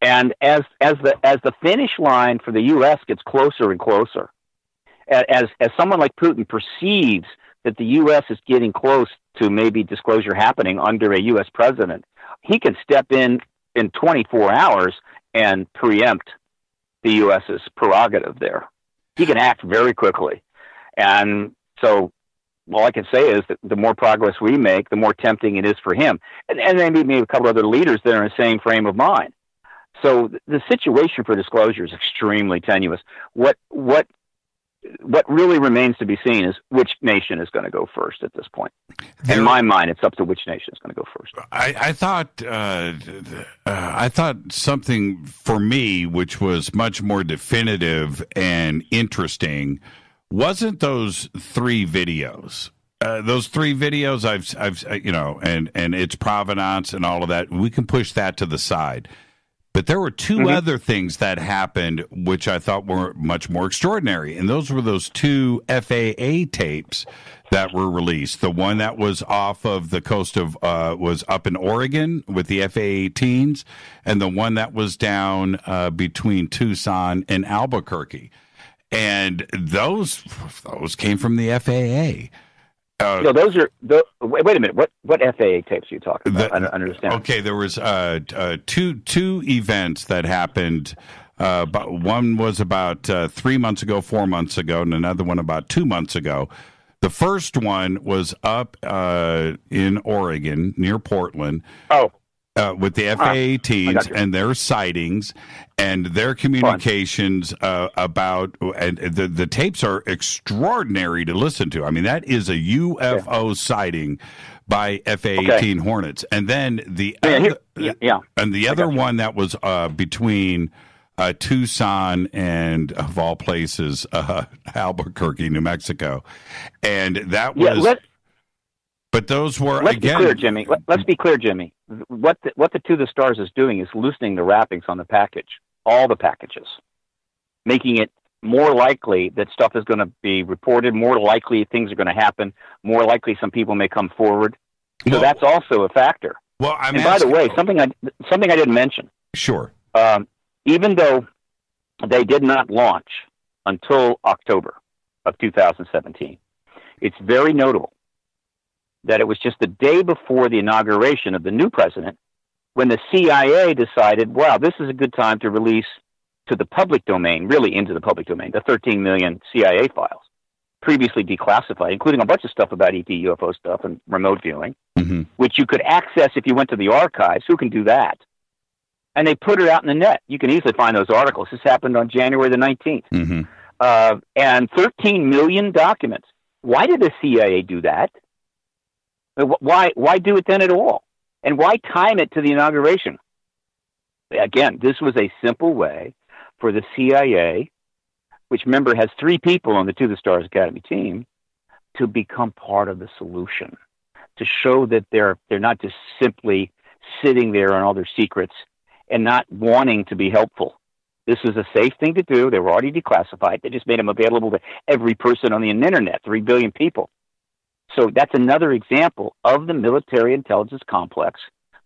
And as the finish line for the U.S. gets closer and closer, as someone like Putin perceives that the U.S. is getting close to maybe disclosure happening under a U.S. president, he can step in 24 hours and preempt the U.S.'s prerogative there. He can act very quickly. And so all I can say is that the more progress we make, the more tempting it is for him. And then maybe a couple other leaders that are in the same frame of mind. So the situation for disclosure is extremely tenuous. What really remains to be seen is which nation is going to go first at this point. In my mind, it's up to which nation is going to go first. I thought something for me, which was much more definitive and interesting, wasn't those 3 videos. Those 3 videos, I've and its provenance and all of that. We can push that to the side. But there were 2 other things that happened, which I thought were much more extraordinary. And those were those 2 FAA tapes that were released. The one that was off of the coast of, was up in Oregon with the FA-18s, and the one that was down between Tucson and Albuquerque. And those came from the FAA. Those are. Wait a minute. What FAA tapes are you talking about? I don't understand. Okay, there was two events that happened. But one was about 3 months ago, 4 months ago, and another one about 2 months ago. The first one was up in Oregon near Portland. With the FA-18s and their sightings and their communications about, and the tapes are extraordinary to listen to. I mean, that is a UFO sighting by FA-18 Hornets. And then the other one that was between Tucson and, of all places, Albuquerque, New Mexico. And that was... But those were, Let's be clear, Jimmy. Let's be clear, Jimmy. What the To the Stars is doing is loosening the wrappings on the package, all the packages, making it more likely that stuff is going to be reported, more likely things are going to happen, more likely some people may come forward. So that's also a factor. Well, by the way, something I didn't mention. Sure. Even though they did not launch until October of 2017, it's very notable that it was just the day before the inauguration of the new president when the CIA decided, wow, this is a good time to release to the public domain, really into the public domain, the 13 million CIA files, previously declassified, including a bunch of stuff about ET, UFO stuff and remote viewing, which you could access if you went to the archives. Who can do that? And they put it out in the net. You can easily find those articles. This happened on January the 19th. And 13 million documents. Why did the CIA do that? Why do it then at all? And why time it to the inauguration? Again, this was a simple way for the CIA, which, remember, has 3 people on the To the Stars Academy team, to become part of the solution, to show that they're not just simply sitting there on all their secrets and not wanting to be helpful. This was a safe thing to do. They were already declassified. They just made them available to every person on the internet, 3 billion people. So that's another example of the military intelligence complex,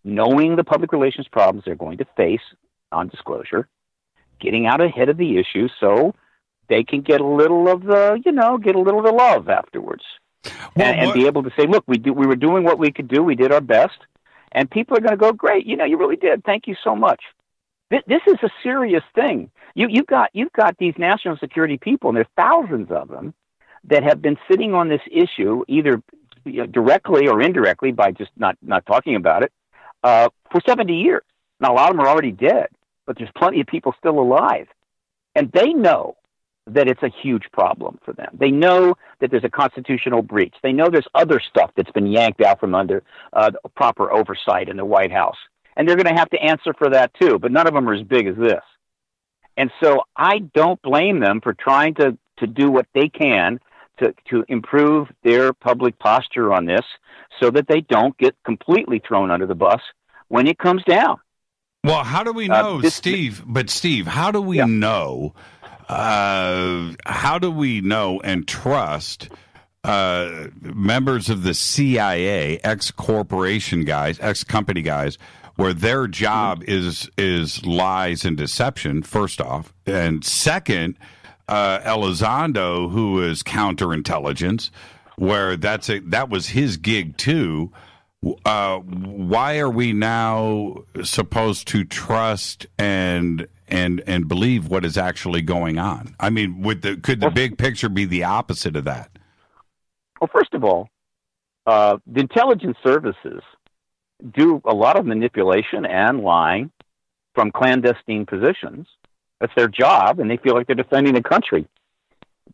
knowing the public relations problems they're going to face on disclosure, getting out ahead of the issue so they can get a little of the, get a little of the love afterwards. And be able to say, look, we were doing what we could do. We did our best. And people are going to go, great, you really did. Thank you so much. This is a serious thing. You've got these national security people, and there's thousands of them, that have been sitting on this issue, either directly or indirectly by just not talking about it, for 70 years. Now, a lot of them are already dead, but there's plenty of people still alive. And they know that it's a huge problem for them. They know that there's a constitutional breach. They know there's other stuff that's been yanked out from under proper oversight in the White House. And they're going to have to answer for that too, but none of them are as big as this. And so I don't blame them for trying to do what they can to improve their public posture on this so that they don't get completely thrown under the bus when it comes down. Well, how do we know, Steve? But Steve, how do we know? How do we know and trust members of the CIA, ex-corporation guys, ex-company guys, where their job is lies and deception, first off, and second, Elizondo, who is counterintelligence, where that was his gig too. Why are we now supposed to trust and believe what is actually going on? I mean, could the big picture be the opposite of that? Well, first of all, the intelligence services do a lot of manipulation and lying from clandestine positions. That's their job, and they feel like they're defending the country.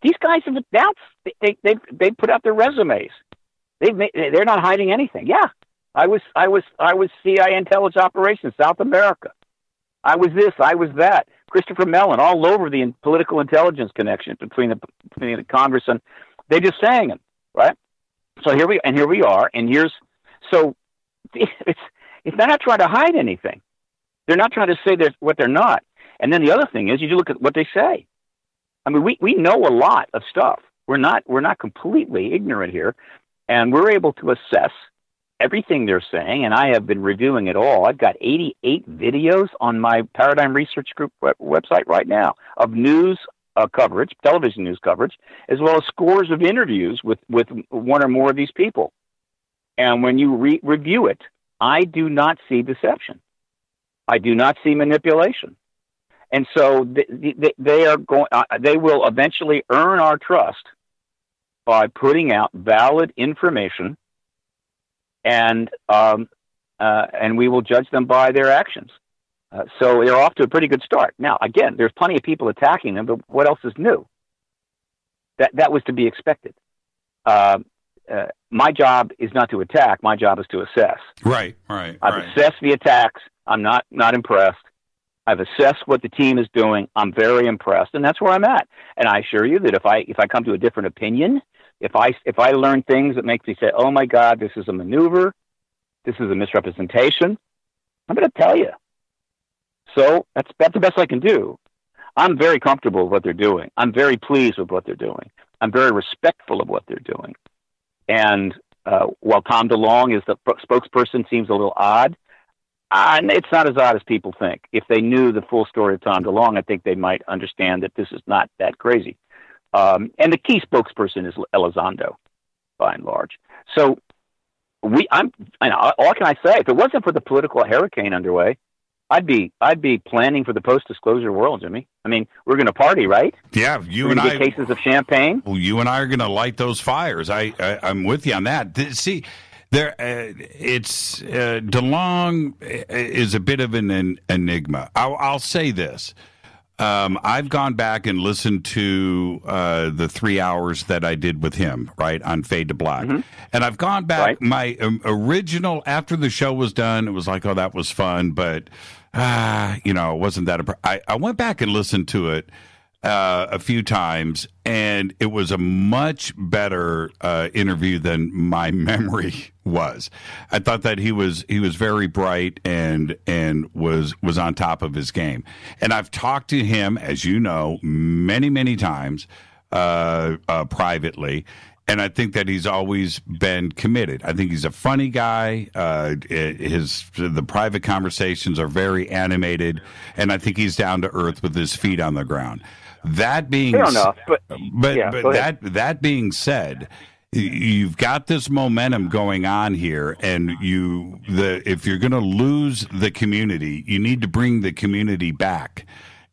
These guys have announced they put out their resumes. They're not hiding anything. Yeah, I was CIA intelligence operations South America. I was this. I was that. Christopher Mellon, all over the political intelligence connection between the Congress and they just saying it, right? So here we are, and they're not trying to hide anything. They're not trying to say what they're not. And then the other thing is, you look at what they say. I mean, we know a lot of stuff. We're not completely ignorant here, and we're able to assess everything they're saying. And I have been reviewing it all. I've got 88 videos on my Paradigm Research Group website right now of news coverage, television news coverage, as well as scores of interviews with one or more of these people. And when you review it, I do not see deception. I do not see manipulation. And so they will eventually earn our trust by putting out valid information, and we will judge them by their actions. So they're off to a pretty good start. Now, again, there's plenty of people attacking them, but what else is new? That was to be expected. My job is not to attack. My job is to assess. Right. I've assessed the attacks. I'm not impressed. I've assessed what the team is doing. I'm very impressed, and that's where I'm at. And I assure you that if I come to a different opinion, if I learn things that make me say, "Oh my God, this is a maneuver, this is a misrepresentation," I'm going to tell you. So that's the best I can do. I'm very comfortable with what they're doing. I'm very pleased with what they're doing. I'm very respectful of what they're doing. And while Tom DeLonge is the spokesperson, seems a little odd. It's not as odd as people think. If they knew the full story of Tom DeLonge, I think they might understand that this is not that crazy. And the key spokesperson is Elizondo, by and large. So all can I say? If it wasn't for the political hurricane underway, I'd be planning for the post-disclosure world, Jimmy. I mean, we're going to party, right? Yeah, we're going to get cases of champagne. Well, you and I are going to light those fires. I'm with you on that. See. DeLonge is a bit of an enigma. I'll say this. I've gone back and listened to the 3 hours that I did with him, right, on Fade to Black. Mm-hmm. And I've gone back. Right. My original, after the show was done, it was like, oh, that was fun, but, it wasn't that. I went back and listened to it a few times, and it was a much better interview than my memory was. I thought that he was very bright and was on top of his game. And I've talked to him, as you know, many times privately. And I think that he's always been committed. I think he's a funny guy. The private conversations are very animated, and I think he's down to earth with his feet on the ground. That being that being said, you've got this momentum going on here, and if you're going to lose the community, you need to bring the community back,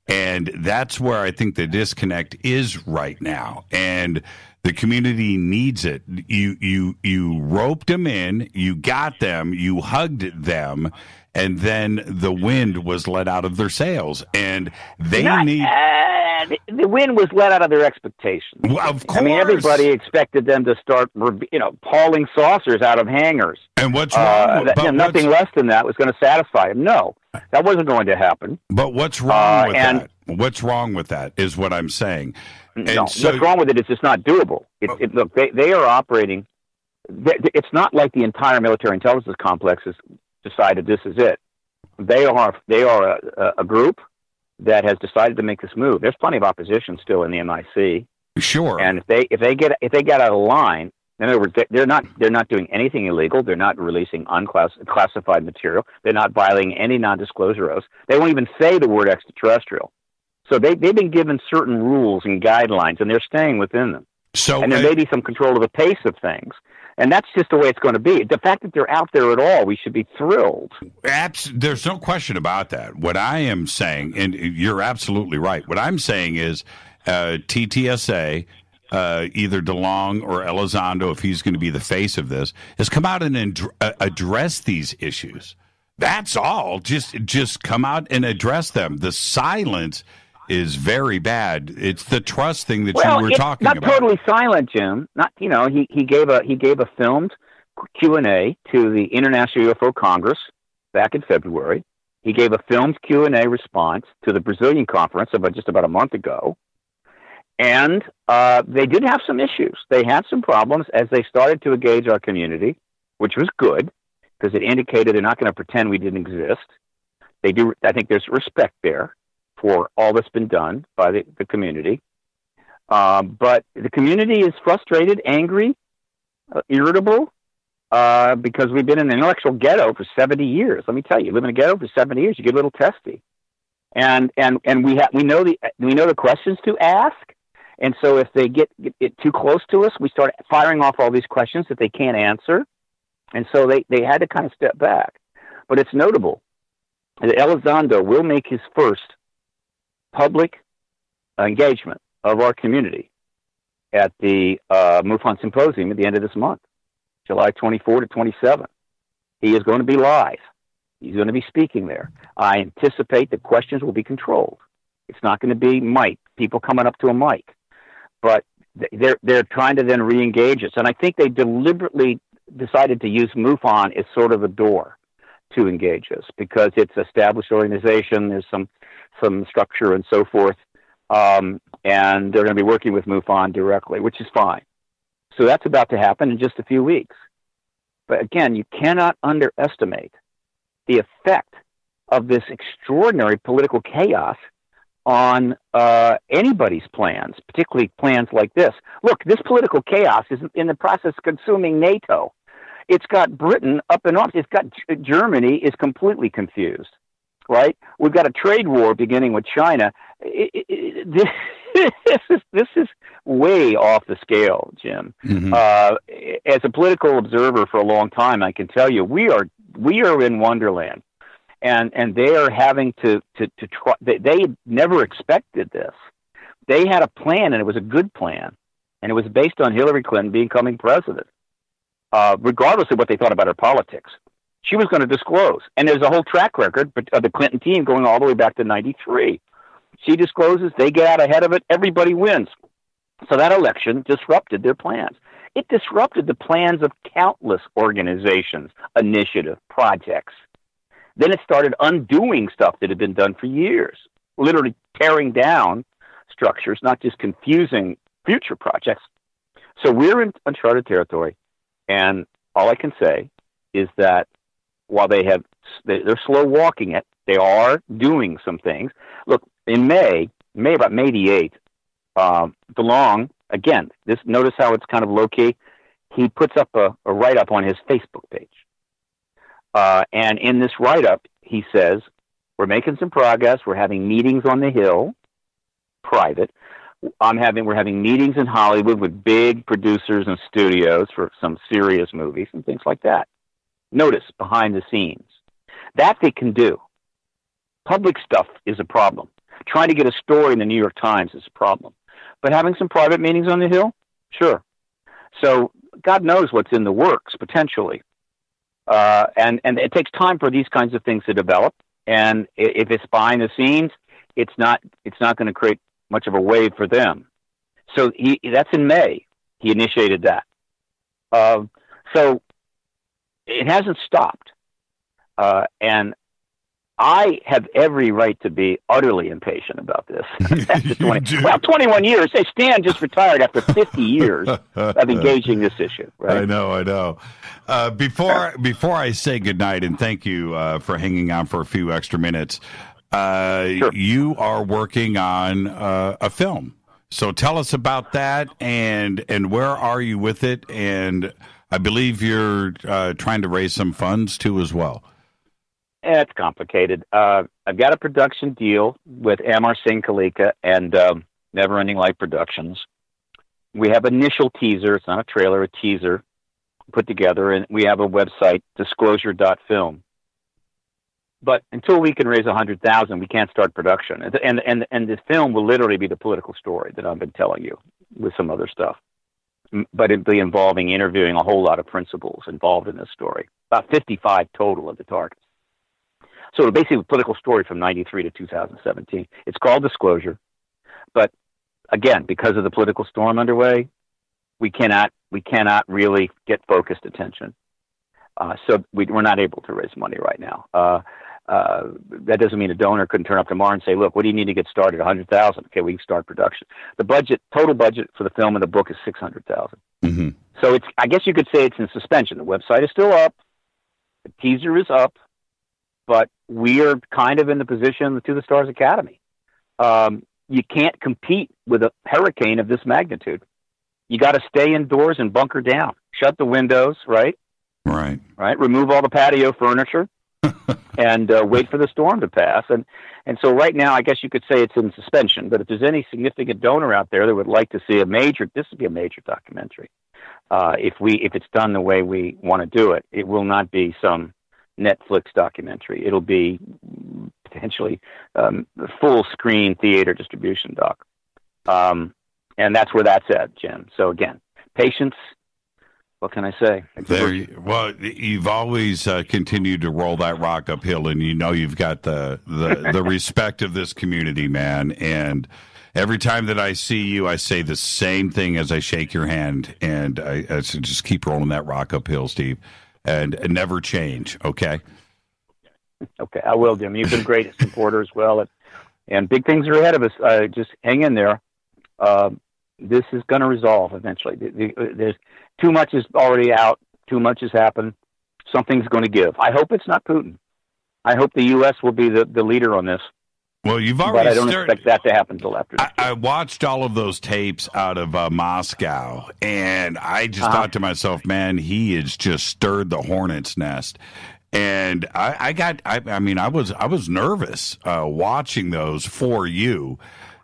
and that's where I think the disconnect is right now. And the community needs it. You roped them in, you got them, you hugged them, and then the wind was let out of their sails, and the wind was let out of their expectations. Well, of course. I mean, everybody expected them to start, hauling saucers out of hangars. And what's wrong? Nothing less than that was going to satisfy them. No, that wasn't going to happen. But what's wrong with that? What's wrong with that is what I'm saying. What's wrong with it is it's not doable. Look, they are operating. It's not like the entire military intelligence complex has decided this is it. They are a group that has decided to make this move. There's plenty of opposition still in the MIC. Sure. And if they get out of line, in other words, they're not doing anything illegal. They're not releasing unclassified material. They're not violating any non-disclosure oaths. They won't even say the word extraterrestrial. So they've been given certain rules and guidelines, and they're staying within them. So, and there may be some control of the pace of things. And that's just the way it's going to be. The fact that they're out there at all, we should be thrilled. There's no question about that. What I am saying, and you're absolutely right, what I'm saying is TTSA, either DeLong or Elizondo, if he's going to be the face of this, has come out and address these issues. That's all. Just come out and address them. The silence is very bad. It's the trust thing that you were talking about. Not totally silent, Jim. Not he gave a filmed Q&A to the International UFO Congress back in February. He gave a filmed Q&A response to the Brazilian conference just about a month ago. And they did have some issues. They had some problems as they started to engage our community, which was good because it indicated they're not going to pretend we didn't exist. They do. I think there's respect there for all that's been done by the community. But the community is frustrated, angry, irritable, because we've been in an intellectual ghetto for 70 years. Let me tell you, live in a ghetto for 70 years, you get a little testy. And we know the questions to ask. And so if they get too close to us, we start firing off all these questions that they can't answer. And so they had to kind of step back. But it's notable that Elizondo will make his first public engagement of our community at the MUFON Symposium at the end of this month, July 24 to 27. He is going to be live. He's going to be speaking there. I anticipate the questions will be controlled. It's not going to be people coming up to a mic. But they're trying to then re-engage us. And I think they deliberately decided to use MUFON as sort of a door to engage us because it's an established organization. There's some structure and so forth. And they're going to be working with MUFON directly, which is fine. So that's about to happen in just a few weeks. But again, you cannot underestimate the effect of this extraordinary political chaos on anybody's plans, particularly plans like this. Look, this political chaos is in the process of consuming NATO. It's got Britain up in arms. It's got Germany is completely confused, right? We've got a trade war beginning with China. This is way off the scale, Jim. Mm-hmm. As a political observer for a long time, I can tell you we are in Wonderland. And they are having to try. They never expected this. They had a plan, and it was a good plan, and it was based on Hillary Clinton becoming president, regardless of what they thought about her politics. She was going to disclose, and there's a whole track record of the Clinton team going all the way back to '93. She discloses, they get out ahead of it, everybody wins. So that election disrupted their plans. It disrupted the plans of countless organizations, initiative, projects. Then it started undoing stuff that had been done for years, literally tearing down structures, not just confusing future projects. So we're in uncharted territory, and all I can say is that while they're slow walking it, they are doing some things. Look, in May the 8th, DeLong, again, notice how it's kind of low-key. He puts up a write-up on his Facebook page. And in this write-up, he says, we're making some progress. We're having meetings on the Hill, private. We're having meetings in Hollywood with big producers and studios for some serious movies and things like that. Notice, behind the scenes. That they can do. Public stuff is a problem. Trying to get a story in the New York Times is a problem. But having some private meetings on the Hill, sure. So God knows what's in the works, potentially. And it takes time for these kinds of things to develop. And if it's behind the scenes, it's not going to create much of a wave for them. So that's in May. He initiated that. So it hasn't stopped. And I have every right to be utterly impatient about this. After 21 years. Hey, Stan just retired after 50 years of engaging this issue. Right? I know. Before I say goodnight and thank you for hanging on for a few extra minutes, sure. You are working on a film. So tell us about that and where are you with it? And I believe you're trying to raise some funds too as well. It's complicated. I've got a production deal with Amar Singh Kalika and Never Ending Light Productions. We have initial teaser. It's not a trailer, a teaser put together, and we have a website, disclosure.film. But until we can raise $100,000, we can't start production. And the film will literally be the political story that I've been telling you with some other stuff. But it'll be involving interviewing a whole lot of principals involved in this story. About 55 total of the targets. So it'll basically be a political story from 93 to 2017. It's called Disclosure. But again, because of the political storm underway, we cannot really get focused attention. So we're not able to raise money right now. That doesn't mean a donor couldn't turn up tomorrow and say, look, what do you need to get started? $100,000. Okay, we can start production. The total budget for the film and the book is $600,000. Mm-hmm. So I guess you could say it's in suspension. The website is still up. The teaser is up. But we are kind of in the position of the To the Stars Academy. You can't compete with a hurricane of this magnitude. You got to stay indoors and bunker down. Shut the windows, right? Right. Remove all the patio furniture and wait for the storm to pass. And so right now, I guess you could say it's in suspension. But if there's any significant donor out there that would like to see this would be a major documentary. If it's done the way we want to do it, it will not be some Netflix documentary. It'll be potentially full screen theater distribution doc. And that's where that's at, Jim. So again, patience. What can I say? You've always continued to roll that rock uphill, and you've got the respect of this community, man. And every time that I see you, I say the same thing as I shake your hand, and I say, just keep rolling that rock uphill, Steve, and never change. Okay. Okay, I will, Jim. You've been great a supporter as well, and big things are ahead of us. Just hang in there. This is going to resolve eventually. There's too much is already out. Too much has happened. Something's going to give. I hope it's not Putin. I hope the U.S. will be the leader on this. Well, you've already. But I don't expect that to happen until after. I watched all of those tapes out of Moscow, and I just thought to myself, man, he has just stirred the hornet's nest. And I was nervous watching those for you.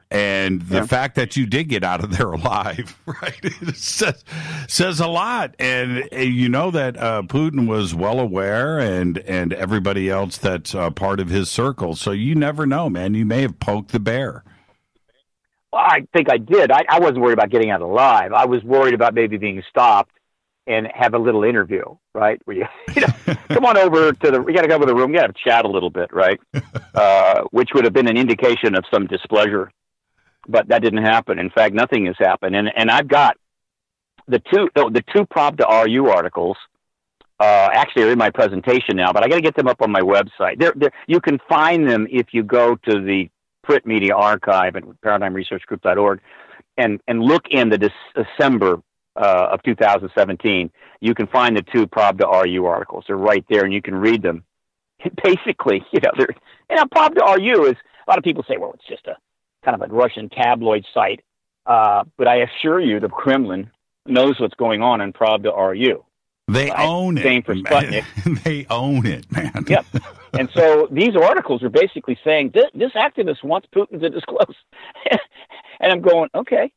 And the fact that you did get out of there alive, right, it says a lot. And you know that Putin was well aware, and everybody else that's part of his circle. So you never know, man. You may have poked the bear. Well, I think I did. I wasn't worried about getting out alive. I was worried about maybe being stopped and have a little interview, right? Where you come on over we got to go over the room. We got to chat a little bit, right? Which would have been an indication of some displeasure. But that didn't happen. In fact, nothing has happened. And I've got the two Pravda RU articles. Actually, are in my presentation now, but I got to get them up on my website. You can find them if you go to the Print Media Archive at ParadigmResearchGroup.org and look in the December of 2017. You can find the two Pravda RU articles. They're right there, and you can read them. Basically, Pravda RU is, a lot of people say, well, it's just a kind of a Russian tabloid site, but I assure you the Kremlin knows what's going on in Pravda RU. They own it. Same for Sputnik. They own it, man. Yep. And so these articles are basically saying, this activist wants Putin to disclose. And I'm going, okay,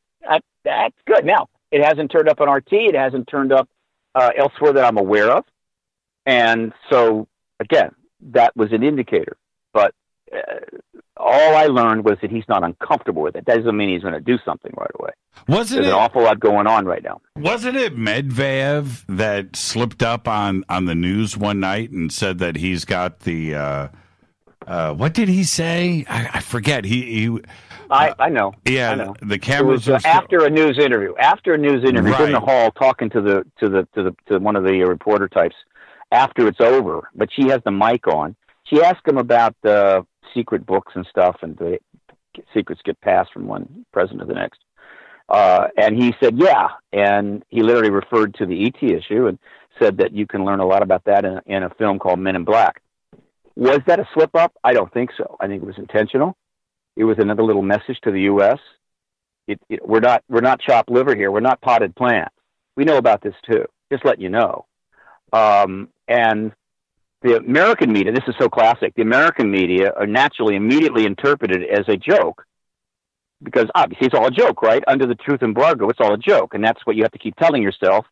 that's good. Now, it hasn't turned up on RT. It hasn't turned up elsewhere that I'm aware of. And so, again, that was an indicator. But all I learned was that he's not uncomfortable with it. That doesn't mean he's going to do something right away. There's an awful lot going on right now. Wasn't it Medvedev that slipped up on the news one night and said that he's got the what did he say? I forget. I know. Yeah, I know. The cameras was, after a news interview. After a news interview, he's in the hall talking to one of the reporter types. After it's over, but she has the mic on. She asked him about the secret books and stuff, and the secrets get passed from one president to the next. And he said, yeah. And he literally referred to the ET issue and said that you can learn a lot about that in a film called Men in Black. Was that a slip up? I don't think so. I think it was intentional. It was another little message to the U.S. We're not chopped liver here. We're not potted plant. We know about this too. Just let you know. And the American media, this is so classic, the American media are naturally immediately interpreted as a joke, because obviously it's all a joke, right? Under the truth embargo, it's all a joke, and that's what you have to keep telling yourself,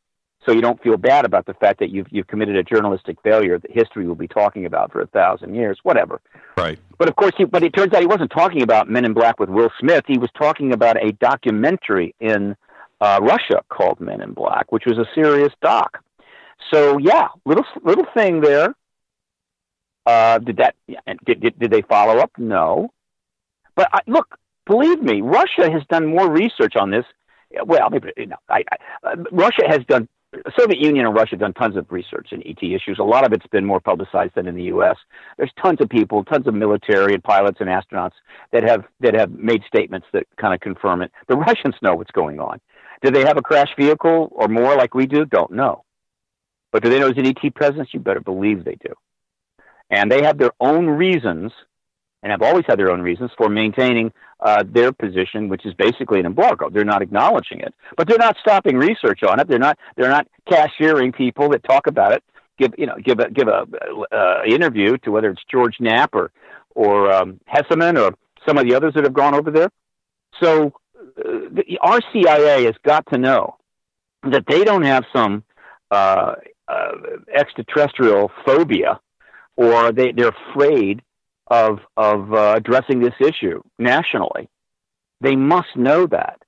so you don't feel bad about the fact that you've committed a journalistic failure that history will be talking about for 1,000 years, whatever. Right. But of course, but it turns out he wasn't talking about Men in Black with Will Smith. He was talking about a documentary in Russia called Men in Black, which was a serious doc. So yeah, little thing there. Did they follow up? No. But look, believe me, Russia has done more research on this. Well, maybe Russia has done. Soviet Union and Russia have done tons of research in ET issues. A lot of it's been more publicized than in the U.S. There's tons of people, tons of military and pilots and astronauts that have made statements that kind of confirm it. The Russians know what's going on. Do they have a crash vehicle or more like we do? Don't know. But do they know there's an ET presence? You better believe they do. And they have their own reasons, and have always had their own reasons for maintaining their position, which is basically an embargo. They're not acknowledging it, but they're not stopping research on it. They're not cashiering people that talk about it. Give a interview to whether it's George Knapp or Hesseman or some of the others that have gone over there. So our CIA has got to know that they don't have some extraterrestrial phobia, or they're afraid of addressing this issue nationally. They must know that,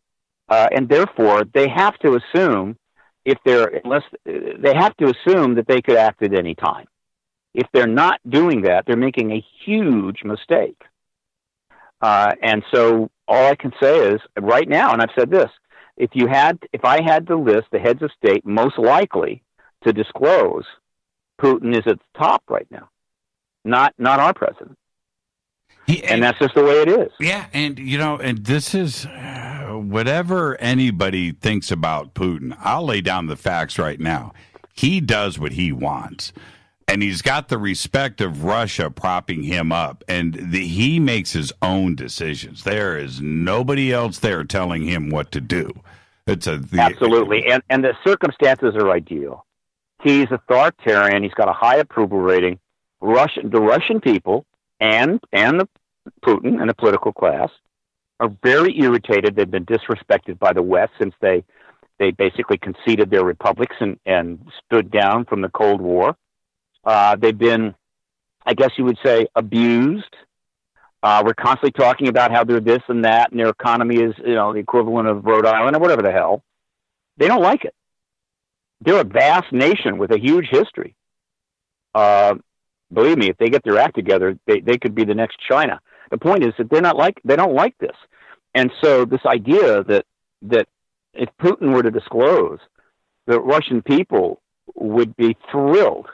and therefore they have to assume they have to assume that they could act at any time. If they're not doing that, they're making a huge mistake. And so all I can say is right now, and I've said this: if I had to list the heads of state most likely to disclose, Putin is at the top right now. Not our president. And that's just the way it is. Yeah, and and this is whatever anybody thinks about Putin. I'll lay down the facts right now. He does what he wants, and he's got the respect of Russia propping him up, and he makes his own decisions. There is nobody else there telling him what to do. Absolutely, and the circumstances are ideal. He's authoritarian. He's got a high approval rating. The Russian people and the Putin and the political class are very irritated. They've been disrespected by the West since they basically conceded their republics and stood down from the Cold War. They've been, I guess you would say, abused. We're constantly talking about how they're this and that, and their economy is the equivalent of Rhode Island or whatever the hell. They don't like it. They're a vast nation with a huge history. Believe me, if they get their act together, they could be the next China. The point is that they don't like this. And so this idea that if Putin were to disclose, the Russian people would be thrilled.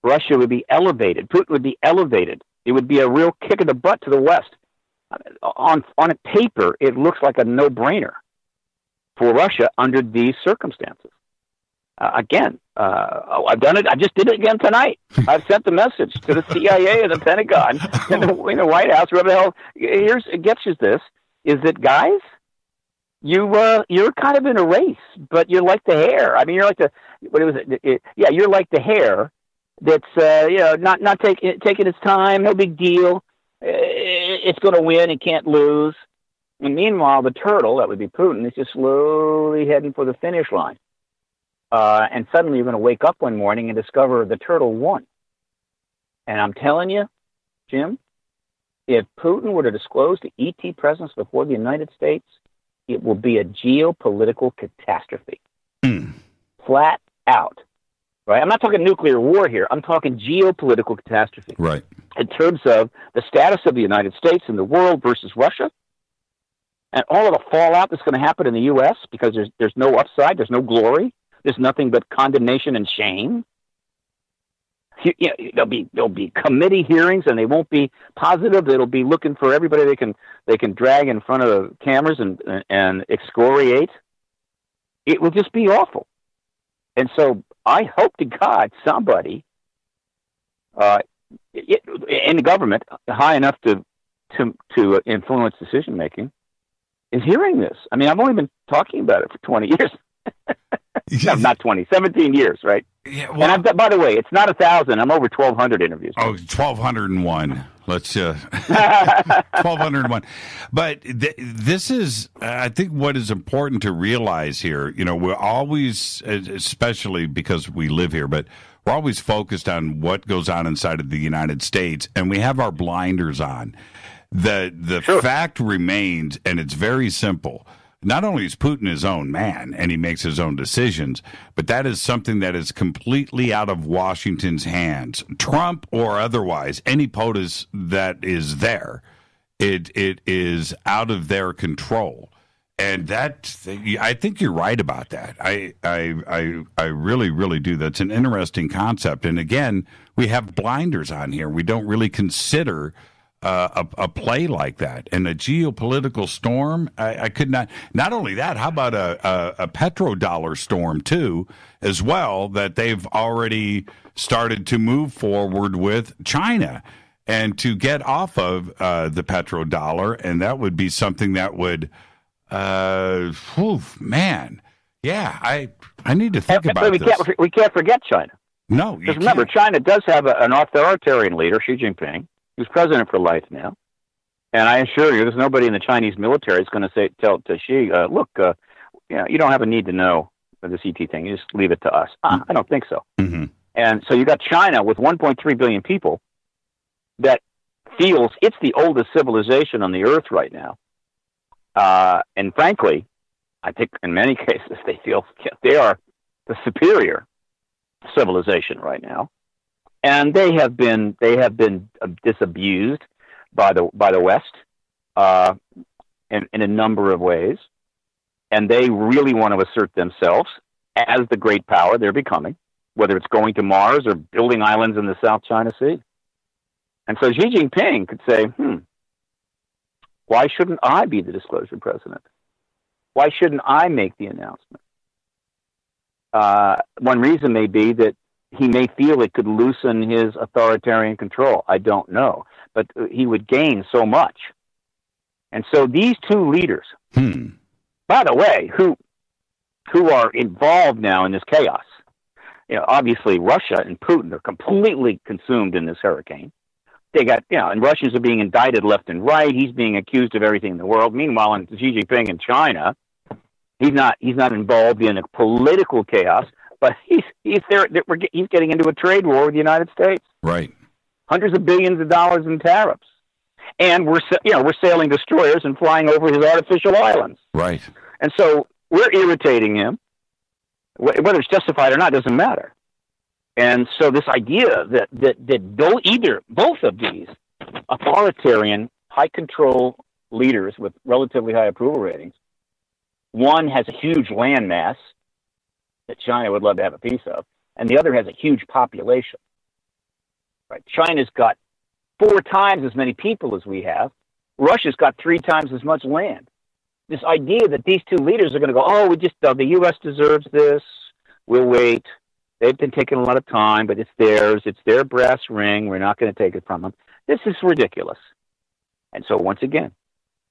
Russia would be elevated. Putin would be elevated. It would be a real kick in the butt to the West. On a paper, it looks like a no-brainer for Russia under these circumstances. Again, I've done it. I just did it again tonight. I've sent the message to the CIA and the Pentagon and the White House. Whatever the hell. It gets you this: is that guys, you're kind of in a race, but you're like the hare. I mean, you're like you're like the hare that's not taking its time. No big deal. It's going to win. It can't lose. And meanwhile, the turtle, that would be Putin, is just slowly heading for the finish line. And suddenly you're going to wake up one morning and discover the turtle won. And I'm telling you, Jim, if Putin were to disclose the ET presence before the United States, it will be a geopolitical catastrophe. Flat out. Right? I'm not talking nuclear war here. I'm talking geopolitical catastrophe. Right. In terms of the status of the United States in the world versus Russia, and all of the fallout that's going to happen in the U.S. because there's no upside, there's no glory. There's nothing but condemnation and shame. There'll be committee hearings, and they won't be positive. It'll be looking for everybody they can drag in front of the cameras and excoriate. It will just be awful. And so I hope to God somebody in the government high enough to influence decision making is hearing this. I mean, I've only been talking about it for 20 years. No, not 20, 17 years, right? Yeah, and by the way, it's not 1,000. I'm over 1,200 interviews. Oh, 1,201. Let's 1,201. But this is, I think, what is important to realize here. We're always, especially because we live here, but we're always focused on what goes on inside of the United States, and we have our blinders on. The fact remains, and it's very simple. Not only is Putin his own man and he makes his own decisions, but that is something that is completely out of Washington's hands. Trump or otherwise, any POTUS that is there, it is out of their control. And I think you're right about that. I really, really do. That's an interesting concept. And again, we have blinders on here. We don't really consider a play like that, and a geopolitical storm. I could not only that, how about a petrodollar storm too, as well, that they've already started to move forward with China and to get off of the petrodollar, and that would be something that would, man, yeah, I need to think about this. We can't forget China. No, because remember, China does have an authoritarian leader, Xi Jinping, who's president for life now. And I assure you, there's nobody in the Chinese military that's going to tell Xi, look, you don't have a need to know the CT thing. You just leave it to us. I don't think so. Mm-hmm. And so you got China with 1.3 billion people that feels it's the oldest civilization on the earth right now. And frankly, I think in many cases they feel they are the superior civilization right now. And they have been disabused by the West in a number of ways, and they really want to assert themselves as the great power they're becoming, whether it's going to Mars or building islands in the South China Sea. And so Xi Jinping could say, why shouldn't I be the disclosure president? Why shouldn't I make the announcement? One reason may be that he may feel it could loosen his authoritarian control. I don't know. But he would gain so much. And so these two leaders, by the way, who are involved now in this chaos, obviously Russia and Putin are completely consumed in this hurricane. They got, and Russians are being indicted left and right. He's being accused of everything in the world. Meanwhile, in Xi Jinping in China, he's not involved in a political chaos. But he's there. He's getting into a trade war with the United States. Right. Hundreds of billions of dollars in tariffs, and we're sailing destroyers and flying over his artificial islands. Right. And so we're irritating him. Whether it's justified or not doesn't matter. And so this idea that both of these authoritarian, high control leaders with relatively high approval ratings, one has a huge landmass that China would love to have a piece of, and the other has a huge population. Right? China's got 4 times as many people as we have. Russia's got 3 times as much land. This idea that these two leaders are going to go, the U.S. deserves this. We'll wait. They've been taking a lot of time, but it's theirs. It's their brass ring. We're not going to take it from them. This is ridiculous. And so once again,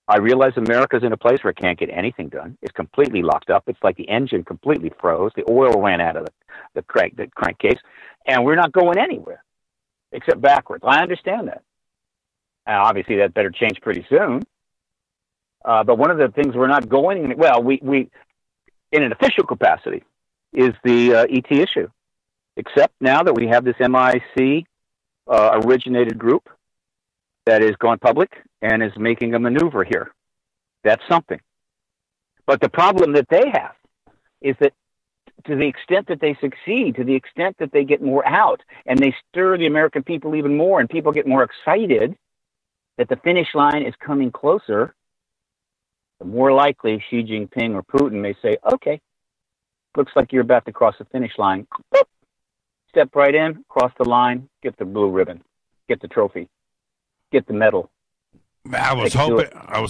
I realize America's in a place where it can't get anything done. It's completely locked up. It's like the engine completely froze. The oil ran out of the crankcase, and we're not going anywhere except backwards. I understand that. Obviously, that better change pretty soon. But one of the things we're not going, we in an official capacity, is the ET issue. Except now that we have this MIC originated group that is going public and is making a maneuver here. That's something. But the problem that they have is that to the extent that they succeed, to the extent that they get more out, and they stir the American people even more, and people get more excited that the finish line is coming closer, the more likely Xi Jinping or Putin may say, okay, looks like you're about to cross the finish line. Boop. Step right in, cross the line, get the blue ribbon, get the trophy, get the medal. I was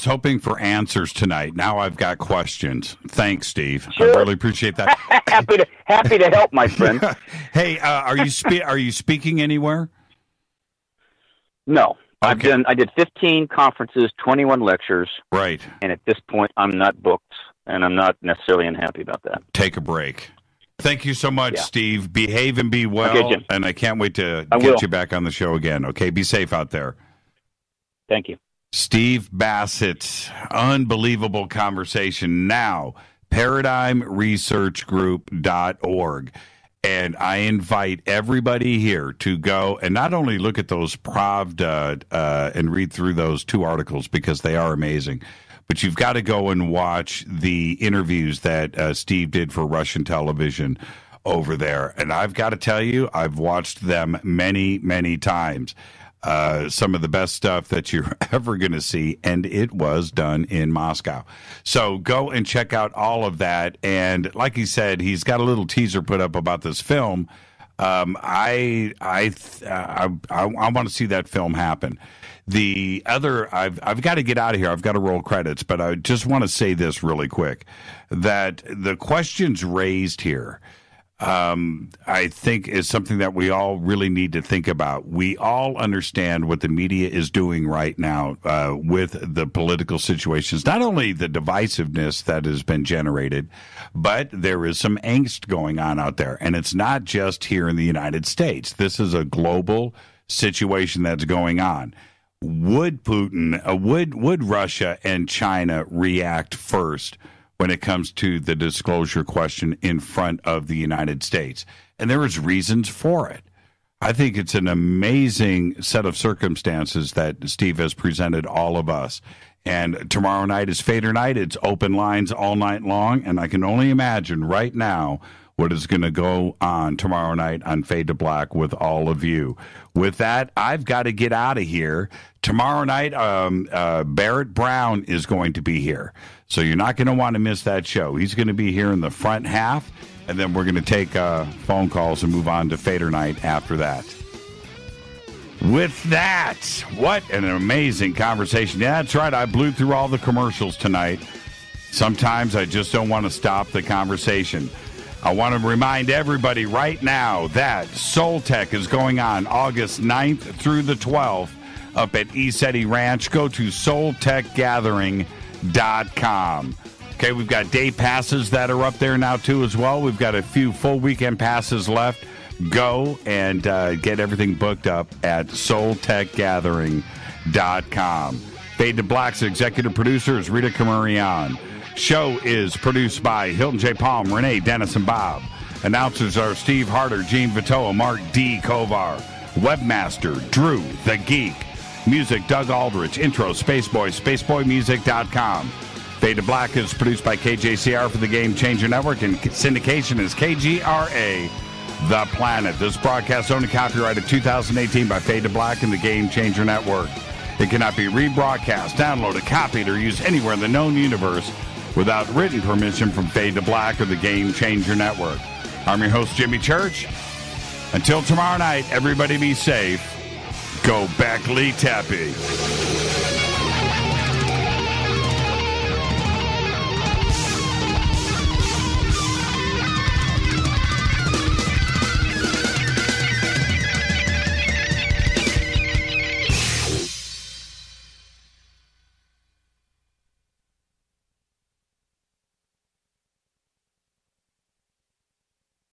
hoping for answers tonight. Now I've got questions. Thanks, Steve. Sure. I really appreciate that. happy to help, my friend. Hey, are you speaking anywhere? No. Okay. I did 15 conferences, 21 lectures. Right. And at this point, I'm not booked, and I'm not necessarily unhappy about that. Take a break. Thank you so much, Steve. Behave and be well, Okay, Jim. and I can't wait to I get will. you back on the show again. Okay, be safe out there. Thank you. Steve Bassett, unbelievable conversation. Now, ParadigmResearchGroup.org. And I invite everybody here to go and not only look at those and read through those 2 articles because they are amazing, but you've got to go and watch the interviews that Steve did for Russian television over there. And I've got to tell you, I've watched them many, many times. Some of the best stuff that you're ever going to see, and it was done in Moscow. So go and check out all of that. And like he said, he's got a little teaser put up about this film. I want to see that film happen. The other, I've got to get out of here. I've got to roll credits, but I just want to say this really quick: that the questions raised here, I think, is something that we all really need to think about. We all understand what the media is doing right now with the political situations, not only the divisiveness that has been generated, but there is some angst going on out there. And it's not just here in the United States. This is a global situation that's going on. Would Russia and China react first when it comes to the disclosure question in front of the United States? And there is reasons for it. I think it's an amazing set of circumstances that Steve has presented all of us. And tomorrow night is Fader night. It's open lines all night long. And I can only imagine right now what is going to go on tomorrow night on Fade to Black with all of you. With that, I've got to get out of here. Tomorrow night, Barrett Brown is going to be here. So you're not going to want to miss that show. He's going to be here in the front half, and then we're going to take phone calls and move on to Fader night after that. With that, what an amazing conversation. Yeah, that's right. I blew through all the commercials tonight. Sometimes I just don't want to stop the conversation. I want to remind everybody right now that Soul Tech is going on August 9th through the 12th up at ECETI Ranch. Go to soultechgathering.com. Okay, we've got day passes that are up there now, too, as well. We've got a few full weekend passes left. Go and get everything booked up at soultechgathering.com. Fade to Black's executive producer is Rita Camarion. Show is produced by Hilton J. Palm, Renee, Dennis, and Bob. Announcers are Steve Harder, Gene Vitoa, Mark D. Kovar. Webmaster, Drew the Geek. Music, Doug Aldrich. Intro, Spaceboy, spaceboymusic.com. Fade to Black is produced by KJCR for the Game Changer Network, and syndication is KGRA, The Planet. This broadcast owned and copyrighted 2018 by Fade to Black and the Game Changer Network. It cannot be rebroadcast, downloaded, copied, or used anywhere in the known universe without written permission from Fade to Black or the Game Changer Network. I'm your host, Jimmy Church. Until tomorrow night, everybody be safe. Go back, Lee Tappy.